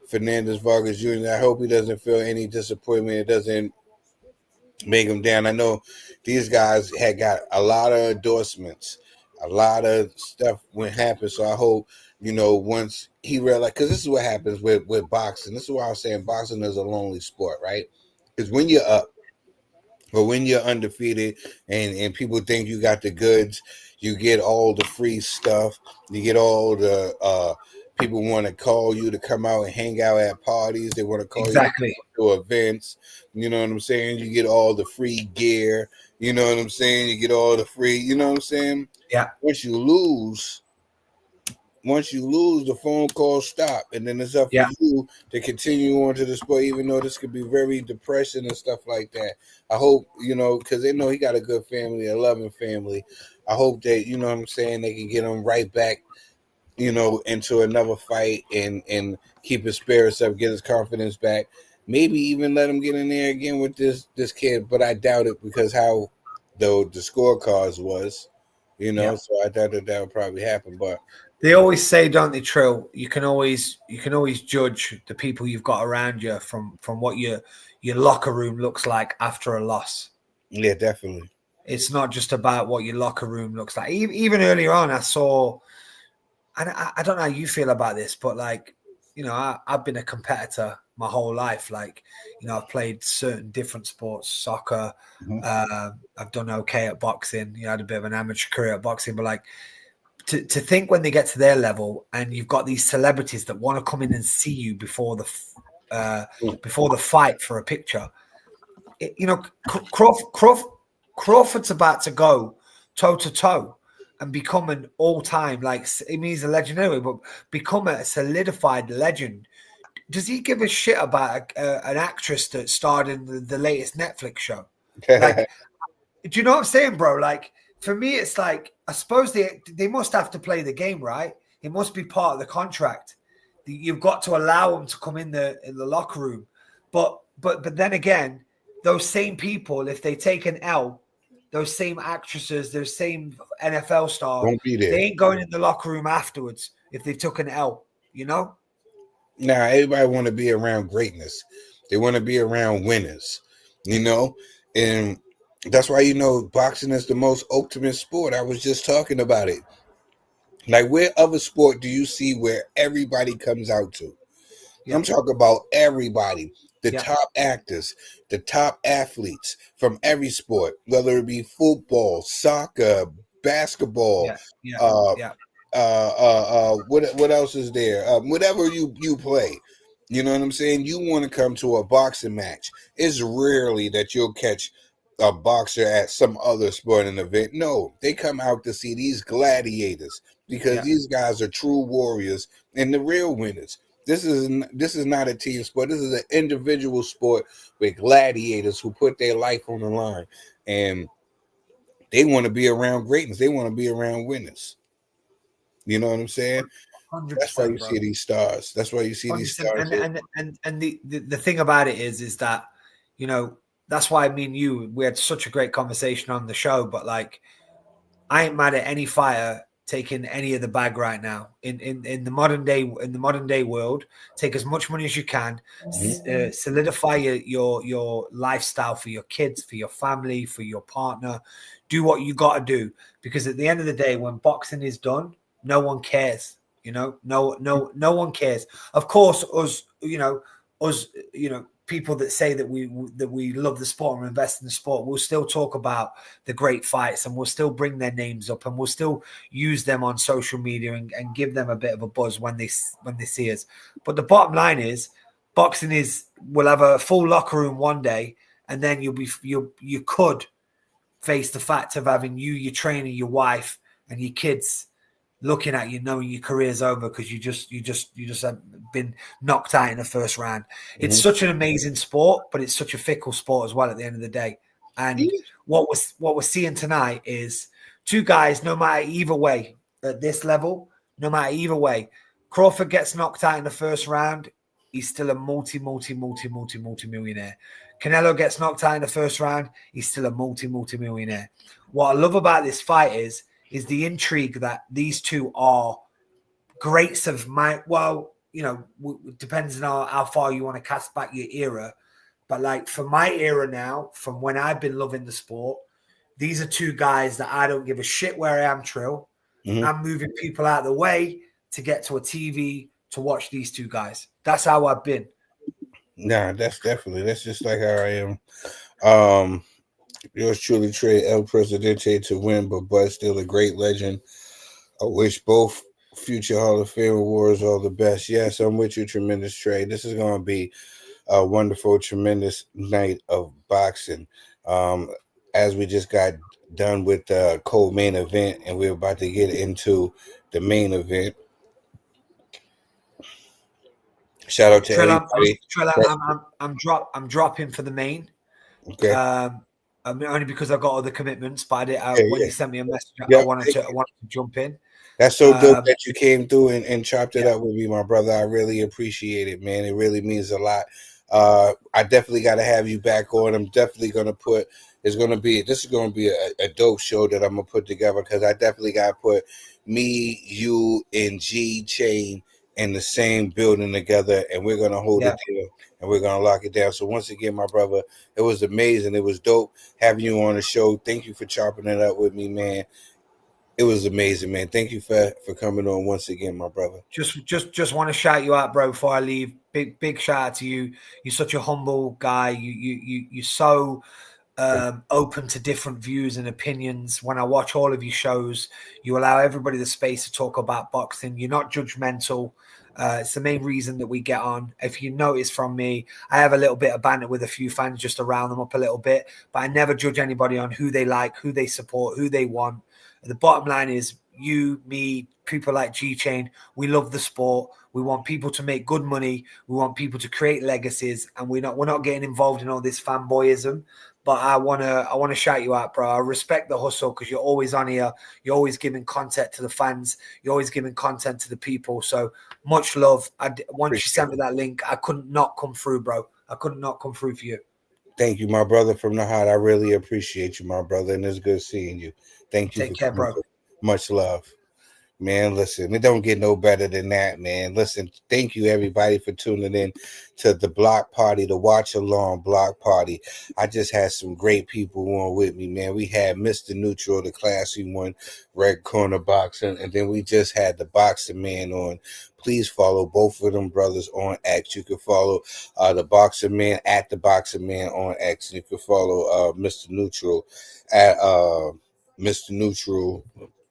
Fernandez Vargas Jr. I hope he doesn't feel any disappointment. It doesn't make him down. I know these guys had got a lot of endorsements, a lot of stuff when happened. So I hope, once he realized, because this is what happens with boxing. This is why I was saying boxing is a lonely sport, right? Because when you're up, or when you're undefeated and people think you got the goods, you get all the free stuff. You get all the people want to call you to come out and hang out at parties. They want to call you to events. You know what I'm saying? You get all the free gear. You know what I'm saying? You get all the free, you know what I'm saying?
Yeah.
Once you lose, the phone calls stop, and then it's up for you to continue on to the sport, even though this could be very depressing and stuff like that. I hope, because they know he got a good family, a loving family. I hope that, you know what I'm saying, they can get him right back, into another fight and keep his spirits up, get his confidence back. Maybe even let him get in there again with this kid, but I doubt it because how the scorecards was, so I doubt that would probably happen, but
they always say, don't they, Trill? You can always judge the people you've got around you from what your locker room looks like after a loss.
Yeah, definitely.
It's not just about what your locker room looks like. Even earlier on, I saw, and I don't know how you feel about this, but like I've been a competitor my whole life. Like, I've played certain different sports, soccer. I've done okay at boxing. I had a bit of an amateur career at boxing, but like to think when they get to their level and you've got these celebrities that want to come in and see you before the fight for a picture. Crawford's about to go toe to toe and become an all-time, like, I mean, he's a legend anyway, but become a solidified legend. Does he give a shit about an actress that starred in the latest Netflix show? Like, do you know what I'm saying, bro? Like, for me, it's like, I suppose they must have to play the game, right? It must be part of the contract. You've got to allow them to come in the locker room. But then again, those same people, if they take an L, those same actresses, those same NFL stars,
Won't be there.
they ain't going in the locker room afterwards if they took an L,
Now, everybody want to be around greatness. They want to be around winners, and that's why, boxing is the most ultimate sport. I was just talking about it. Like, where other sport do you see where everybody comes out to? Yeah. I'm talking about everybody. The top actors, the top athletes from every sport, whether it be football, soccer, basketball, what else is there? Whatever you play, you know what I'm saying? You want to come to a boxing match. It's rarely that you'll catch a boxer at some other sporting event. No, they come out to see these gladiators because these guys are true warriors and the real winners. This is not a team sport. This is an individual sport with gladiators who put their life on the line, and they want to be around greatness. They want to be around winners. You know what I'm saying? That's why you see these stars. That's why you see these stars.
And the thing about it is that, that's why me and you, we had such a great conversation on the show. But like, I ain't mad at any fighter taking any of the bag right now in the modern day world. Take as much money as you can, solidify your lifestyle for your kids, for your family, for your partner. Do what you got to do, because at the end of the day, when boxing is done, no one cares. No one cares. Of course, us, people that say that we love the sport and invest in the sport, we'll still talk about the great fights, and we'll still bring their names up, and we'll still use them on social media and give them a bit of a buzz when they see us. But the bottom line is, boxing will have a full locker room one day, and then you could face the fact of having your trainer, your wife, and your kids looking at you, knowing your career's over because you just have been knocked out in the first round. It's such an amazing sport, but it's such a fickle sport as well at the end of the day. And what we're seeing tonight is two guys, no matter either way, at this level, no matter either way, Crawford gets knocked out in the first round, he's still a multi-millionaire. Canelo gets knocked out in the first round, he's still a multi-millionaire. What I love about this fight is the intrigue that these two are greats of depends on how far you want to cast back your era. But like, for my era now, from when I've been loving the sport, these are two guys that I don't give a shit where I am, Trill. I'm moving people out of the way to get to a TV to watch these two guys. That's how I've been.
Nah, that's just like how I am. Yours truly, Trey El Presidente, to win, but still a great legend. I wish both future Hall of Fame awards all the best. Yes, I'm with you, tremendous Trey. This is going to be a wonderful, tremendous night of boxing. As we just got done with the co-main event, and we're about to get into the main event. Shout out to everybody.
I'm dropping for the main.
Okay.
Only because I've got other commitments, but when you sent me a message, I wanted to jump in.
That's so dope that you came through and chopped it up with me, my brother. I really appreciate it, man. It really means a lot. I definitely got to have you back on. I'm definitely going to put, this is going to be a dope show that I'm going to put together, because I definitely got to put me, you, and G Chain in the same building together, and we're going to hold it there, and we're going to lock it down. So once again, my brother, it was amazing. It was dope having you on the show. Thank you for chopping it up with me, man. It was amazing, man. Thank you for coming on once again, my brother.
Just want to shout you out, bro, before I leave. Big shout out to you. You're such a humble guy. You're so open to different views and opinions. When I watch all of your shows, you allow everybody the space to talk about boxing. You're not judgmental. It's the main reason that we get on. If you notice from me, I have a little bit of banter with a few fans just to round them up a little bit, but I never judge anybody on who they like, who they support, who they want. The bottom line is you, me, people like G-Chain, we love the sport. We want people to make good money. We want people to create legacies, and we're not getting involved in all this fanboyism. But I wanna shout you out, bro. I respect the hustle because you're always on here. You're always giving content to the fans. You're always giving content to the people. So much love. Once you sent me that link, I couldn't not come through, bro. I couldn't not come through for you.
Thank you, my brother from the heart. I really appreciate you, my brother, and it's good seeing you. Thank you.
Take care, bro.
Much love. Man, listen, it don't get no better than that, man. Listen, thank you everybody for tuning in to the block party, the watch along block party. I just had some great people on with me, man. We had Mr. Neutral, the classy one, Red Corner Boxing, and then we just had the Boxing Man on. Please follow both of them brothers on X. You can follow the Boxing Man at the Boxing Man on X. You can follow Mr. Neutral at Mr. Neutral.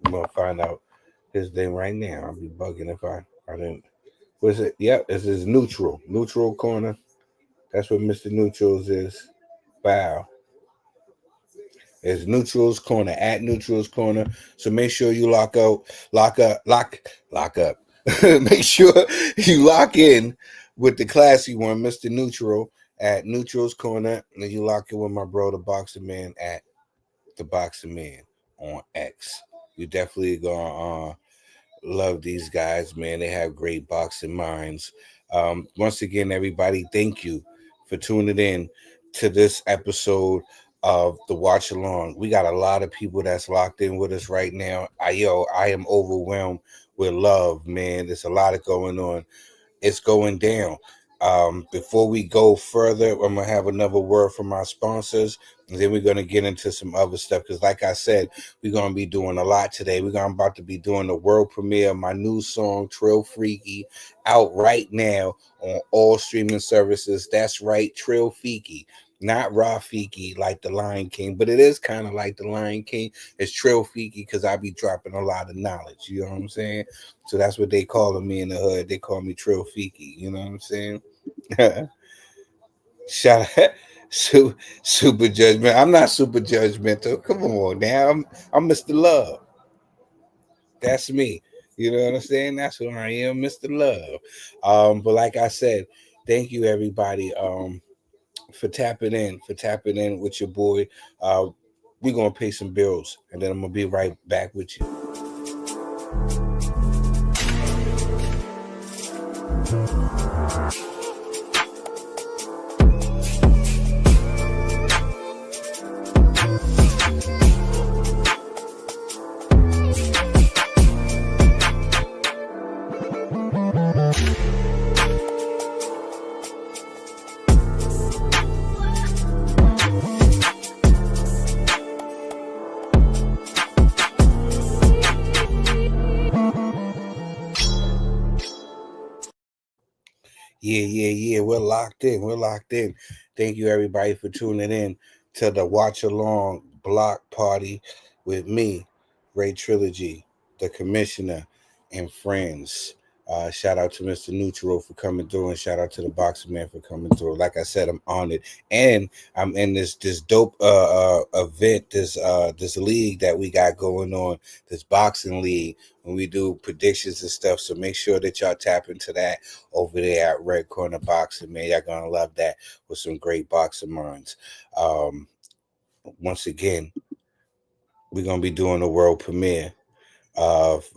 I'm gonna find out his name right now. I'll be bugging if I didn't. What's it? Yep, this is Neutral Corner. That's what Mr. Neutral's is. Wow. It's Neutral's Corner at Neutral's Corner. So make sure you lock up. Make sure you lock in with the classy one, Mr. Neutral at Neutral's Corner, and you lock in with my bro, the Boxing Man at the Boxing Man on X. You definitely gonna love these guys, man. They have great boxing minds. Once again, everybody, thank you for tuning in to this episode of the Watch Along. We got a lot of people that's locked in with us right now. I am overwhelmed with love, man. There's a lot of going on. It's going down. Before we go further, I'm gonna have another word from our sponsors, and then we're gonna get into some other stuff. Because, like I said, we're gonna be doing a lot today. About to be doing the world premiere of my new song, Trill Freaky, out right now on all streaming services. That's right, Trill Freaky, not Rafiki like the Lion King, but it is kind of like the Lion King. It's Trill Freaky because I be dropping a lot of knowledge. You know what I'm saying? So that's what they calling me in the hood. They call me Trill Freaky. You know what I'm saying? Shout out, super judgment. I'm not super judgmental. Come on now. I'm Mr. Love. That's me. You know what I'm saying? That's who I am, Mr. Love. But like I said, thank you everybody for tapping in with your boy. We're gonna pay some bills and then I'm gonna be right back with you. Yeah. We're locked in. Thank you everybody for tuning in to the Watch Along Block Party with me, Raetrilogy, the Commissioner, and friends. Shout out to Mr. Neutral for coming through, and shout out to the Boxing Man for coming through. Like I said, I'm on it, and I'm in this dope event, this league that we got going on, this boxing league, when we do predictions and stuff. So make sure that y'all tap into that over there at Red Corner Boxing, man. Y'all gonna love that with some great boxing minds. Once again, we're gonna be doing the world premiere of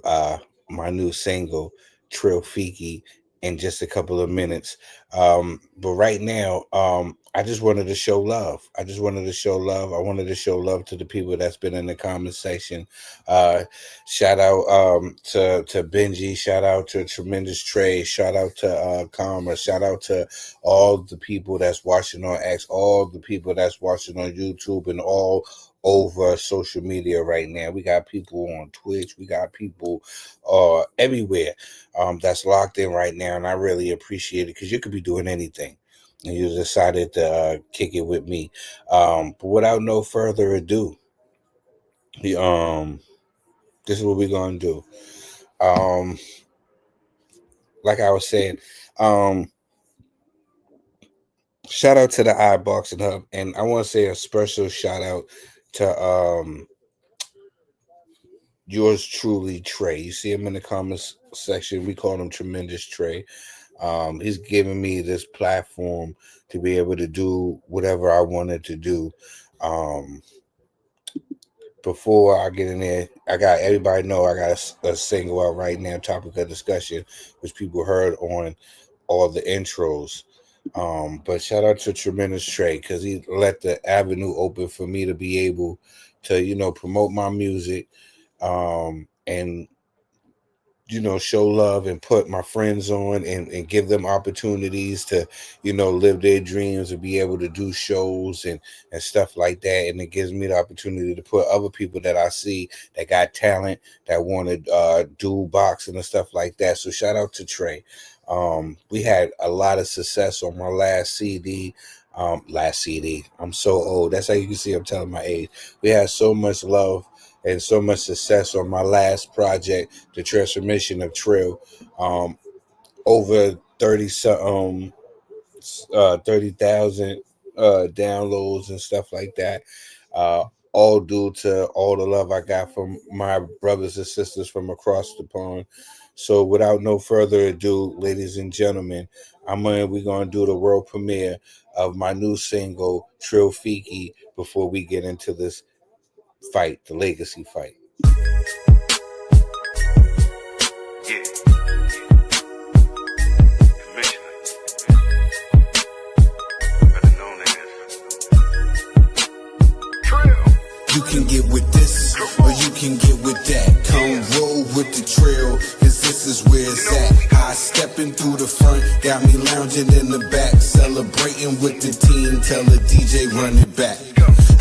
my new single, Trill Freaky, in just a couple of minutes. But right now, I just wanted to show love. I just wanted to show love. I wanted to show love to the people that's been in the comment section. Shout out to Benji. Shout out to Tremendous Trey. Shout out to Karma. Shout out to all the people that's watching on X. All the people that's watching on YouTube and all over social media right now. We got people on Twitch. We got people everywhere that's locked in right now, and I really appreciate it because you could be doing anything. And you decided to kick it with me. But without no further ado, this is what we're gonna do. Like I was saying, shout out to the iBoxingHub, and I want to say a special shout out to yours truly, Trey. You see him in the comments section. We call him Tremendous Trey. He's giving me this platform to be able to do whatever I wanted to do. Before I get in there, I got everybody know I got a single out right now, topic of discussion, which people heard on all the intros. But shout out to Tremendous Trey because he let the avenue open for me to be able to, promote my music, and show love and put my friends on and give them opportunities to, live their dreams and be able to do shows and stuff like that. And it gives me the opportunity to put other people that I see that got talent that want to do boxing and stuff like that. So shout out to Trey. We had a lot of success on my last CD. I'm so old. That's how you can see I'm telling my age. We had so much love and so much success on my last project, The Transformation of Trill. Over 30,000 downloads and stuff like that. All due to all the love I got from my brothers and sisters from across the pond. So without no further ado, ladies and gentlemen, we're gonna do the world premiere of my new single, Trill Fiki, before we get into this fight, the legacy fight.
Yeah. Commissioner. Better known as Trill.
You can get with this, or you can get with that. Come roll with the Trill, cause this is where it's at. High stepping through the front, got me lounging in the back. Celebrating with the team, tell the DJ run it back.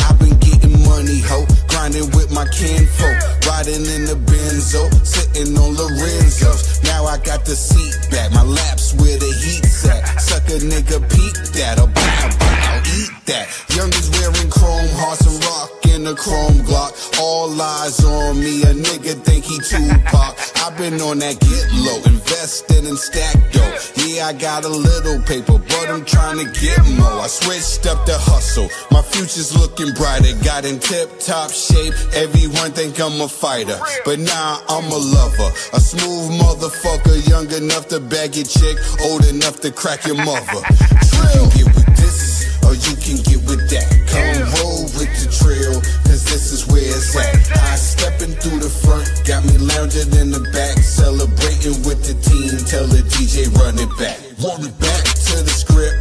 I've been getting money, ho, grinding with my kinfolk. Riding in the Benzo, sitting on Lorenzo's. Now I got the seat back, my lap's where the heat's at. Suck a nigga, peek that, or bow, eat that. Youngest wearing chrome hearts and rockin' a chrome Glock. All eyes on me, a nigga think he Tupac. I've been on that get low, investing in stack dough. Yeah, I got a little paper, but I'm trying to get more. I switched up the hustle, my future's looking brighter. Got in tip-top shape, everyone think I'm a fighter, but nah, I'm a lover. A smooth motherfucker, young enough to bag your chick, old enough to crack your mother. You can get with this, or you can get with that. Come roll with the Trill, cause this is where it's at. I stepping through the front, got me lounging in the back. Celebrating with the team, tell the DJ run it back. Run it back to the script.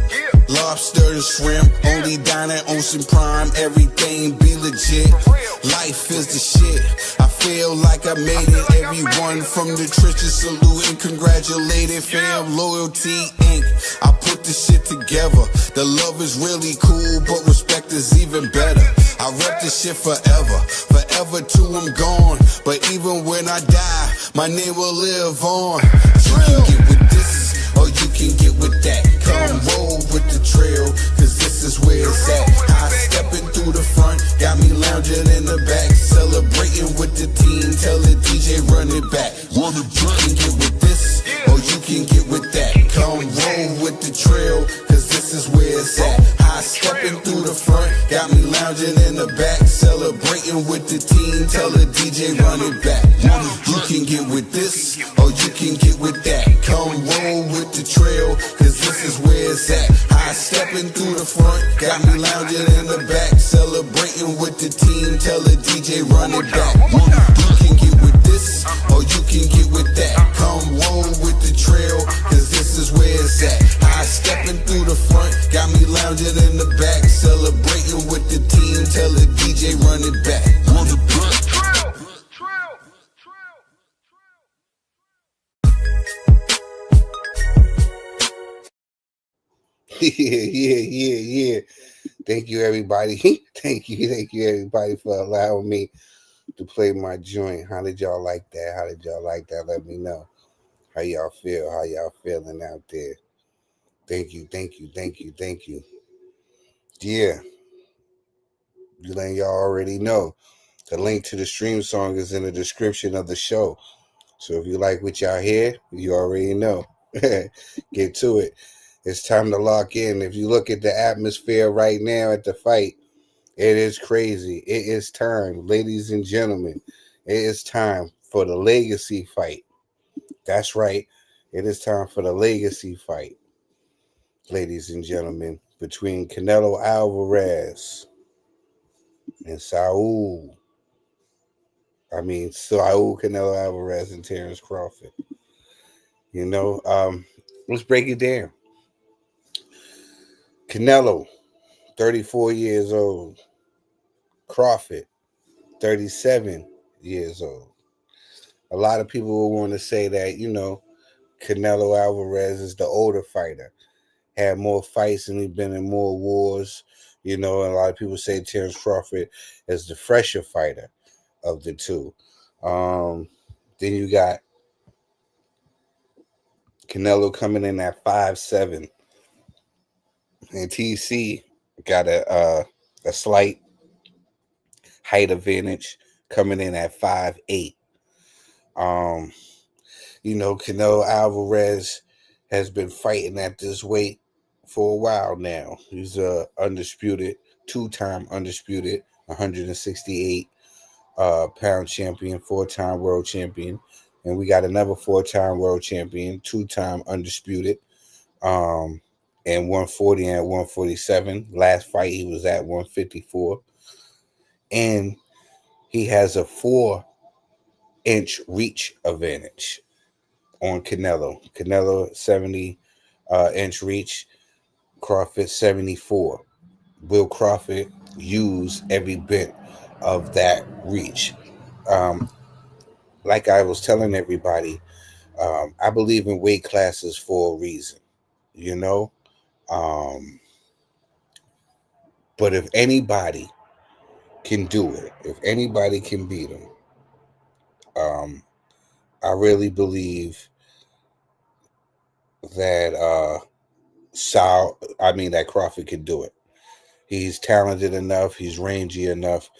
Lobster and shrimp, only dine at Ocean Prime. Everything be legit. Life is the shit. I feel like I made it. Everyone from the trenches saluting, congratulating, fam. Loyalty Inc. I put the shit together. The love is really cool, but respect is even better. I rep this shit forever, forever till I'm gone. But even when I die, my name will live on. You can get with this, or you can get with that. Come roll with the Trill, cause this is where it's at. I stepping through the front, got me lounging in the back. Celebrating with the team, tell the DJ run it back. You can get with this, or you can get with that. Come roll with the Trill, cause this is where it's at. I stepping through the front, got me lounging in the back. Celebrating with the team, tell the DJ run it back. You can get with this, or you can get with that. Come roll with the Trill, cause this is where it's at. I stepping through the front, got me lounging in the back. Celebrating with the team, tell the DJ run it back. You can get with this, or you can get with that. Come roll with the Trill, cause this is where it's at. I stepping through the front, got me lounging in the back, celebrating with the team. Tell the DJ run it back. Run it back.
Yeah. Thank you, everybody. Thank you, everybody, for allowing me to play my joint. How did y'all like that? Let me know how y'all feel. How y'all feeling out there? Thank you. Yeah, you letting y'all already know. The link to the stream song is in the description of the show. So if you like what y'all hear, you already know. Get to it. It's time to lock in. If you look at the atmosphere right now at the fight, it is crazy. It is time, ladies and gentlemen. It is time for the legacy fight. That's right. It is time for the legacy fight, ladies and gentlemen, between Canelo Álvarez and Saul Canelo Álvarez and Terence Crawford. Let's break it down. Canelo, 34 years old. Crawford, 37 years old. A lot of people will want to say that, Canelo Álvarez is the older fighter, had more fights and he's been in more wars, and a lot of people say Terence Crawford is the fresher fighter of the two. Then you got Canelo coming in at 5'7", and TC got a slight height advantage coming in at 5'8". Canelo Álvarez has been fighting at this weight for a while now. He's a two-time undisputed 168 pound champion, 4-time world champion. And we got another 4-time world champion, 2-time undisputed, and 140 and 147. Last fight he was at 154. And he has a 4-inch reach advantage on Canelo. Canelo 70-inch reach, Crawford 74. Will Crawford use every bit of that reach? Like I was telling everybody, I believe in weight classes for a reason, but if anybody can do it, if anybody can beat him, I really believe that that Crawford can do it. He's talented enough. He's rangy enough.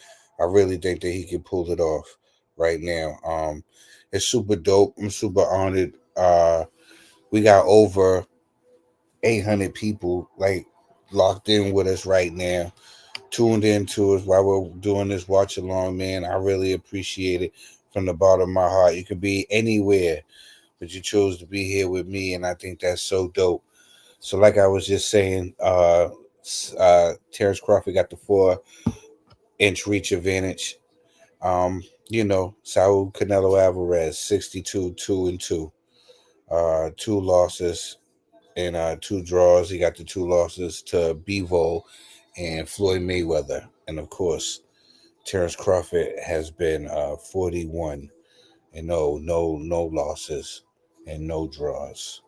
I really think that he can pull it off right now. It's super dope. I'm super honored. We got over 800 people locked in with us right now, tuned into us while we're doing this watch along, man. I really appreciate it from the bottom of my heart. You could be anywhere, but you chose to be here with me, and I think that's so dope. So like I was just saying, Terence Crawford got the 4-inch reach advantage. Saul Canelo Álvarez, 62, 2-2. 2 losses and 2 draws. He got the 2 losses to Bivol and Floyd Mayweather. And of course, Terence Crawford has been 41 and no losses and no draws.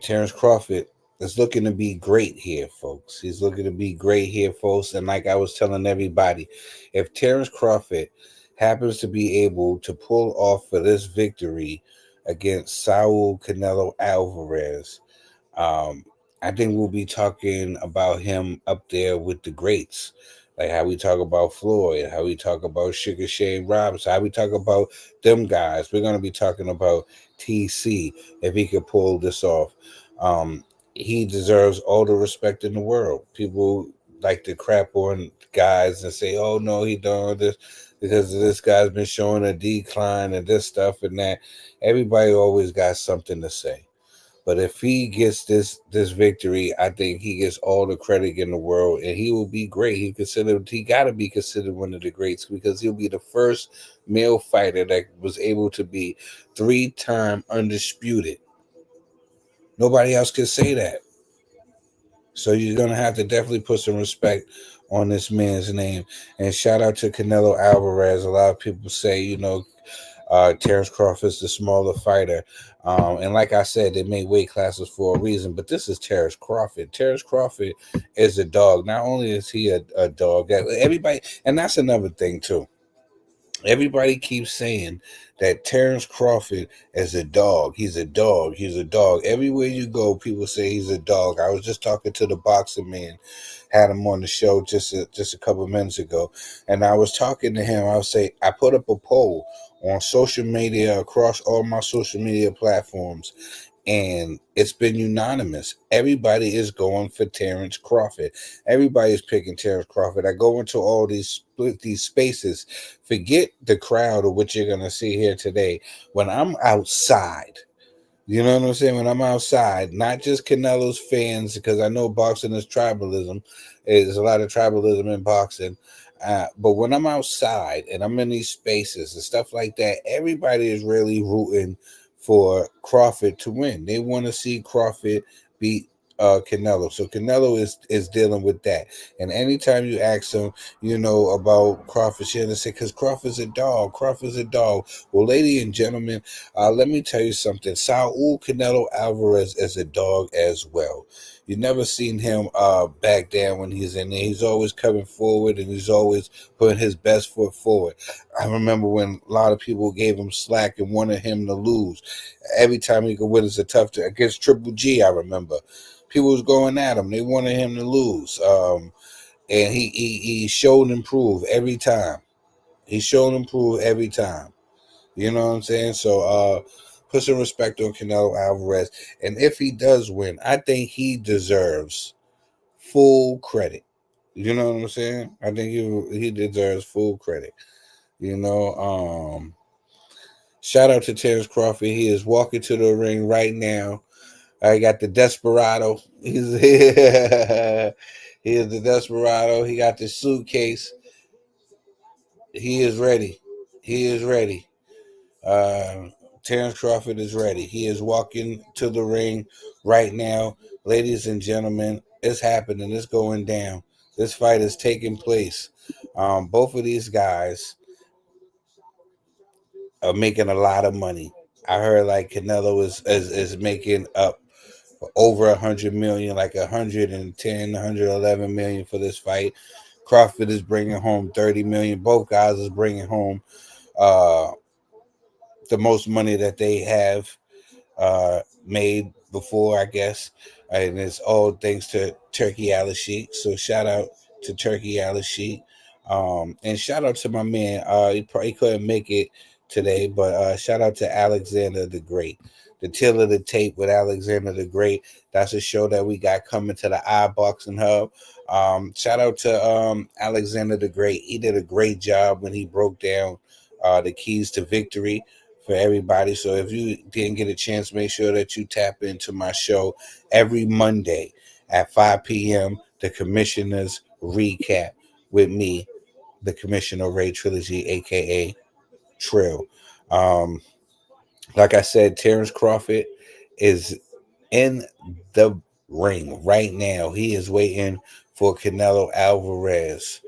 Terence Crawford is looking to be great here, folks. He's looking to be great here, folks. And like I was telling everybody, if Terence Crawford happens to be able to pull off for this victory against Saul Canelo Álvarez, I think we'll be talking about him up there with the greats, like how we talk about Floyd, how we talk about Sugar Shane Robinson, how we talk about them guys. We're going to be talking about TC if he could pull this off. He deserves all the respect in the world. People like to crap on guys and say, "Oh no, he done this because this guy's been showing a decline and this stuff and that." Everybody always got something to say. But if he gets this victory, I think he gets all the credit in the world, and he will be great. He got to be considered one of the greats because he'll be the first male fighter that was able to be 3-time undisputed. Nobody else can say that. So you're gonna have to definitely put some respect on this man's name. And shout out to Canelo Álvarez. A lot of people say, Terence Crawford's the smaller fighter. And like I said, they made weight classes for a reason, but this is Terence Crawford. Terence Crawford is a dog. Not only is he a dog, everybody, and that's another thing too. Everybody keeps saying that Terence Crawford is a dog. He's a dog. He's a dog. Everywhere you go, people say he's a dog. I was just talking to the boxing man, had him on the show just a couple of minutes ago, and I was talking to him. I put up a poll on social media across all my social media platforms, and it's been unanimous. Everybody is going for Terence Crawford. Everybody's picking Terence Crawford. I go into all these spaces. Forget the crowd of what you're gonna see here today. When I'm outside, you know what I'm saying? When I'm outside, not just Canelo's fans, because I know boxing is tribalism. There's a lot of tribalism in boxing. But when I'm outside and I'm in these spaces and stuff like that, everybody is really rooting for Crawford to win. They want to see Crawford beat Canelo. So Canelo is dealing with that. And anytime you ask him, about Crawford, she's gonna say, because Crawford's a dog. Crawford's a dog. Well, ladies and gentlemen, let me tell you something. Saul Canelo Álvarez is a dog as well. You never seen him back down when he's in there. He's always coming forward and he's always putting his best foot forward. I remember when a lot of people gave him slack and wanted him to lose. Every time he could win, it's a tough time. Against Triple G, I remember. People was going at him. They wanted him to lose. And he showed improve every time. He showed improve every time. You know what I'm saying? So put some respect on Canelo Álvarez. And if he does win, I think he deserves full credit. You know what I'm saying? I think he deserves full credit. Shout out to Terence Crawford. He is walking to the ring right now. I got the Desperado. He's he is the Desperado. He got the suitcase. He is ready. He is ready. Terence Crawford is ready. He is walking to the ring right now. Ladies and gentlemen, it's happening. It's going down. This fight is taking place. Both of these guys are making a lot of money. I heard like Canelo is making up over 100 million, like 110, 111 million for this fight. Crawford is bringing home 30 million. Both guys is bringing home the most money that they have made before, I guess. And it's all thanks to Turkey Al-Sheikh. So shout out to Turkey Al-Sheikh. And shout out to my man. He probably couldn't make it today, but shout out to Alexander the Great. The Till of the Tape with Alexander the Great. That's a show that we got coming to the iBoxingHub. Shout out to Alexander the Great. He did a great job when he broke down the keys to victory for everybody. So if you didn't get a chance, make sure that you tap into my show every Monday at 5 p.m. The Commissioner's Recap with me, the Commissioner Raetrilogy, aka Trill. Like I said, Terence Crawford is in the ring right now. He is waiting for Canelo Álvarez.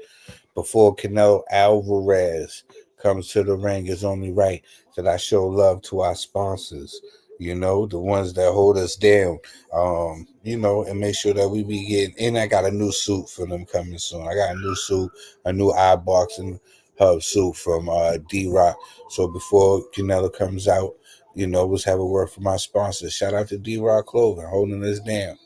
Before Canelo Álvarez comes to the ring, it's only right that I show love to our sponsors, the ones that hold us down, and make sure that we be getting, and I got a new suit for them coming soon. I got a new suit, a new iBoxingHub suit from D-Rock. So before Canelo comes out, let's have a word from my sponsors. Shout out to D-Rock Clothing, holding us down.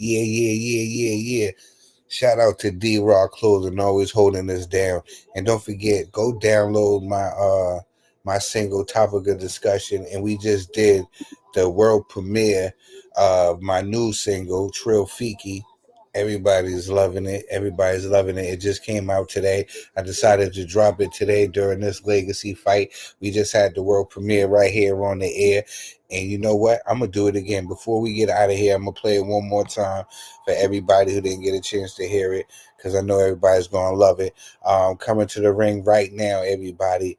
Yeah. Shout out to D-Rock Clothing, always holding us down. And don't forget, go download my my single topic of discussion, and we just did the world premiere of my new single, Trill Fiki. Everybody's loving it. Everybody's loving it. It just came out today. I decided to drop it today during this legacy fight. We just had the world premiere right here on the air. And you know what? I'm going to do it again. Before we get out of here, I'm going to play it one more time for everybody who didn't get a chance to hear it, because I know everybody's going to love it. Coming to the ring right now, everybody,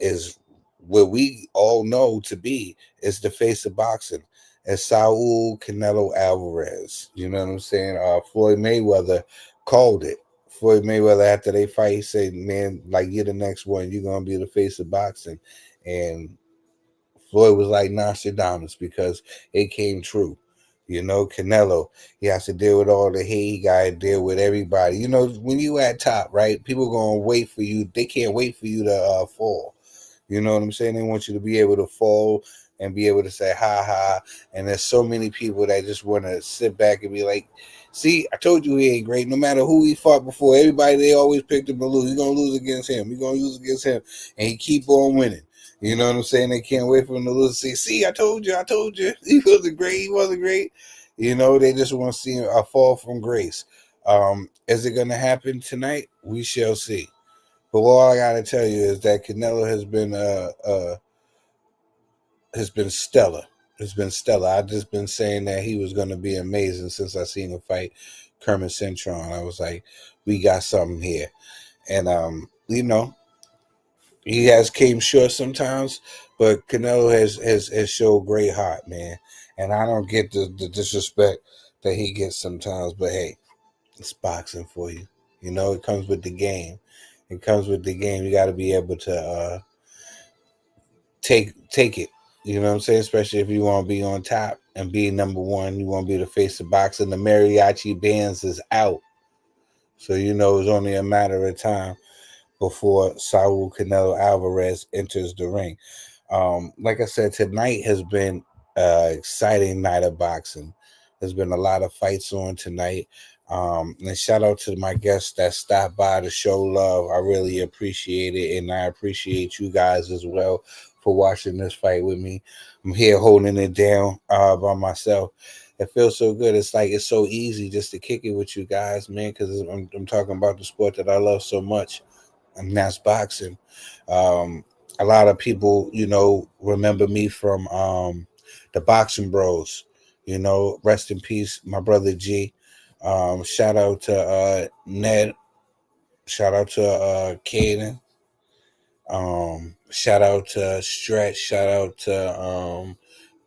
is what we all know to be is the face of boxing. It's Saul Canelo Álvarez. You know what I'm saying? Floyd Mayweather called it. Floyd Mayweather, after they fight, he said, man, like, you're the next one. You're going to be the face of boxing. And Floyd was like Nostradamus, because it came true. You know, Canelo, he has to deal with all the hate. He got to deal with everybody. You know, when you at top, right, people going to wait for you. They can't wait for you to fall. You know what I'm saying? They want you to be able to fall and be able to say, ha ha. And there's so many people that just want to sit back and be like, see, I told you he ain't great. No matter who he fought before, everybody, they always picked him to lose. You're going to lose against him. You're going to lose against him. And he keep on winning. You know what I'm saying? They can't wait for him to lose. See, I told you. He wasn't great. He wasn't great. You know, they just want to see a fall from grace. Is it going to happen tonight? We shall see. But all I gotta tell you is that Canelo has been stellar. It's been stellar. I've just been saying that he was gonna be amazing since I seen him fight Kermit Cintron. I was like, we got something here. And you know, he has came short sometimes, but Canelo has showed great heart, man. And I don't get the disrespect that he gets sometimes, but hey, it's boxing for you. You know, it comes with the game. It comes with the game. You got to be able to take it. You know what I'm saying? Especially if you want to be on top and be number one. You want to be the face of boxing. The mariachi bands is out, so you know it's only a matter of time before Saul Canelo Alvarez enters the ring. Like I said, tonight has been an exciting night of boxing. There's been a lot of fights on tonight. And shout out to my guests that stopped by to show love. I really appreciate it. And I appreciate you guys as well for watching this fight with me. I'm here holding it down by myself. It feels so good. It's like it's so easy just to kick it with you guys, man, because I'm talking about the sport that I love so much, and that's boxing. A lot of people, you know, remember me from the Boxing Bros. You know, rest in peace, my brother G. Shout out to Ned. Shout out to Caden. Shout out to Stretch. Shout out to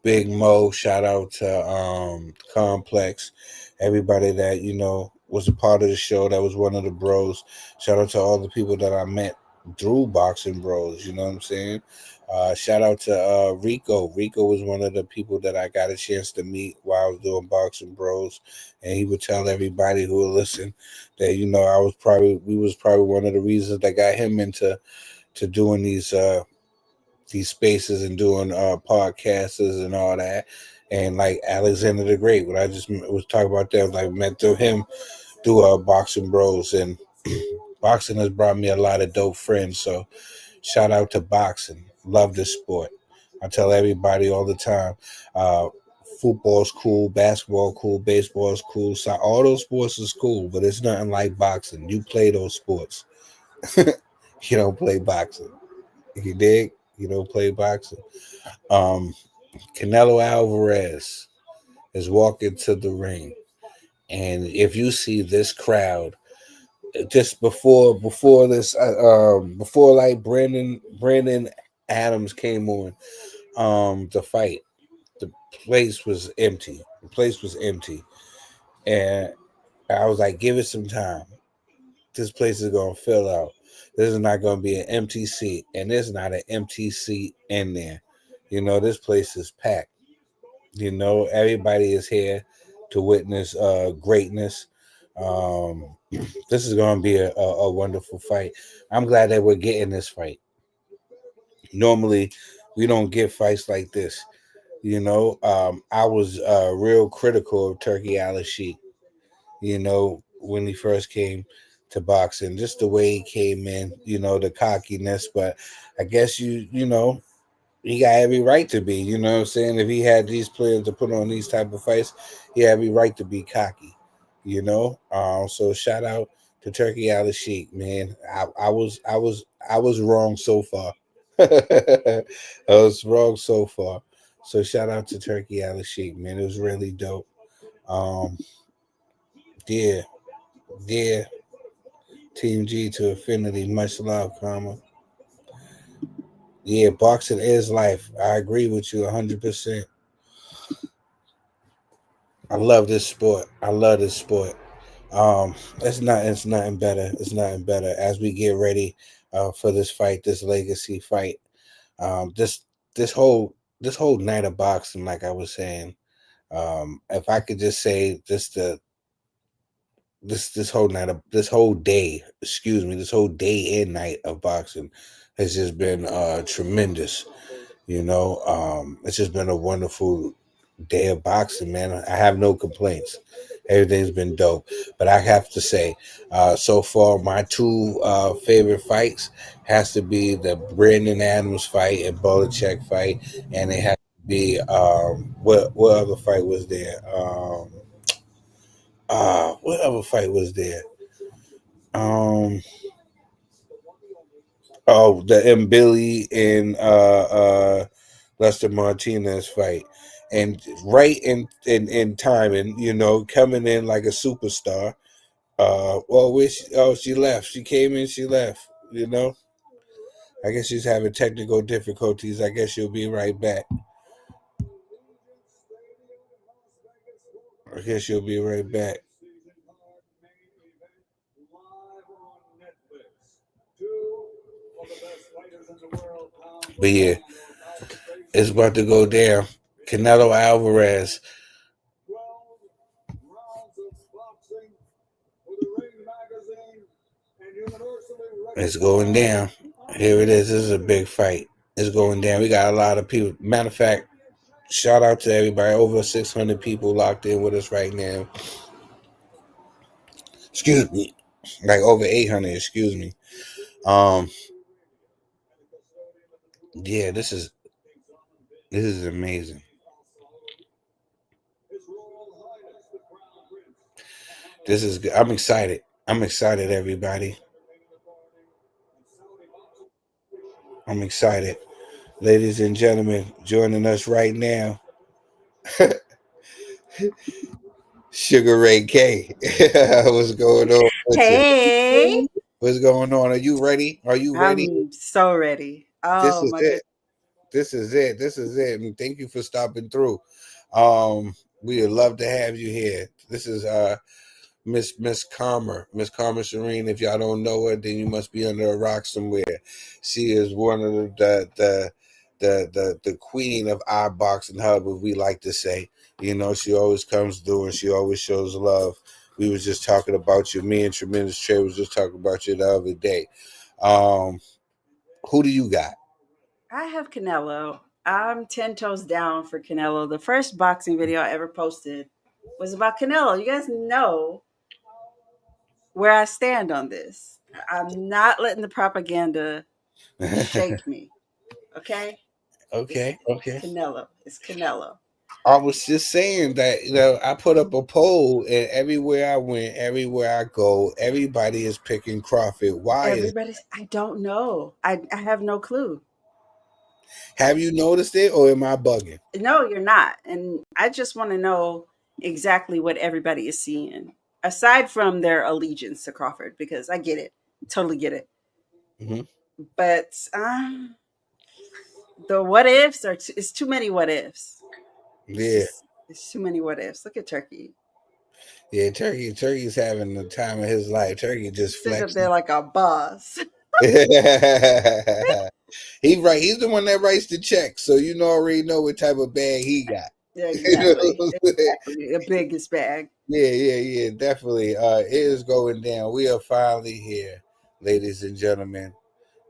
Big Mo. Shout out to Complex. Everybody that, you know, was a part of the show, that was one of the bros. Shout out to all the people that I met through Boxing Bros. You know what I'm saying? Shout out to Rico. Rico was one of the people that I got a chance to meet while I was doing Boxing Bros. And he would tell everybody who would listen that, you know, we was probably one of the reasons that got him into doing these spaces and doing podcasts and all that. And like Alexander the Great, what I just was talking about there, like met through him through Boxing Bros. And boxing has brought me a lot of dope friends. So shout out to boxing. Love this sport. I tell everybody all the time, football's cool, basketball cool, baseball's cool. So all those sports is cool, but it's nothing like boxing. You play those sports. You don't play boxing. You dig? You don't play boxing. Um, Canelo Alvarez is walking to the ring, and if you see this crowd, just before this, before like Brandon Adams came on, the fight, the place was empty. The place was empty, and I was like, give it some time. This place is gonna fill out. This is not gonna be an empty seat, and there's not an empty seat in there. You know, this place is packed. You know, everybody is here to witness greatness. Um, this is going to be a wonderful fight. I'm glad that we're getting this fight. Normally, we don't get fights like this. You know, I was real critical of Turkey Al Sheikh, you know, when he first came. to boxing. Just the way he came in, the cockiness. But I guess he got every right to be. You know what I'm saying? If he had these players to put on these type of fights, he had every right to be cocky. So shout out to Turkey Al Sheik, man. I was wrong so far. I was wrong so far. So shout out to Turkey Al Sheik, man. It was really dope. Um, yeah, yeah. Team G to Infinity. Much love, Karma. Yeah, boxing is life. I agree with you 100%. I love this sport. I love this sport. It's nothing better. It's nothing better as we get ready for this fight, this legacy fight. This this whole night of boxing, like I was saying. If I could just say just this whole night of this whole day, excuse me, this whole day and night of boxing has just been tremendous. It's just been a wonderful day of boxing, man. I have no complaints. Everything's been dope. But I have to say, so far, my two favorite fights has to be the Brandon Adams fight and Belichick fight, and it has to be what other fight was there? What other fight was there? Um, the M. Billy and Lester Martinez fight, and right in timing, coming in like a superstar. She left. She came in. She left. I guess she's having technical difficulties. I guess she'll be right back. I guess she'll be right back. But yeah, it's about to go down. Canelo Álvarez. It's going down. Here it is. This is a big fight. It's going down. We got a lot of people. Matter of fact, shout out to everybody. Over 600 people locked in with us right now. Excuse me. Like over 800, excuse me. Yeah, this is amazing. This is good. I'm excited. I'm excited, everybody. I'm excited. Ladies and gentlemen, joining us right now, Sugar Ray K. What's going on with you?
Hey,
What's going on? Are you ready? Are you ready?
I'm so ready.
This
Oh
is
my
it.
goodness.
This is it. This is it. And thank you for stopping through. We would love to have you here. This is Miss Karma Serene. If y'all don't know her, then you must be under a rock somewhere. She is one of the queen of iBoxingHub, as we like to say. She always comes through and she always shows love. We was just talking about you. Me and Tremendous Trey was just talking about you the other day. Who do you got?
I have Canelo. I'm 10 toes down for Canelo. The first boxing video I ever posted was about Canelo. You guys know where I stand on this. I'm not letting the propaganda shake me. Okay?
Okay.
It's Canelo. It's Canelo.
I was just saying that I put up a poll, and everywhere I went, everywhere I go, everybody is picking Crawford. Why is?
I don't know. I have no clue.
Have you noticed it, or am I bugging?
No, you're not. And I just want to know exactly what everybody is seeing, aside from their allegiance to Crawford, because I get it, totally get it.
Mm-hmm.
But the what ifs it's too many what ifs. It's too many what ifs. Look at Turkey.
Yeah, Turkey's having the time of his life. Turkey just
Sitting up
flexing.
there like a boss.
He's right. He's the one that writes the check, so already know what type of bag he got.
Exactly. Exactly. The biggest bag.
Yeah, definitely. It is going down. We are finally here, ladies and gentlemen.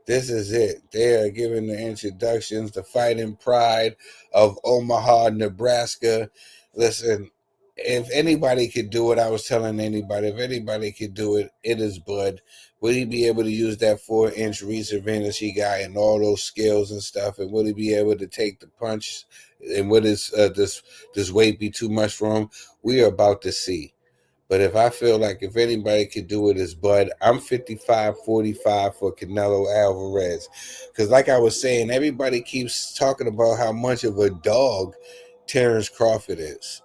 This is it. They are giving the introductions, the fighting pride of Omaha, Nebraska. Listen, if anybody could do it, I was telling anybody, if anybody could do it, it is Bud. Would he be able to use that 4-inch reach advantage he got and all those skills and stuff? And would he be able to take the punch? And would this weight be too much for him? We are about to see. But if I feel like if anybody could do it, it's Bud. I'm 55-45 for Canelo Álvarez. Because like I was saying, everybody keeps talking about how much of a dog Terence Crawford is.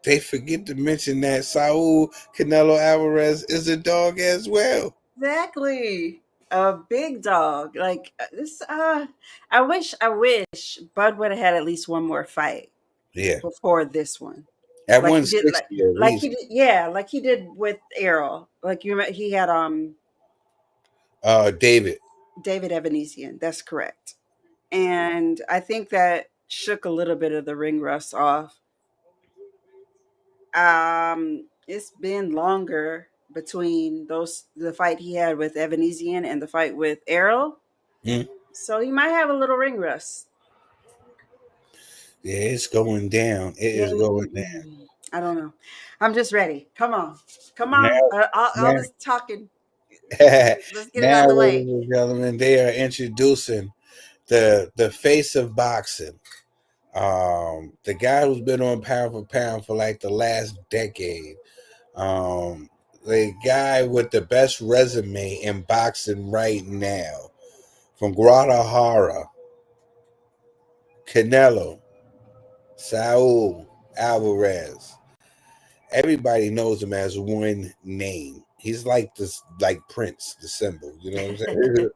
They forget to mention that Saul Canelo Álvarez is a dog as well.
Exactly. A big dog. Like this I wish Bud would have had at least one more fight
Yeah.
before this one.
At
Like he did
160 at
like he
least.
did like he did with Errol. Like you remember, he had
David.
David Evanesian. That's correct. And I think that shook a little bit of the ring rust off. It's been longer between the fight he had with Evanesian and the fight with Errol.
Hmm?
So he might have a little ring rust.
Yeah, it's going down. It
Yeah,
is going down.
I don't know. I'm just ready. Come on. Come
Now,
on. All
now,
this talking. Let's get it out of the
ladies
way.
and gentlemen, they are introducing the face of boxing. The guy who's been on pound for pound for like the last decade. The guy with the best resume in boxing right now, from Guadalajara, Canelo, Saul Alvarez. Everybody knows him as one name. He's like this, like Prince, the symbol. You know what I'm saying?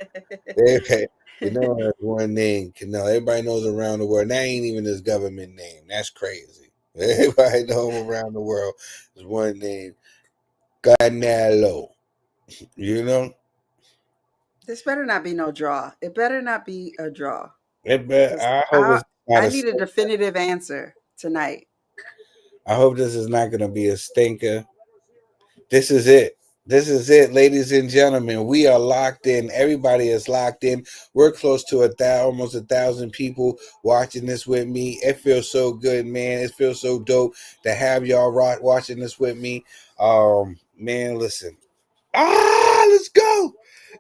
You know him as one name, Canelo. Everybody knows him around the world. That ain't even his government name. That's crazy. Everybody know him around the world as one name, Canelo. You know?
This better not be no draw. It better not be a draw.
I hope
I
it's not
I
a
need a
stinker.
definitive answer tonight.
I hope this is not going to be a stinker. This is it. This is it, ladies and gentlemen. We are locked in. Everybody is locked in. We're close to almost 1,000 people watching this with me. It feels so good, man. It feels so dope to have y'all watching this with me. Man, listen. Let's go.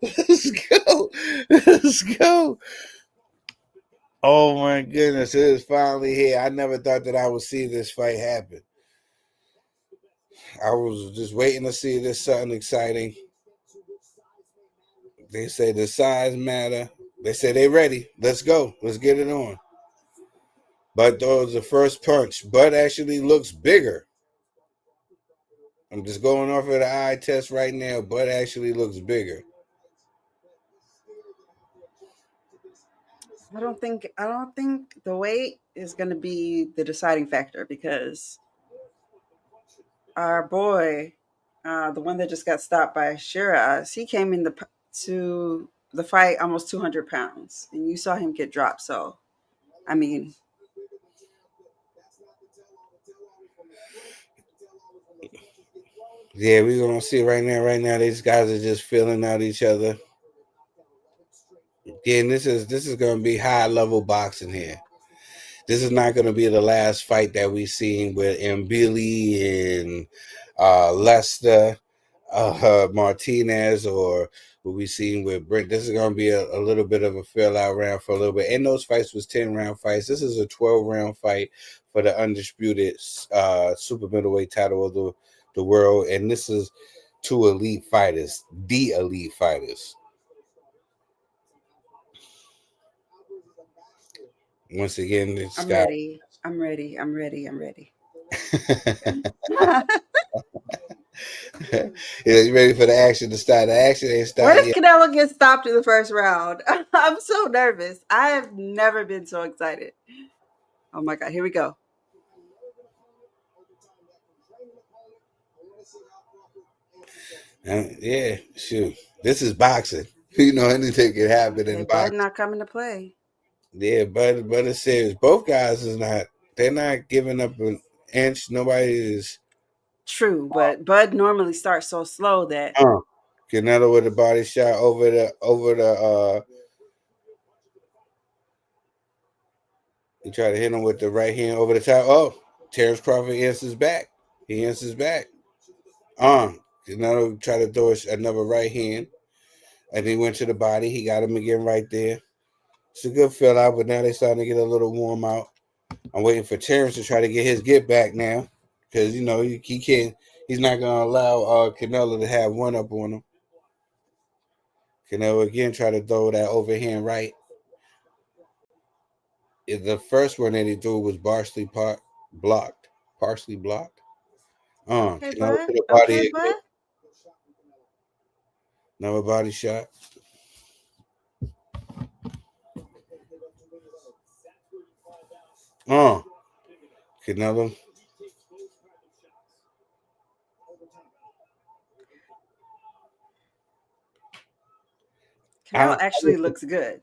Let's go. Let's go. Oh my goodness, it is finally here. I never thought that I would see this fight happen. I was just waiting to see this something exciting. They say the size matter. They say they ready. Let's go. Let's get it on. But though the first punch, Bud actually looks bigger. I'm just going off of the eye test right now. Bud actually looks bigger.
I don't think the weight is going to be the deciding factor because our boy, the one that just got stopped by Shiraz, he came to the fight almost 200 pounds, and you saw him get dropped. So, I mean,
Yeah, we're gonna see right now. Right now, these guys are just filling out each other. Again, this is gonna be high level boxing here. This is not going to be the last fight that we've seen with Mbili and Lester Martinez, or what we've seen with Brent. This is going to be a little bit of a fill out round for a little bit. And those fights was 10-round fights. This is a 12-round fight for the undisputed super middleweight title of the world. And this is two elite fighters, the elite fighters. Once again, this
I'm
guy.
ready. I'm ready. I'm ready. I'm ready.
Yeah, you ready for the action to start? The action ain't
What
started
if
yet.
Canelo gets stopped in the first round? I'm so nervous. I have never been so excited. Oh my God, here we go.
Yeah, shoot. This is boxing. You know, anything can happen
Okay,
in
Bud
boxing.
not coming to play.
Yeah, but it's serious. Both guys is not. They're not giving up an inch. Nobody is.
True, but Bud normally starts so slow that
Canelo with a body shot over the. He tried to hit him with the right hand over the top. Oh, Terence Crawford answers back. He answers back. Canelo tried to throw another right hand, and he went to the body. He got him again right there. It's a good fill out, but now they starting to get a little warm out. I'm waiting for Terence to try to get his get back now, because he can't. He's not gonna allow Canelo to have one up on him. Canelo again try to throw that overhand right. The first one that he threw was blocked. Partially blocked.
Okay,
Canelo
bud.
to the body
Okay,
again.
bud.
Another body shot. Canelo.
Canelo actually looks good.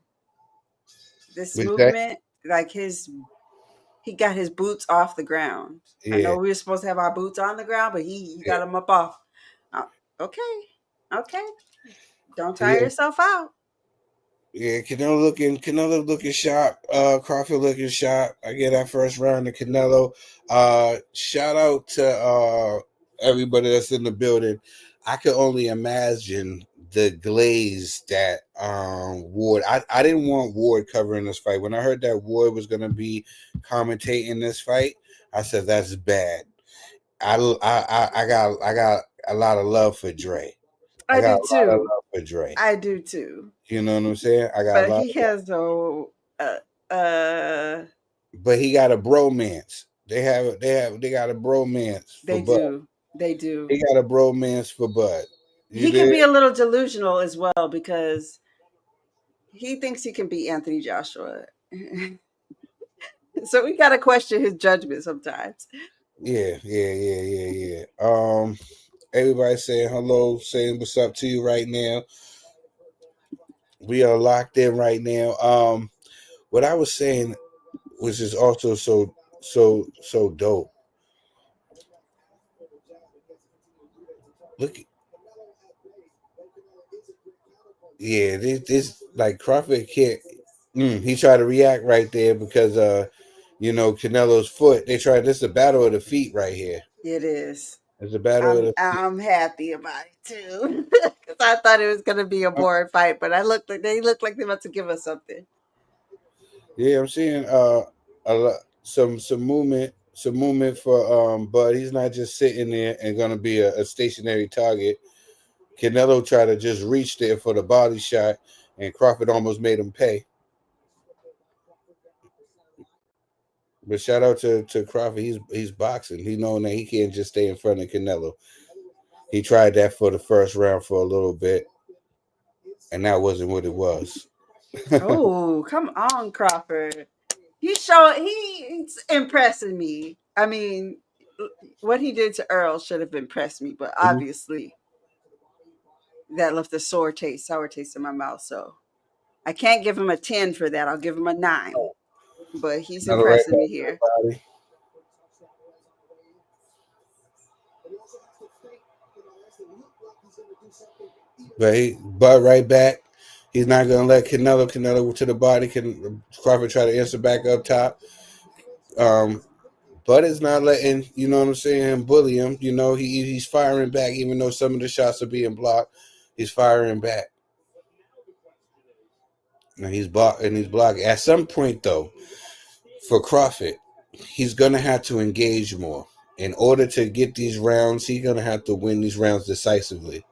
This
What'd you say?
movement, like he got his boots off the ground. I
Yeah,
know we were supposed to have our boots on the ground, but he
yeah,
got them up off. Okay, okay. Don't tire
yeah.
yourself out.
Yeah, Canelo looking sharp. Crawford looking sharp. I get that first round to Canelo. Shout out to everybody that's in the building. I could only imagine the glaze that Ward. I didn't want Ward covering this fight. When I heard that Ward was gonna be commentating this fight, I said that's bad. I got a lot of love for Dre. I
I
got
do
a lot of
too.
love for Dre.
I do too.
You know what I'm saying? I got a
But
lot
he
of love.
has uh, uh,
But he got a bromance. They got a bromance for
they
Bud.
do. They do.
He got a bromance for Bud. You
He can
did?
be a little delusional as well because he thinks he can beat Anthony Joshua. So we got to question his judgment sometimes.
Yeah. Everybody saying hello, saying what's up to you right now. We are locked in right now. What I was saying, which is also so dope. Look, yeah, this like Crawford can't. He tried to react right there because Canelo's foot. They tried. This is a battle of the feet right here.
It is.
It's a battle of
I'm
the feet.
I'm happy about it too because I thought it was gonna be a boring fight, but they look like they about to give us something.
Yeah, I'm seeing a lot, some movement for Bud. He's not just sitting there and gonna be a stationary target. Canelo tried to just reach there for the body shot, and Crawford almost made him pay. But shout out to Crawford. He's boxing. He knowing that he can't just stay in front of Canelo. He tried that for the first round for a little bit, and that wasn't what it was.
Oh, come on, Crawford. He's impressing me. I mean, what he did to Earl should have impressed me, but obviously that left a sour taste in my mouth. So I can't give him a 10 for that. I'll give him a 9. But he's
Another right
impressing me
back to the
here.
body. But right back. He's not gonna let Canelo to the body. Can Crawford try to answer back up top? Bud is not letting what I'm saying him bully him. He's firing back, even though some of the shots are being blocked. He's firing back. And he's blocking. At some point, though, for Crawford, he's gonna have to engage more. In order to get these rounds, he's gonna have to win these rounds decisively.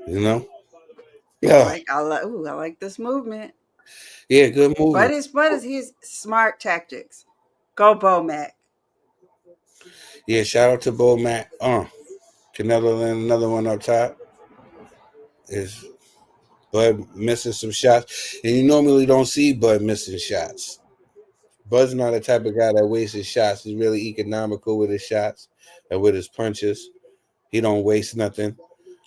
You know? Yeah.
I like this movement.
Yeah, good movement.
But is he's smart tactics. Go Bo Mac.
Yeah, shout out to Bo Mac. Canelo and another one up top. Is Bud missing some shots. And you normally don't see Bud missing shots. Bud's not the type of guy that wastes his shots. He's really economical with his shots and with his punches. He don't waste nothing.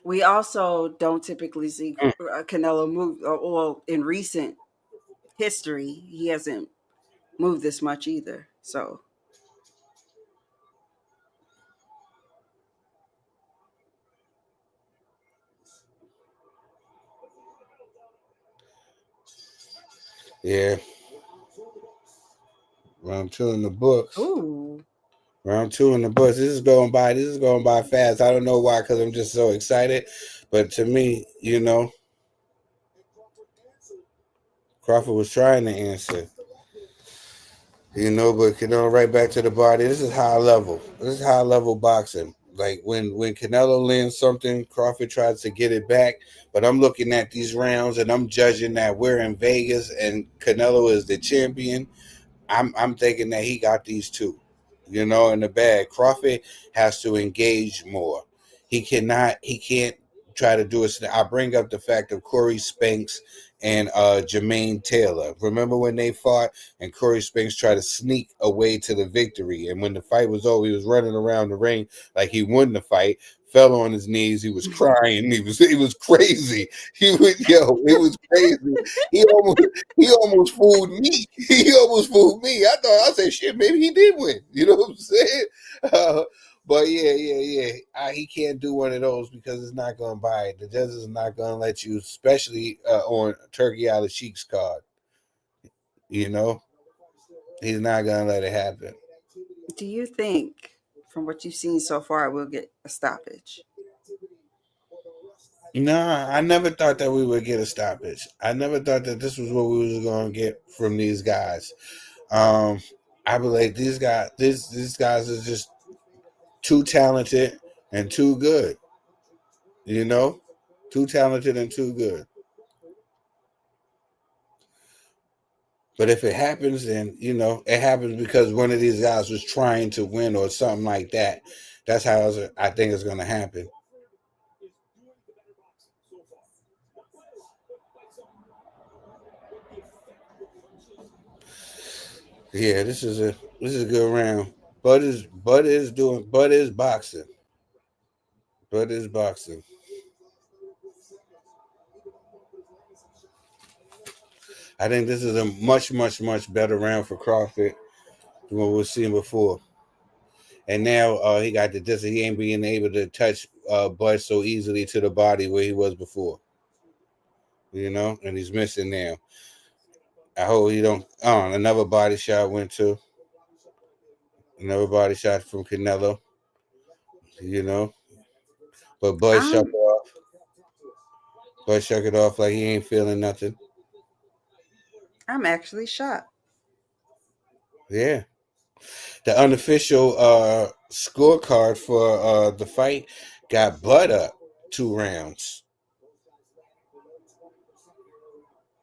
We also don't typically see Canelo move. Well, in recent history, he hasn't moved this much either. So
Yeah. Round 2 in the books.
Ooh.
Round 2 in the books. This is going by. This is going by fast. I don't know why, because I'm just so excited. But to me, Crawford was trying to answer. But right back to the body. This is high level. This is high level boxing. Like when Canelo lands something, Crawford tries to get it back. But I'm looking at these rounds and I'm judging that we're in Vegas and Canelo is the champion. I'm thinking that he got these two, in the bag. Crawford has to engage more. He can't try to do it. I bring up the fact of Corey Spinks and Jermaine Taylor. Remember when they fought and Corey Spinks tried to sneak away to the victory? And when the fight was over, he was running around the ring like he won the fight, fell on his knees, he was crying, he was crazy. It was crazy. He almost fooled me. He almost fooled me. I said, shit, maybe he did win. You know what I'm saying? But yeah. He can't do one of those because it's not going to buy it. The judges is not going to let you, especially on Turkey Al Sheik's card. He's not going to let it happen.
Do you think, from what you've seen so far, we'll get a stoppage?
Nah, I never thought that we would get a stoppage. I never thought that this was what we was going to get from these guys. I believe these guys are just too talented and too good. Too talented and too good. But if it happens, then it happens because one of these guys was trying to win or something like that. That's how I think it's going to happen. Yeah, this is a good round. Bud is boxing. Bud is boxing. I think this is a much, much, much better round for Crawford than what we've seen before. And now he got the distance. He ain't being able to touch Bud so easily to the body where he was before. And he's missing now. I hope he don't. Another body shot went to. Another body shot from Canelo. But Bud shook it off. Bud shook it off like he ain't feeling nothing.
I'm actually shocked.
Yeah. The unofficial scorecard for the fight got Bud up 2 rounds.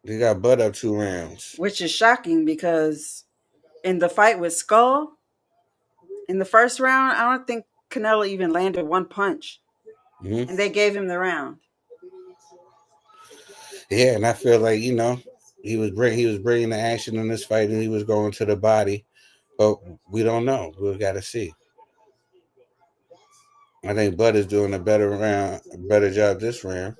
They got Bud up 2 rounds.
Which is shocking because in the fight with Skull, in the first round, I don't think Canelo even landed one punch. Mm-hmm. And they gave him the round.
Yeah, and I feel like, he was bringing the action in this fight and he was going to the body. But we don't know. We've got to see. I think Bud is doing a better job this round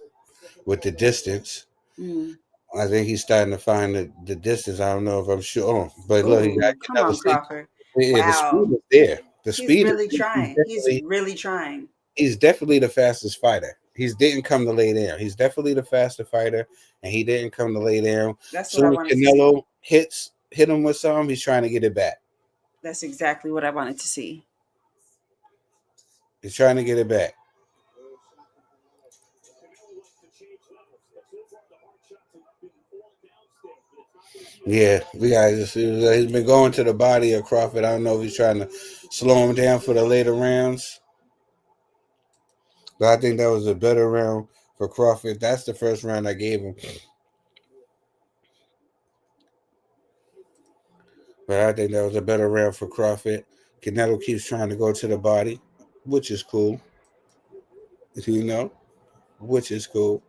with the distance. Mm. I think he's starting to find the distance. I don't know if I'm sure, but look, he got
come on, Crawford.
Yeah, wow. The speed is there.
He's really trying. He's really trying.
He's definitely the fastest fighter. He didn't come to lay down. He's definitely the faster fighter, and he didn't come to lay down.
That's what I want to see.
Canelo hit him with something, he's trying to get it back.
That's exactly what I wanted to see.
He's trying to get it back. Yeah, we got. He's been going to the body of Crawford. I don't know if he's trying to slow him down for the later rounds, but I think that was a better round for Crawford. That's the first round I gave him, but I think that was a better round for Crawford. Canelo keeps trying to go to the body, which is cool. Which is cool.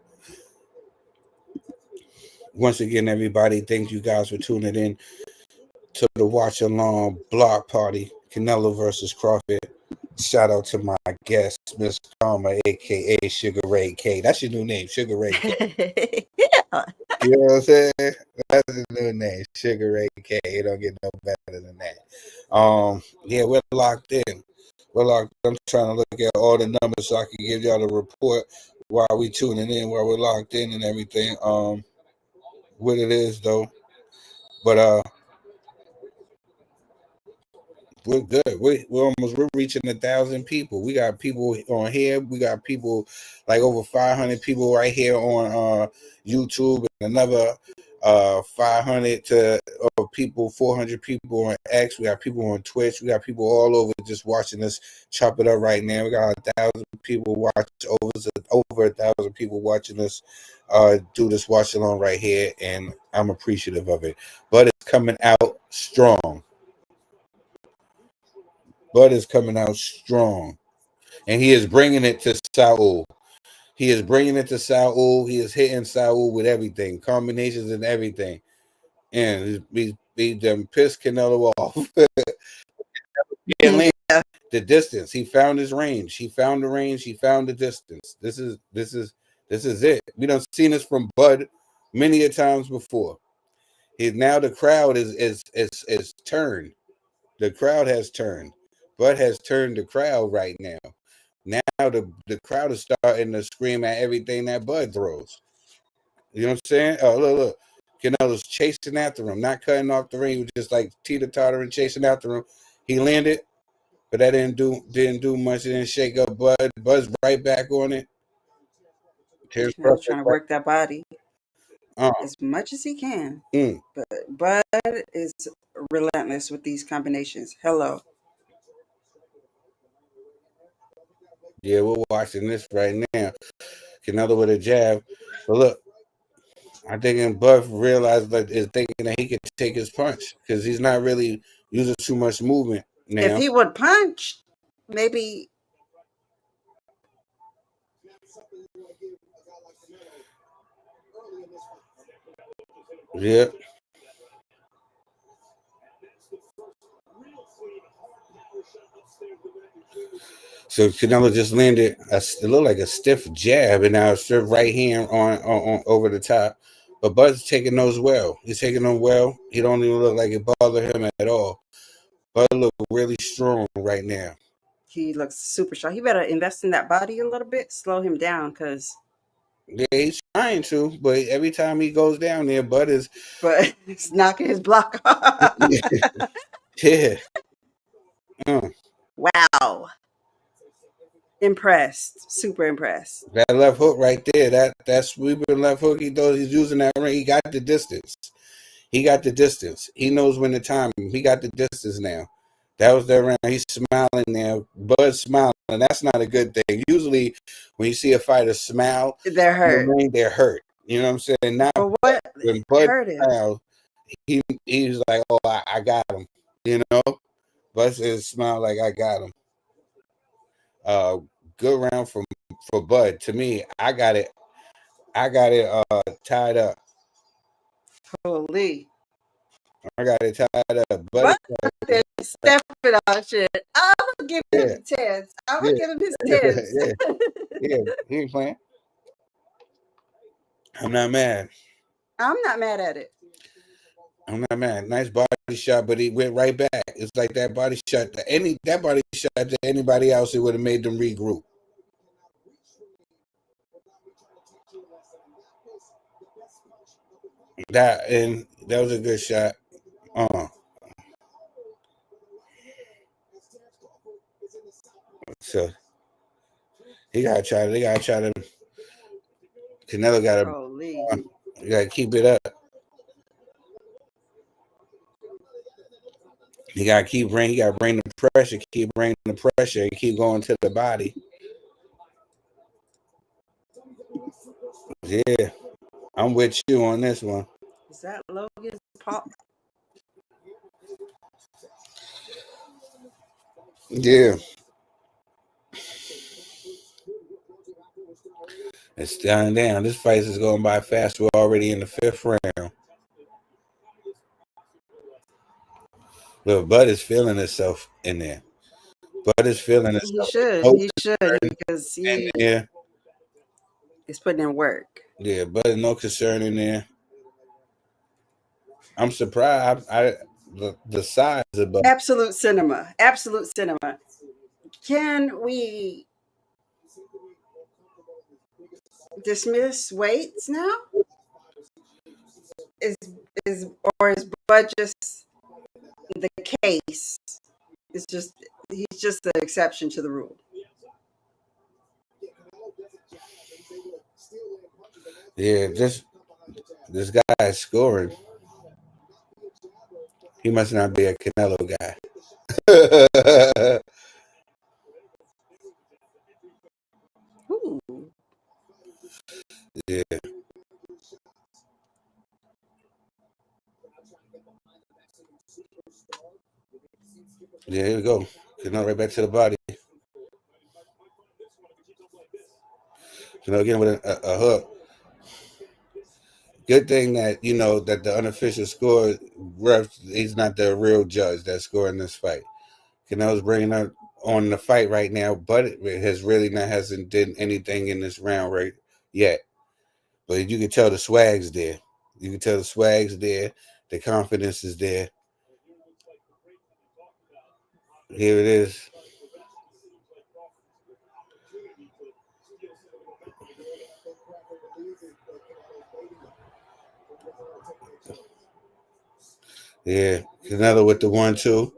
Once again, everybody, thank you guys for tuning in to the Watch Along Block Party, Canelo versus Crawford. Shout out to my guest, Miss Karma, a.k.a. Sugar Ray K. That's your new name, Sugar Ray K. Yeah. You know what I'm saying? That's the new name, Sugar Ray K. It don't get no better than that. Yeah, we're locked in. I'm trying to look at all the numbers so I can give y'all the report while we tuning in, while we're locked in and everything. What it is, though, But we're good. We're reaching 1,000 people. We got people on here. We got people like over 500 people right here on YouTube, and another 500 to people, 400 people on X. We got people on Twitch. We got people all over just watching us chop it up right now. We got 1,000 people over 1,000 people watching us do this watch along right here, and I'm appreciative of it. But it's coming out strong. Bud is coming out strong, and he is bringing it to Saul. He is bringing it to Saul. He is hitting Saul with everything, combinations and everything. And he done pissed Canelo off.
Yeah.
The distance. He found his range. He found the range. He found the distance. This is it. We done seen this from Bud many a times before. Now the crowd is turned. The crowd has turned. Bud has turned the crowd right now. Now the crowd is starting to scream at everything that Bud throws. You know what I'm saying? Oh, look. Canelo's chasing after him, not cutting off the ring. He was just like teeter-tottering, chasing after him. He landed, but that didn't do much. It didn't shake up Bud. Bud's right back on it.
He's trying to work that body
Uh,
as much as he can.
mm.
But Bud is relentless with these combinations. Hello.
Yeah, we're watching this right now. Canelo with a jab. But look, I think Bud realized is thinking that he could take his punch because he's not really using too much movement now.
If he would punch, maybe.
Yeah. So Canelo just landed it looked like a stiff jab, and now it's right hand on over the top. But Bud's taking those well. He's taking them well. He don't even look like it bothered him at all. Bud look really strong right now.
He looks super strong. He better invest in that body a little bit, slow him down, because.
Yeah, he's trying to, but every time he goes down there, Bud is.
But it's knocking his block off.
Yeah.
Wow. Impressed. Super impressed.
That left hook right there, that sweeping left hook he does, he's using that ring. He got the distance. He knows when to time him. He got the distance now. That was that round. He's smiling now. Bud's smiling. That's not a good thing. Usually when you see a fighter smile,
they're hurt.
They're hurt. You know what I'm saying? Now
what
when Bud
hurt him?
smiled, he's like, oh, I got him. You know? Bud says smile like I got him. Good round for Bud. To me, I got it tied up.
Holy.
I got it tied up.
Bud stepping on shit. I'm gonna give him the tens. I'm gonna give him his tens.
Yeah, he ain't playing. I'm not mad.
I'm not mad at it.
I'm not mad. Nice body shot, but he went right back. It's like that body shot to anybody else, it would have made them regroup. That was a good shot. So they gotta try to Canelo gotta keep it up. He gotta bring the pressure, and keep going to the body. Yeah, I'm with you on this one.
Is that Logan's pop?
Yeah. It's down. This fight is going by fast. We're already in the 5th round. Look, Bud is feeling himself in there. Bud is feeling himself.
He should, because he is putting in work.
Yeah, Bud, no concern in there. I'm surprised. The size of Bud.
Absolute cinema. Can we dismiss weights now? Is but just the case is just he's just the exception to the rule.
Yeah, just this guy is scoring. He must not be a Canelo guy.
Ooh.
Yeah. Yeah, here we go. Canelo right back to the body. Again with a hook. Good thing that that the unofficial score ref, he's not the real judge that's scoring this fight. Canelo's bringing up on the fight right now, but it has really hasn't did anything in this round right yet. But you can tell the swag's there. You can tell the swag's there. The confidence is there. Here it is. Yeah, Canelo with the 1-2.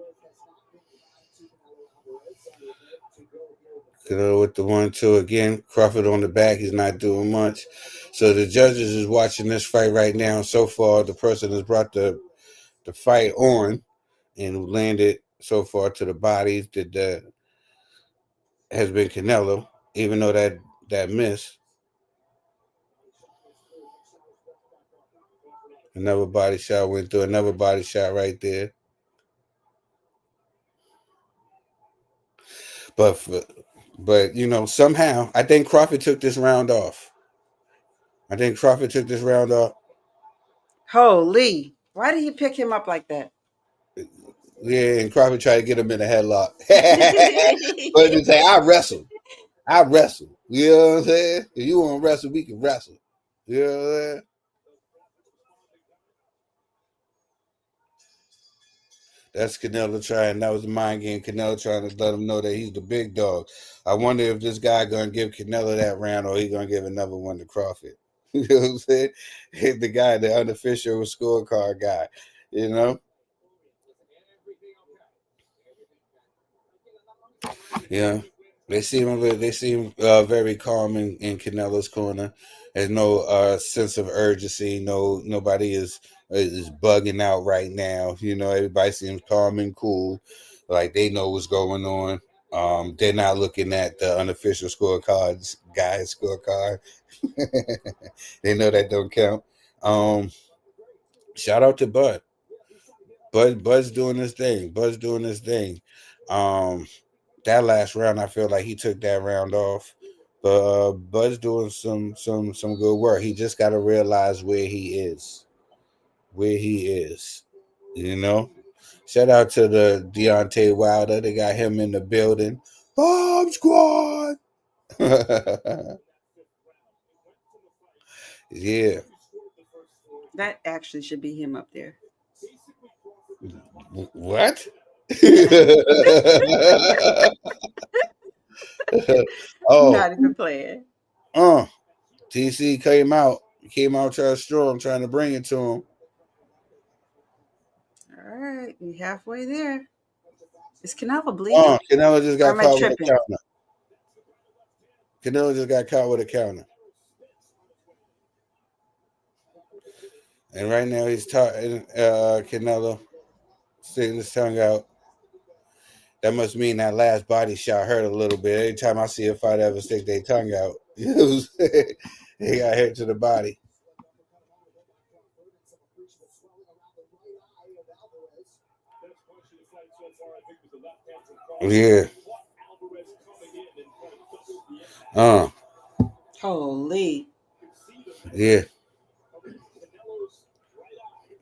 Canelo with the 1-2 again. Crawford on the back. He's not doing much. So the judges is watching this fight right now. So far, the person has brought the fight on and landed so far to the body that has been Canelo, even though that miss. Another body shot went through. Another body shot right there. But somehow I think Crawford took this round off.
Holy. Why did he pick him up like that?
Yeah, and Crawford tried to get him in a headlock. But he say, I wrestle. You know what I'm saying? If you want to wrestle, we can wrestle. You know what I'm saying? That's Canelo trying. That was a mind game. Canelo trying to let him know that he's the big dog. I wonder if this guy gonna give Canelo that round, or he gonna give another one to Crawford. You know what I'm saying? The guy, the unofficial scorecard guy. You know. Yeah, they seem very calm in Canelo's corner. There's no sense of urgency. Nobody is bugging out right now. Everybody seems calm and cool, like they know what's going on. They're not looking at the unofficial guy's scorecard. They know that don't count. Shout out to Bud. Bud's doing his thing. That last round, I feel like he took that round off. But Bud's doing some good work. He just got to realize where he is. Shout out to the Deontay Wilder. They got him in the building. Bomb Squad. Yeah.
That actually should be him up there.
What? Oh.
Not even playing.
TC came out trying to straw him, trying to bring it to him.
All right, we halfway there. Is Canelo bleeding?
Canelo just got caught with a counter. Canelo just got caught with a counter. And right now he's Canelo sticking his tongue out. That must mean that last body shot hurt a little bit. Every time I see a fighter ever stick their tongue out, they got hit to the body. Yeah.
Holy.
Yeah.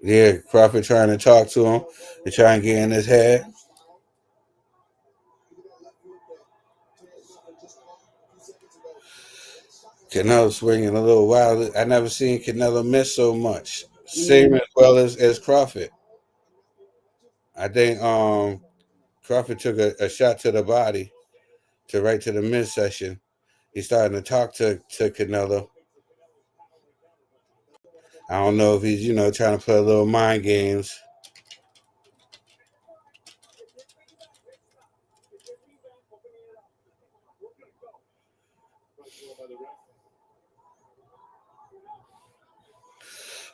Yeah, Crawford trying to talk to him. They try and get in his head. Canelo swinging a little wild. I never seen Canelo miss so much. Same as well as Crawford. I think Crawford took a shot to the body, right to the midsection. He's starting to talk to Canelo. I don't know if he's trying to play a little mind games.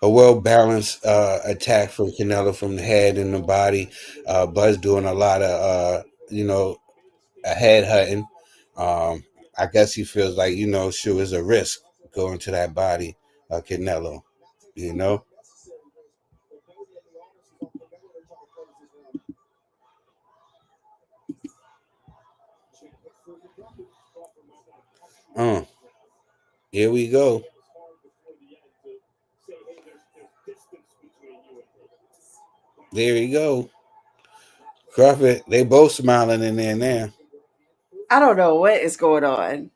a well balanced attack from Canelo from the head and the body. Buzz doing a lot of a head hunting. I guess he feels like sure is a risk going to that body, Canelo. You know. Here we go. There we go. Crawford, they both smiling in there now.
I don't know what is going on.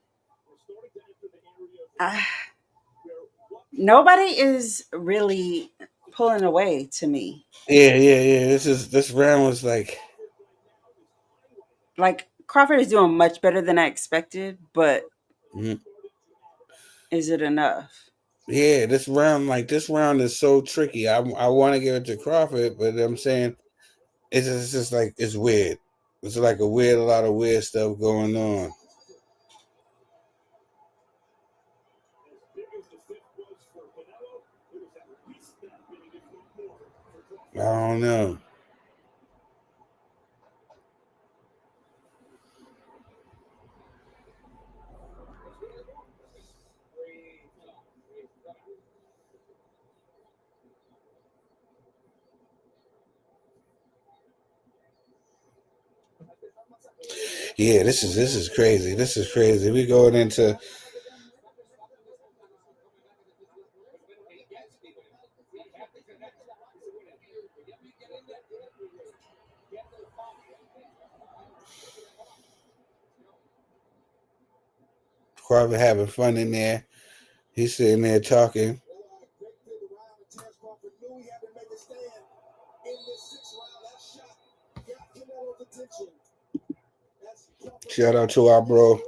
Nobody is really pulling away to me.
Yeah. This round was
Like Crawford is doing much better than I expected, but
mm,
is it enough?
yeah, this round is so tricky. I want to give it to Crawford, but I'm saying it's just like it's weird. It's like a lot of weird stuff going on. I don't know. Yeah, this is crazy. This is crazy. We going into Crawford having fun in there. He's sitting there talking. Shout out to our bro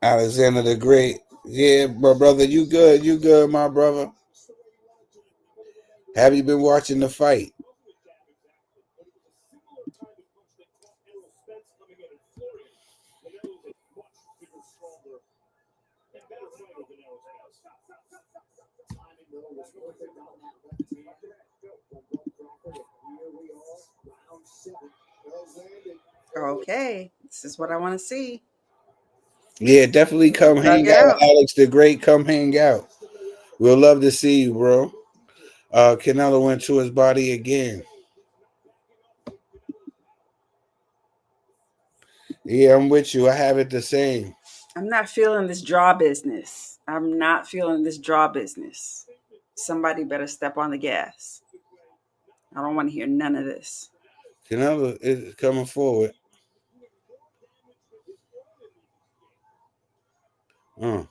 Alexander the Great. Yeah, my brother, you good? You good, my brother? Have you been watching the fight?
Okay, this is what I want to see.
Yeah, definitely come
Thug
hang
it
out with
out.
Alex the Great. Come hang out. We'll love to see you, bro. Canelo went to his body again. Yeah, I'm with you. I have it the same.
I'm not feeling this draw business. I'm not feeling this draw business. Somebody better step on the gas. I don't want to hear none of this.
Canelo is coming forward. Uh.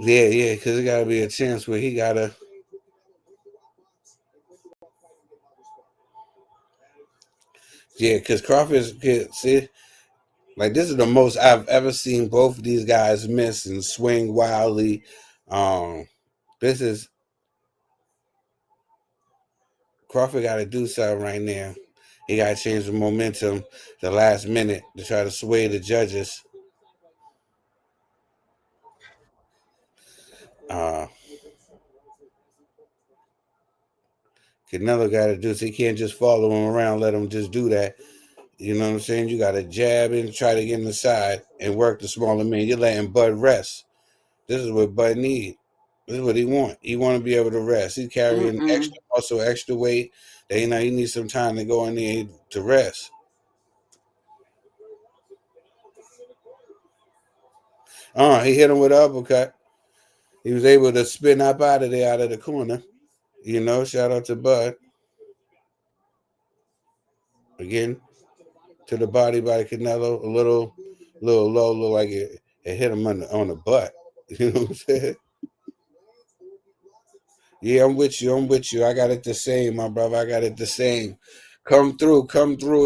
Yeah, because it got to be a chance where he got to. Yeah, because Crawford's see, like this is the most I've ever seen both of these guys miss and swing wildly. This is Crawford got to do something right now. He got to change the momentum the last minute to try to sway the judges. Uh, Canelo got to do so he can't just follow him around, let him just do that. You know what I'm saying? You got to jab and try to get inside and work the smaller man. You're letting Bud rest. This is what Bud need. This is what he want. He want to be able to rest. He's carrying
Mm-mm.
extra muscle, extra weight. That he needs some time to go in there to rest. He hit him with an uppercut. He was able to spin up out of there, out of the corner. Shout out to Bud. Again, to the body by Canelo. A little low, look like it hit him on the butt. You know what I'm saying? Yeah, I'm with you. I'm with you. I got it the same, my brother. I got it the same. Come through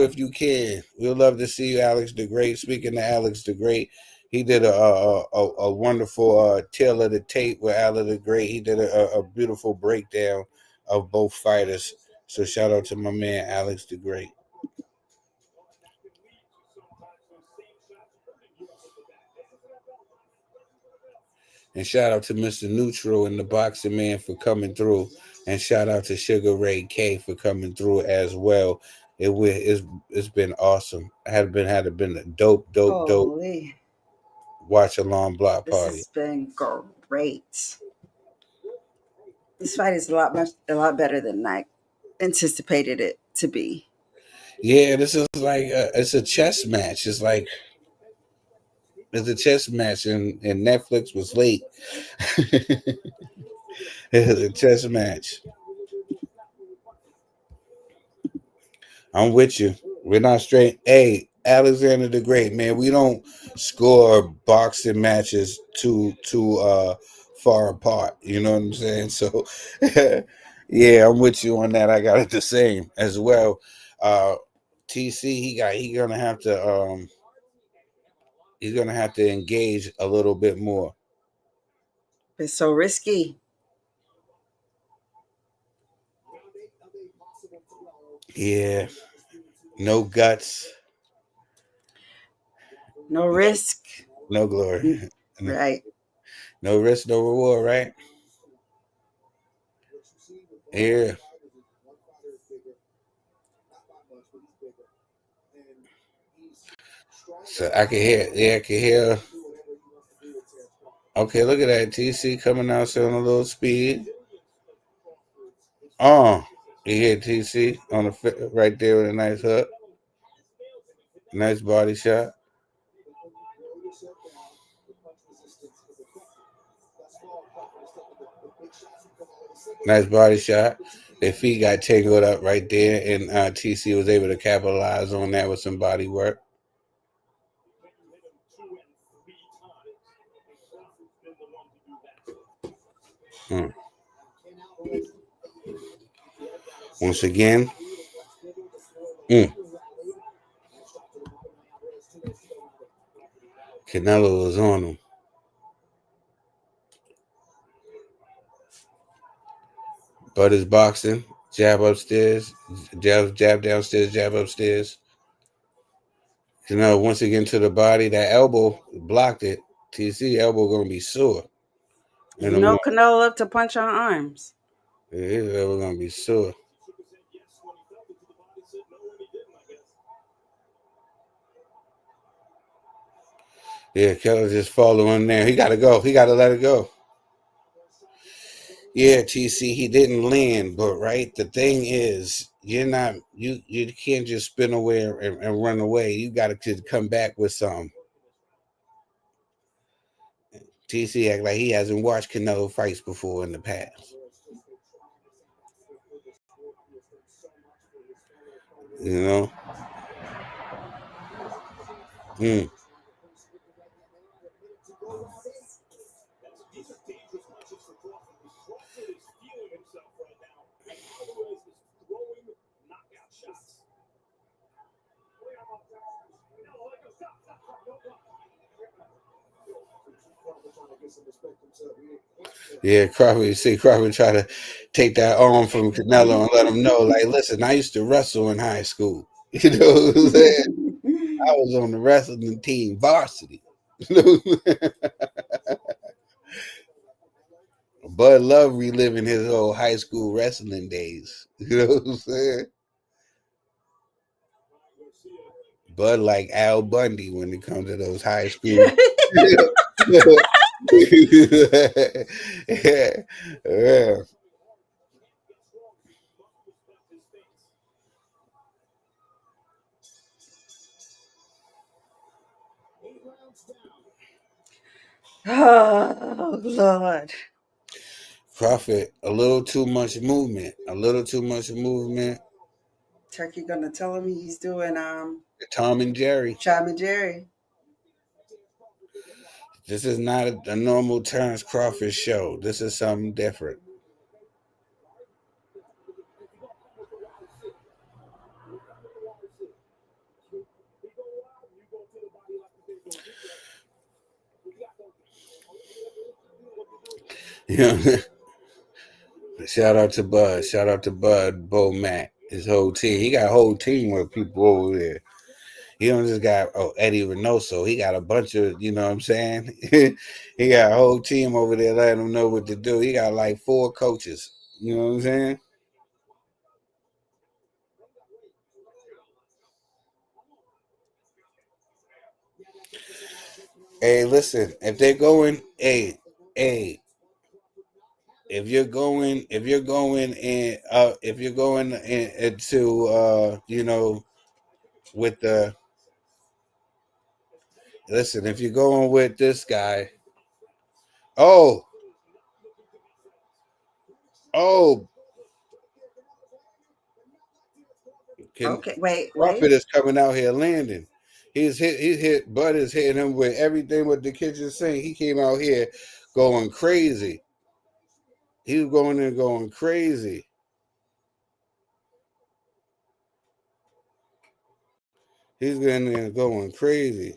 if you can. We'll love to see you, Alex the Great. Speaking to Alex the Great, he did a wonderful tale of the tape with Alex the Great. He did a beautiful breakdown of both fighters. So shout out to my man Alex the Great. And shout out to Mr. Neutral and the Boxing Man for coming through. And shout out to Sugar Ray K for coming through as well. It's been awesome. Had it been a dope
Holy,
watch along block
this
party.
has been great. This fight is a lot better than I anticipated it to be.
Yeah, this is like it's a chess match. It's a chess match, and Netflix was late. It's a chess match. I'm with you. We're not straight. Hey, Alexander the Great, man. We don't score boxing matches too far apart. You know what I'm saying? So, yeah, I'm with you on that. I got it the same as well. TC, he gonna have to he's gonna have to engage a little bit more.
It's so risky.
Yeah, no guts,
No risk.
no glory.
Right.
No risk, no reward, right? Yeah. So I can hear, yeah, I can hear. Okay, look at that. TC coming out showing a little speed. Oh, you hear TC on the right there with a nice hook. Nice body shot. Nice body shot. Their feet got tangled up right there, and TC was able to capitalize on that with some body work. Once again, Canelo was on him. But his boxing, jab upstairs, jab downstairs, jab upstairs. Canelo once again to the body. That elbow blocked it. TC elbow gonna be sore.
You know Canelo love to punch on arms.
Yeah, his elbow gonna be sore. Yeah, Keller's just following there. He gotta go. He gotta let it go. Yeah, TC, he didn't land, but right, the thing is, you can't just spin away and run away. You gotta come back with something. TC act like he hasn't watched Canelo fights before in the past. You know? Yeah, Crawford. You see, Crawford try to take that arm from Canelo and let him know, like, listen, I used to wrestle in high school. You know what I'm saying? I was on the wrestling team, varsity. Bud Love reliving his old high school wrestling days. You know what I'm saying? Bud like Al Bundy when it comes to those high school. Yeah.
Oh Lord.
Crawford, a little too much movement. A little too much movement.
Turkey gonna tell him he's doing
Tom and Jerry.
Tom and Jerry.
This is not a normal Terence Crawford show. This is something different. You know, Shout out to Bud. Shout out to Bud, Bo Mac, his whole team. He got a whole team of people over there. He don't just got Eddie Reynoso. He got a bunch of, you know what I'm saying? He got a whole team over there letting him know what to do. He got like 4 coaches. You know what I'm saying? Hey, listen, if they're going, hey, if you're going into, you know, with the, listen, if you're going with this guy, oh, oh, can
Okay, wait.
Crawford is coming out here landing. He's hit. Bud is hitting him with everything with the kitchen sink. He came out here going crazy. He was going there going crazy. He's going there going crazy.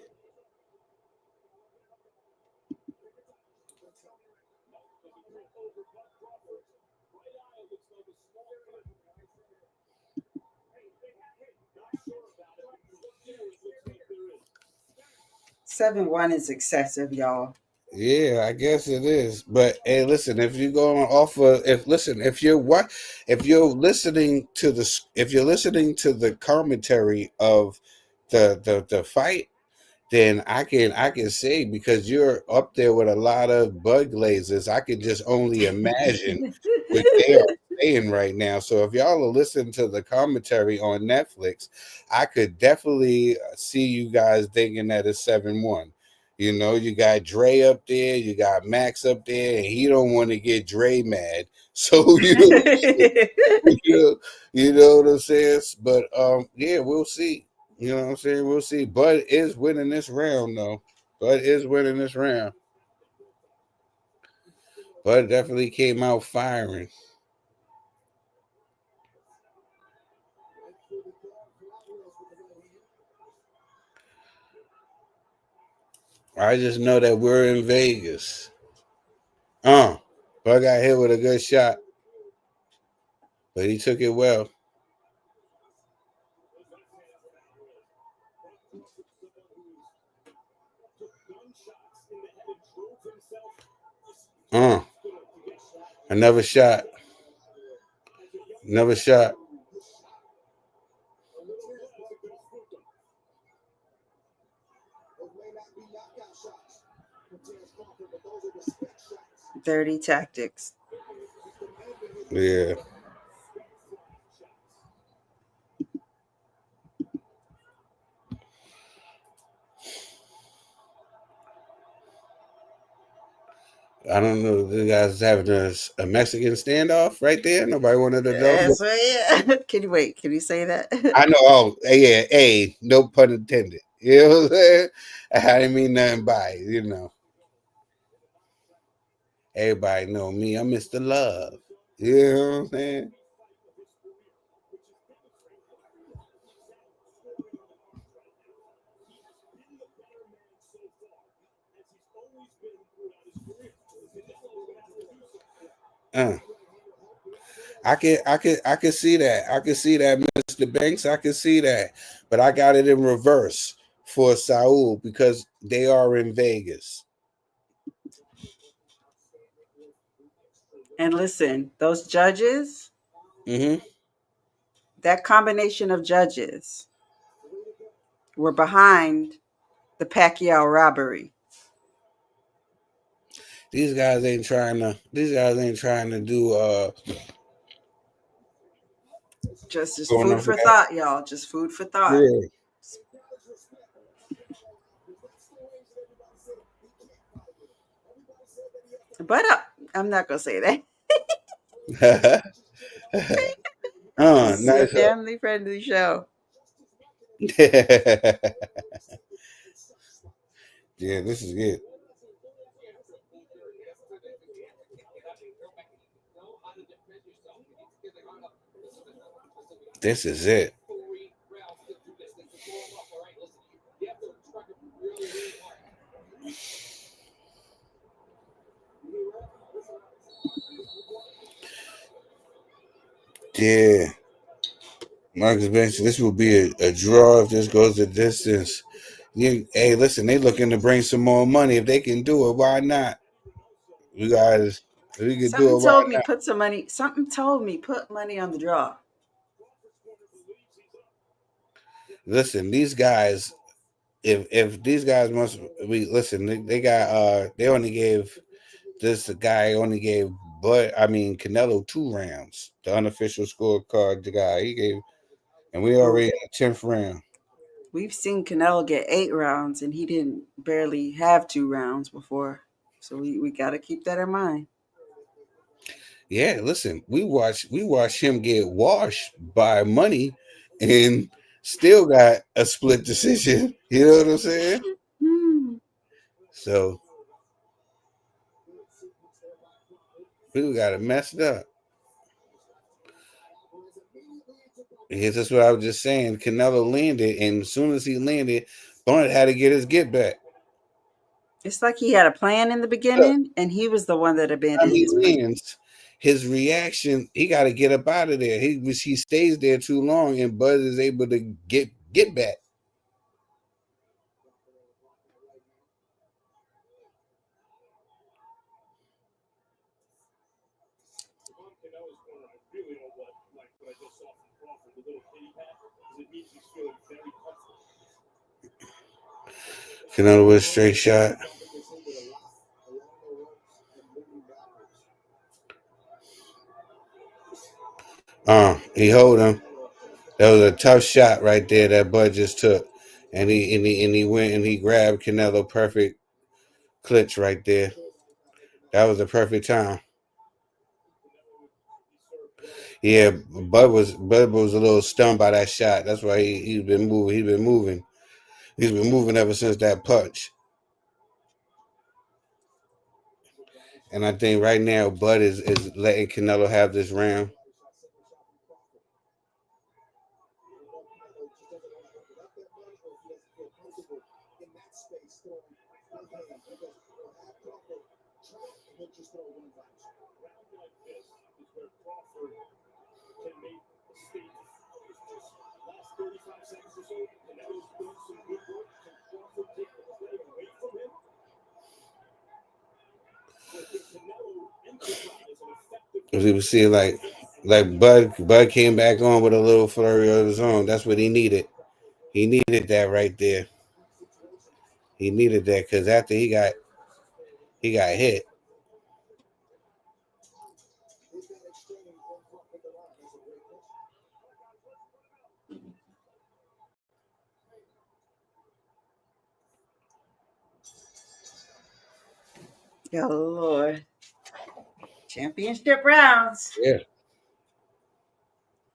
Seven one is excessive, y'all.
Yeah, I guess it is. But hey, listen, if you're going off of if you're listening to the commentary of the fight, then I can say, because you're up there with a lot of bug glazers, I could just only imagine what they are saying right now. So if y'all are listening to the commentary on Netflix, I could definitely see you guys thinking that it's 7-1. You know, you got Dre up there, you got Max up there, and he don't want to get Dre mad. So you know what I'm saying? But yeah, we'll see. You know what I'm saying? We'll see. Bud is winning this round, though. Bud is winning this round. Bud definitely came out firing. I just know that we're in Vegas. Bud got hit with a good shot, but he took it well. Another shot. Another shot.
Dirty tactics.
Yeah. I don't know. The guys having a Mexican standoff right there. Nobody wanted to know.
That's right. Yeah. Can you wait? Can you say that?
I know. Oh, yeah. Hey, no pun intended. You know what I'm saying? I didn't mean nothing by it, you know. Everybody know me. I'm Mr. Love. You know what I'm saying? Uh, I can see that. I can see that, Mr. Banks. I can see that. But I got it in reverse for Saul because they are in Vegas.
And listen, those judges,
Mm-hmm.
that combination of judges were behind the Pacquiao robbery.
These guys ain't trying to do
Just
going
food
up for
for
that.
thought, y'all. Just food for thought.
Yeah.
But I'm not gonna say that. This is a
Nice.
family friendly show.
Yeah, this is it. This is it. Yeah. Marcus mentioned this will be a draw if this goes the distance. Hey, listen, they looking to bring some more money. If they can do it, why not? You guys, if we can do
Something
it, why
told me
not?
put some money. Something told me put money on the draw.
Listen, these guys, if these guys must we listen, they got they only gave this guy only gave Canelo 2 rounds. The unofficial scorecard, the guy he gave, and we already in the 10th round.
We've seen Canelo get 8 rounds, and he didn't barely have 2 rounds before. So we got to keep that in mind.
Yeah, listen, we watched him get washed by money, and still got a split decision. You know what I'm saying? So we got it messed up. Here's just what I was just saying. Canelo landed, and as soon as he landed, Blunt had to get his get back.
It's like he had a plan in the beginning, and he was the one that abandoned his plan.
Lands, his reaction, he got to get up out of there. He stays there too long, and Bud is able to get back. Canelo with a straight shot. He hold him. That was a tough shot right there that Bud just took, and he went and he grabbed Canelo perfect clutch right there. That was the perfect time. Yeah, Bud was a little stunned by that shot. That's why he's been moving. He's been moving ever since that punch. And I think right now Bud is letting Canelo have this round. As you can see, like Bud came back on with a little flurry of his own. That's what he needed. He needed that right there. He needed that because after he got hit.
Oh Lord. Championship rounds.
Yeah.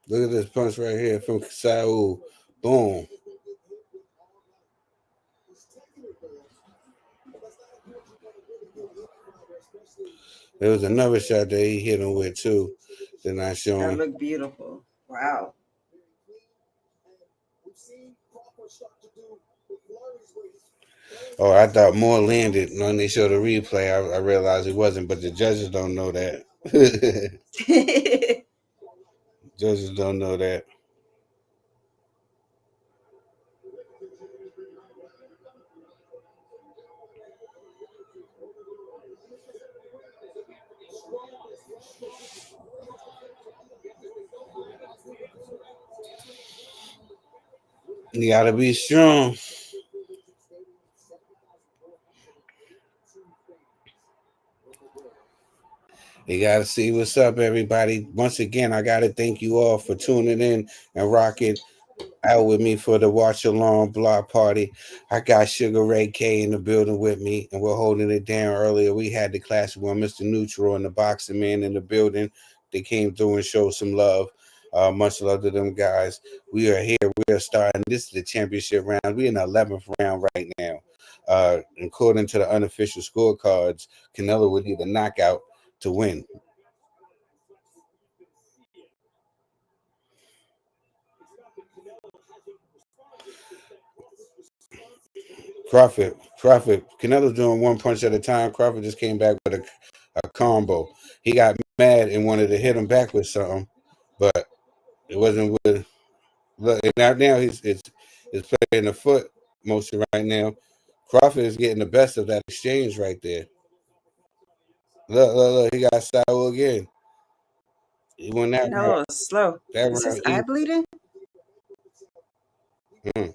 Look at this punch right here from Saul. Boom. There was another shot that he hit him with too. They're not
That
showing.
looked beautiful. Wow.
Oh, I thought more landed. When they showed the replay, I realized it wasn't, but the judges don't know that. Judges don't know that. You gotta be strong. You gotta see what's up, everybody. Once again, I gotta thank you all for tuning in and rocking out with me for the watch along block party. I got Sugar Ray K in the building with me, and we're holding it down. Earlier, we had the classic one, Mr. Neutral and the Boxing Man in the building. They came through and showed some love. Much love to them guys. We are here. We are starting. This is the championship round. We're in the 11th round right now. According to the unofficial scorecards, Canelo would need a knockout to win. Crawford, Canelo's doing one punch at a time. Crawford just came back with a combo. He got mad and wanted to hit him back with something, but It wasn't with look now it's playing the foot motion right now. Crawford is getting the best of that exchange right there. Look, he got Saul again. He won that round.
Canelo is slow.
That
Is his
round
eye
easy.
bleeding?
Mm.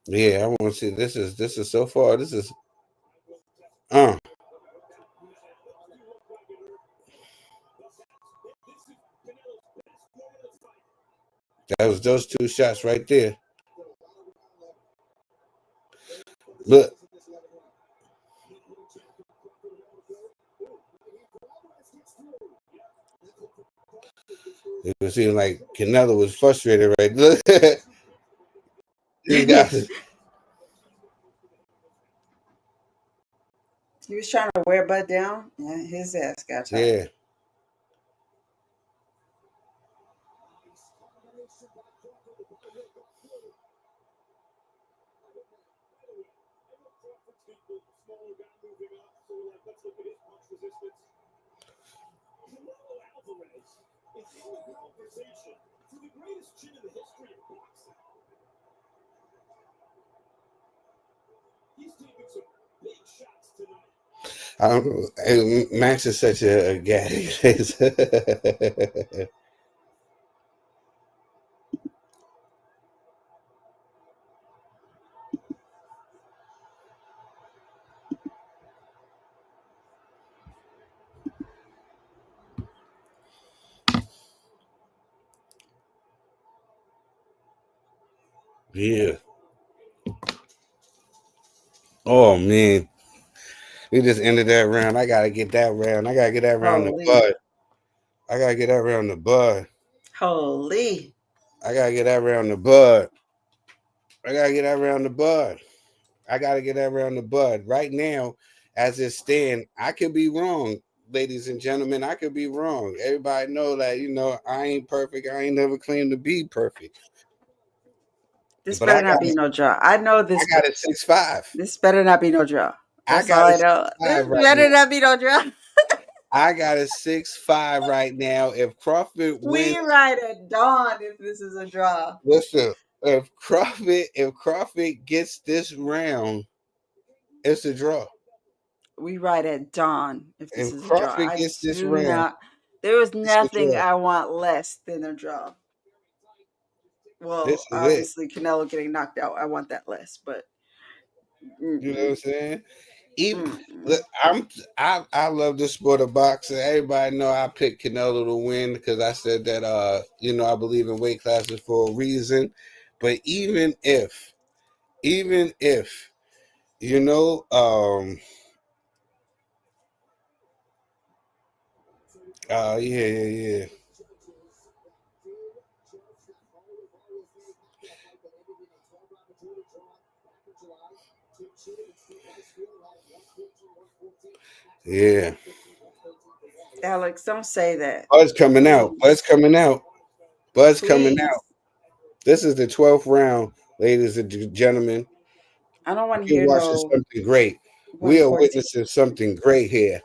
Yeah, I want to see. This is so far. This is that was those two shots right there. Look. It was seeming like Canelo was frustrated, right? Look, these guys.
He was trying to wear Bud down, and his ass got tired.
Yeah. I don't know. Max is such a guy. Yeah. Oh man. We just ended that round. I gotta get that round. I gotta get that round the
Holy.
bud. I gotta get that round the bud.
Holy.
I gotta get that round the bud. I gotta get that round the bud. I gotta get that round the bud. Right now, as it stands, I could be wrong, ladies and gentlemen. I could be wrong. Everybody know that, I ain't perfect. I ain't never claimed to be perfect.
This
But
better not be no draw. I know this.
I got a 6'5".
This better not be no draw. That's all I know. This
right
better
now.
not be no draw.
I got a 6'5" right now. If Crawford wins,
We ride at dawn if this is a draw.
listen. If Crawford gets this round, it's a draw.
We ride at dawn if this
If
is a draw.
Crawford gets this round,
there was
it's a
nothing
draw.
I want less than a draw. Well,
This is it.
obviously Canelo getting knocked out. I want that less, but
You know what I'm saying? Look, I love the sport of boxing. Everybody know I picked Canelo to win because I said that I believe in weight classes for a reason. But even if yeah. Yeah.
Alex, don't say that.
Bud's coming out. Bud's coming out. Bud's coming
Please.
out. This is the 12th round, ladies and gentlemen.
I don't want to
We're
hear
watching
no
something great. We are
114.
witnessing something great here.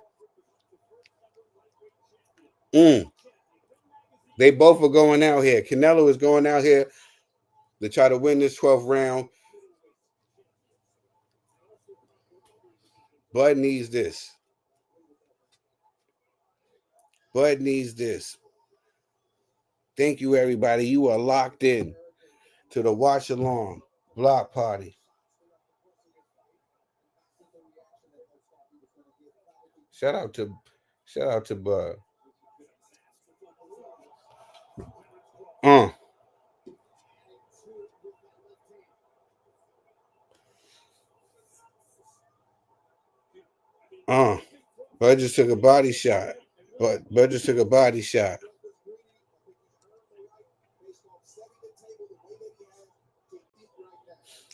They both are going out here. Canelo is going out here to try to win this 12th round. Bud needs this. Bud needs this. Thank you, everybody. You are locked in to the Watch Along Block Party. Shout out to Bud. Bud just took a body shot. Bud just took a body shot.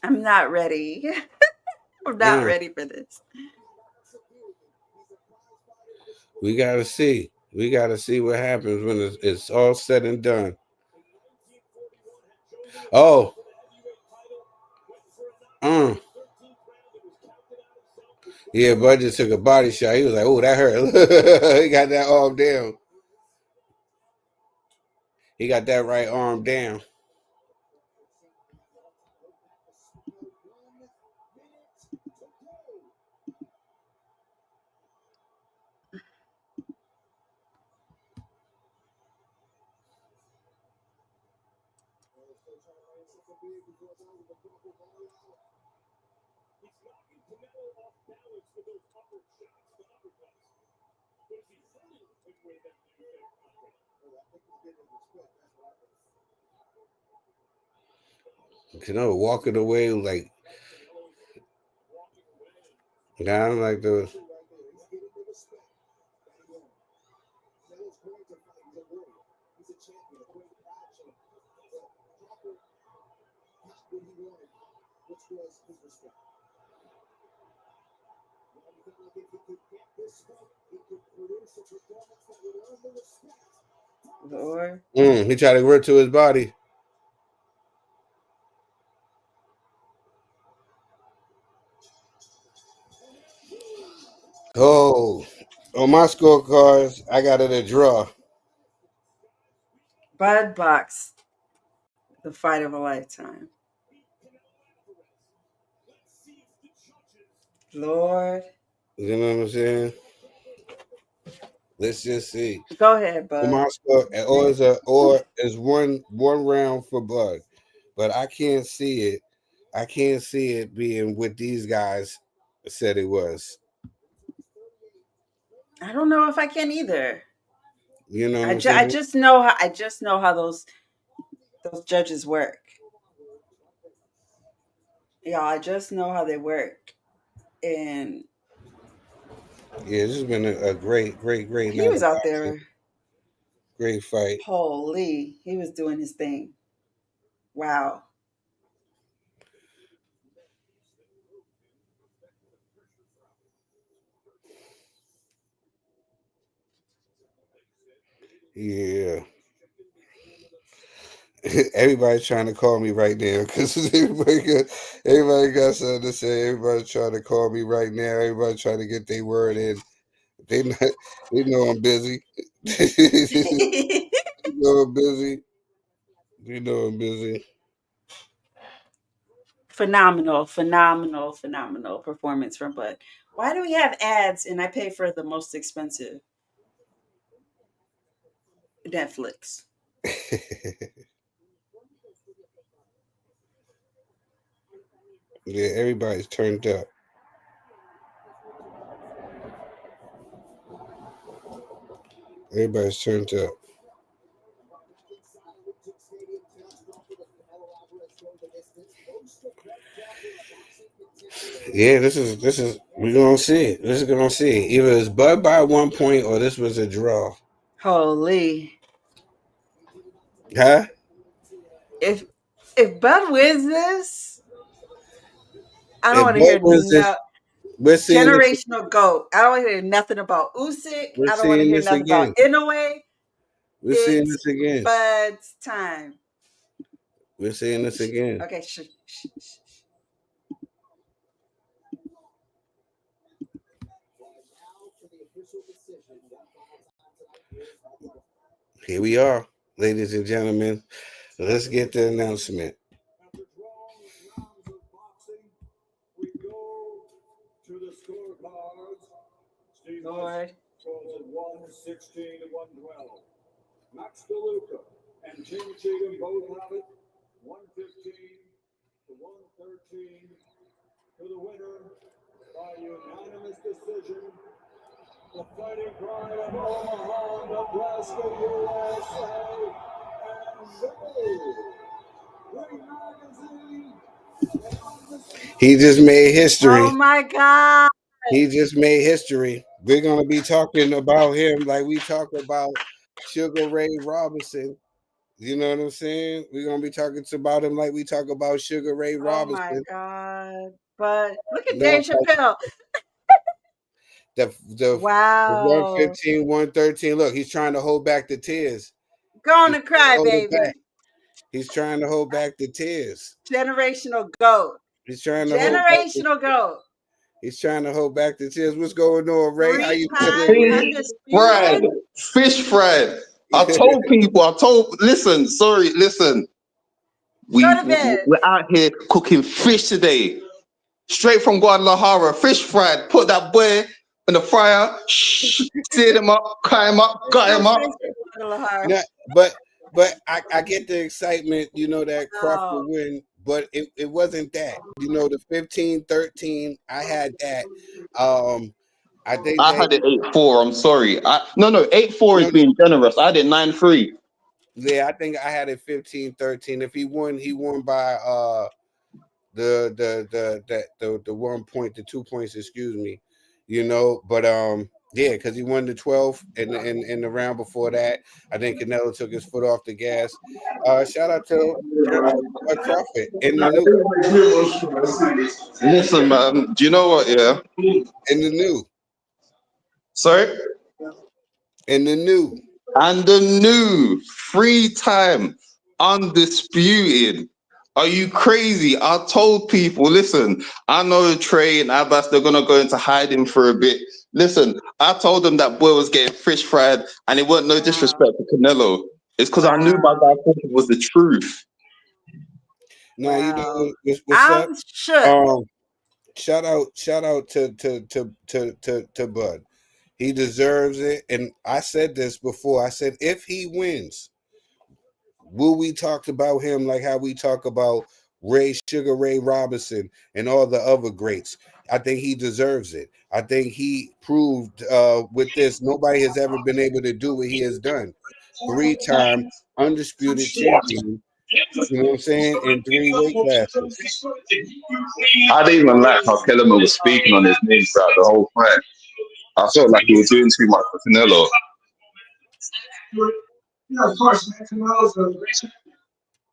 I'm not ready. I'm not ready for this.
We gotta see. We gotta see what happens when it's all said and done. Oh, Yeah, Bud just took a body shot. He was like, "Oh, that hurt." He got that arm down. He got that right arm down. Canelo walking away like down like the.
Lord.
He tried to grip to his body. Oh, on my scorecards, I got it a draw.
Bud box. The fight of a lifetime. Lord.
You know what I'm saying? Let's just see.
Go ahead,
On
Bud.
my score, or is one round for Bud, but I can't see it. I can't see it being what these guys said it was.
I don't know if I can either.
You know what I'm
I
saying?
just know how those judges work. Yeah, I just know how they work. And
Yeah, this has been a great
he
night
was
of
out
boxing.
there.
Great fight.
Holy, he was doing his thing. Wow.
Yeah. Everybody's trying to call me right now because everybody got something to say. Everybody's trying to call me right now. Everybody's trying to get their word in. They know I'm busy. They know I'm busy. You know I'm busy.
Phenomenal performance from Bud. Why do we have ads and I pay for the most expensive Netflix?
Yeah, everybody's turned up. Everybody's turned up. Yeah, this is we're gonna see it. This is gonna see it. Either it's Bud by 1 point or this was a draw.
Holy.
Huh?
If Bud wins this, I don't
If
want to
Bud
hear
was this, we're seeing this.
generational GOAT. I don't want to hear nothing about Usyk.
We're
I don't want to
seeing
hear
this
nothing about
again.
Inoue.
We're seeing
It's
this again.
Bud's time.
We're seeing this again.
Okay,
Here we are, ladies and gentlemen. Let's get the announcement.
Lord.
Calls it 116 to 112. Max DeLuca and Tim Cheatham both have it. 115 to 113 to the winner by unanimous decision. The Fighting Pride of Omaha, Nebraska, USA, and
He just made history.
Oh my God.
He just made history. We're gonna be talking about him like we talk about Sugar Ray Robinson. You know what I'm saying? We're gonna be talking about him like we talk about Sugar Ray
Oh my
Robinson.
God. But look at
Now,
Dave Chappelle.
the
Wow.
115, 113. Look, he's trying to hold back the tears.
Gonna
He's trying to
cry,
hold it back.
baby.
He's trying to hold back the tears.
Generational GOAT.
He's trying to hold back the,
Generational GOAT.
he's trying to hold back the tears. What's going on, Ray? How you
Three-time
feeling?
Fish fried.
undisputed.
Fish fried. Listen.
Go to bed.
We're out here cooking fish today. Straight from Guadalajara. Fish fried. Put that boy in the fryer. Seared him up, cut him up, got him up.
No, but I get the excitement, you know, that Crawford win, but it wasn't that. You know, the 15-13, I had that. I think
I had it 8-4. I'm sorry. 8-4 is being generous. I had it 9-3.
Yeah, I think I had it 15-13. If he won by the 1 point, the 2 points, excuse me. You know, but yeah, because he won the 12 in the round before that. I think Canelo took his foot off the gas. Shout out to Crawford in the new.
Listen, man, do you know what? Yeah.
In the new.
Sorry?
In the new.
And the new 3-time undisputed. Are you crazy? I told people, listen, I know Trey and Abbas, they're going to go into hiding for a bit. Listen, I told them that boy was getting fish fried, and it wasn't no disrespect to Canelo. It's because I knew my guy thought it was the truth.
No, you know what's up? Shout out to Bud. He deserves it. And I said this before. I said if he wins, will we talk about him like how we talk about Sugar Ray Robinson and all the other greats? I think he deserves it. I think he proved with this, nobody has ever been able to do what he has done. 3-time undisputed champion. You know what I'm saying? In 3 weight classes.
I didn't even like how Kellerman was speaking on his name throughout the whole fight. I felt like he was doing too much for Canelo.
Yeah, of course, man. Canelo's a great.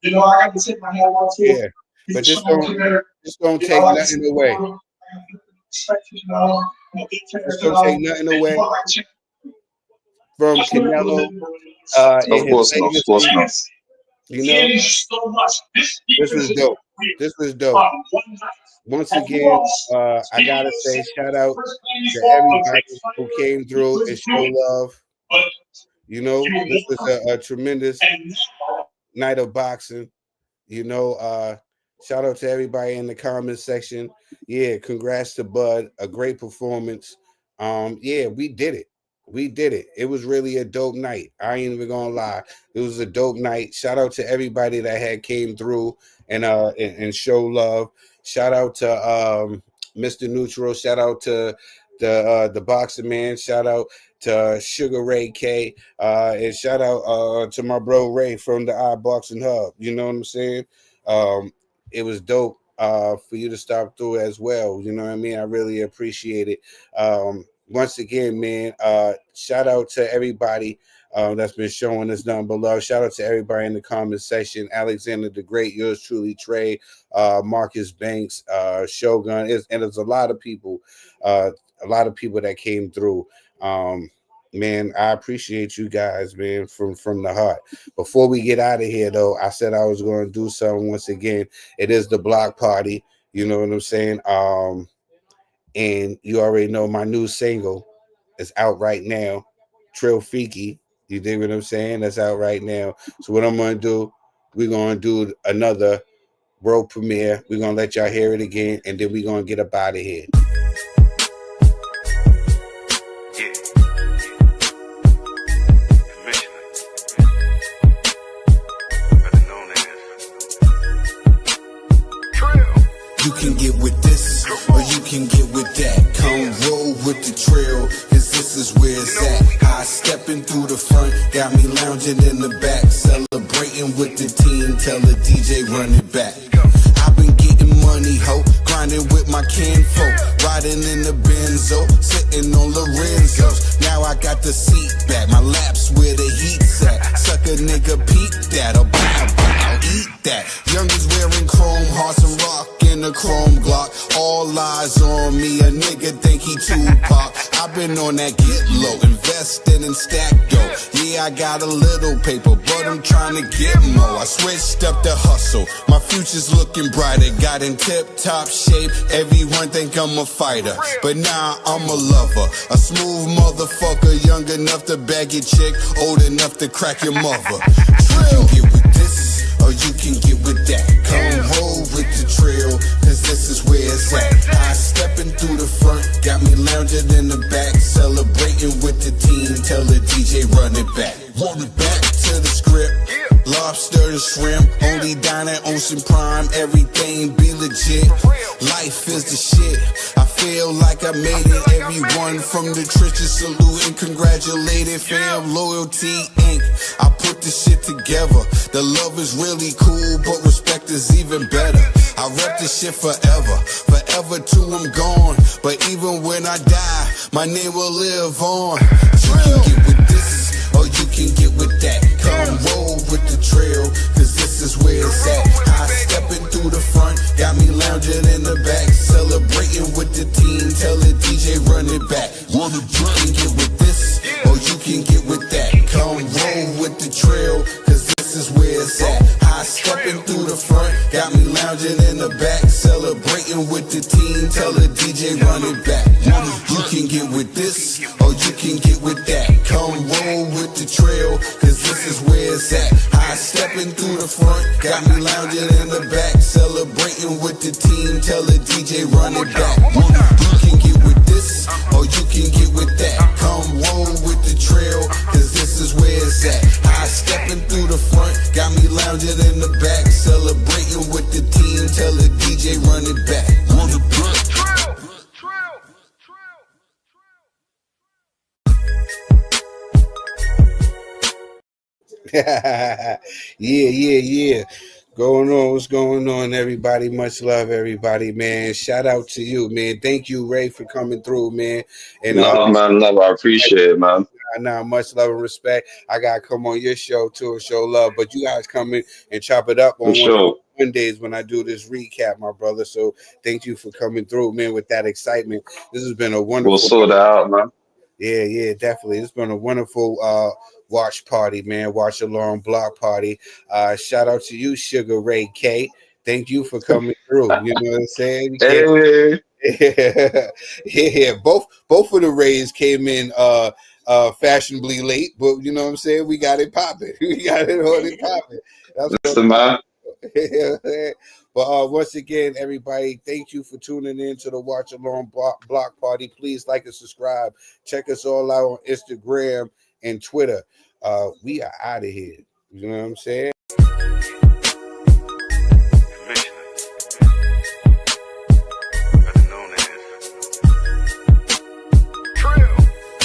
You know, I got to take my hat off to him.
Yeah, but just don't take nothing away. Just don't take nothing away from Canelo.
Of course not.
You know, this was dope. This was dope. Once again, I gotta say shout out to everybody who came through and showed love. You know, this was a tremendous night of boxing. You know, shout out to everybody in the comment section. Yeah, congrats to Bud. A great performance. Yeah, we did it. We did it. It was really a dope night. I ain't even gonna lie. It was a dope night. Shout out to everybody that had came through and show love. Shout out to Mr. Neutral. Shout out to the Boxing Man. Shout out to Sugar Ray K. And shout out to my bro Ray from the iBoxingHub. You know what I'm saying? It was dope for you to stop through as well. You know what I mean? I really appreciate it. Once again, man, shout out to everybody that's been showing us nothing but love. Shout out to everybody in the comment section. Alexander the Great, yours truly, Trey, Marcus Banks, Shogun, and there's a lot of people that came through. Man, I appreciate you guys, man, from the heart. Before we get out of here, though, I said I was going to do something once again. It is the block party. You know what I'm saying? And you already know my new single is out right now, Trill Fiki. You dig what I'm saying? That's out right now. So what I'm going to do, we're going to do another world premiere. We're going to let y'all hear it again, and then we're going to get up out of here.
You can get with this, or you can get with that. Come roll with the trail, cause this is where it's at. High stepping through the front, got me lounging in the back. Celebrating with the team, tell the DJ run it back. I've been getting money, ho, grinding with my kinfolk. Riding in the Benzo, sitting on Lorenzo's. Now I got the seat back, my lap's where the heat's at. Suck a nigga, peep that, or bow, eat that. Youngers wearing chrome hearts and rock in a chrome Glock. All eyes on me, a nigga think he Tupac. I've been on that get low, investing in stack dough. Yeah, way I got a little paper, but I'm trying to get more. I switched up the hustle, my future's looking brighter. Got in tip-top shape, everyone think I'm a fighter, but now I'm a lover, a smooth motherfucker, young enough to bag your chick, old enough to crack your mother. You can get with this, or you can get with that. Come roll with the trail, cause this is where it's at. I stepping through the front, got me lounging in the back, celebrating with the team, tell the DJ run it back. Run it back to the script, lobster and shrimp, only down at Ocean Prime, everything be legit. Life is the shit, I feel like I made it. Everyone from the trenches saluting, congratulated, fam, loyalty Inc. I put this shit together, the love is really cool, but respect is even better. I rep this shit forever, forever till I'm gone, but even when I die, my name will live on. You can get with this, or you can get with that. Come roll with the trail, cause this is where it's at. I stepping through the front, got me lounging in the back, celebrating with the team, tell the DJ run it back. You can get with this, or you can get with that. Come roll with the trail, cause this is where it's at. I stepping through the front, got me lounging in the back, celebrating with the team, tell the DJ run it back. You can get with this, or you can get with that. Come roll with the trail, cause this is where it's at. I stepping through the front, got me lounging in the back, celebrating with the team, tell the DJ run it back. You can get with this, or you can get with that. Come roll with the trail, cause this is where it's at. I stepping through the front, got me lounging in the back, celebrating with the team, tell the DJ run it back. Run it back.
Yeah. What's going on, everybody? Much love, everybody, man. Shout out to you, man. Thank you, Ray, for coming through, man. And
man, I appreciate it, man.
Now, much love and respect. I gotta come on your show too and show love, but you guys come in and chop it up on Mondays when I do this recap, my brother. So thank you for coming through, man, with that excitement. This has been a wonderful.
We'll sort that out, man.
Yeah, definitely. It's been a wonderful watch party, man. Watch along block party. Shout out to you, Sugar Ray K. Thank you for coming through. You know what I'm saying?
Hey.
Yeah. Both of the Rays came in fashionably late, but you know what I'm saying? We got it popping. We got it on it popping.
That's the man.
But once again, everybody, thank you for tuning in to the Watch Along Block Party. Please like and subscribe. Check us all out on Instagram and Twitter. We are out of here. You know what I'm saying?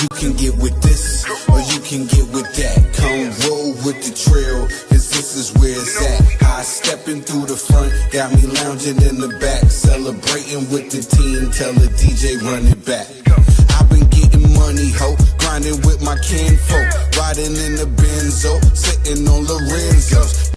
You can get with this, or you can get with that. Come roll with the trail, cause this is where it's at. I stepping through the front, got me lounging in the back, celebrating with the team, tell the DJ run it back. I've been getting money, ho, grinding with my kinfolk, riding in the Benzo, sitting on Lorenzos.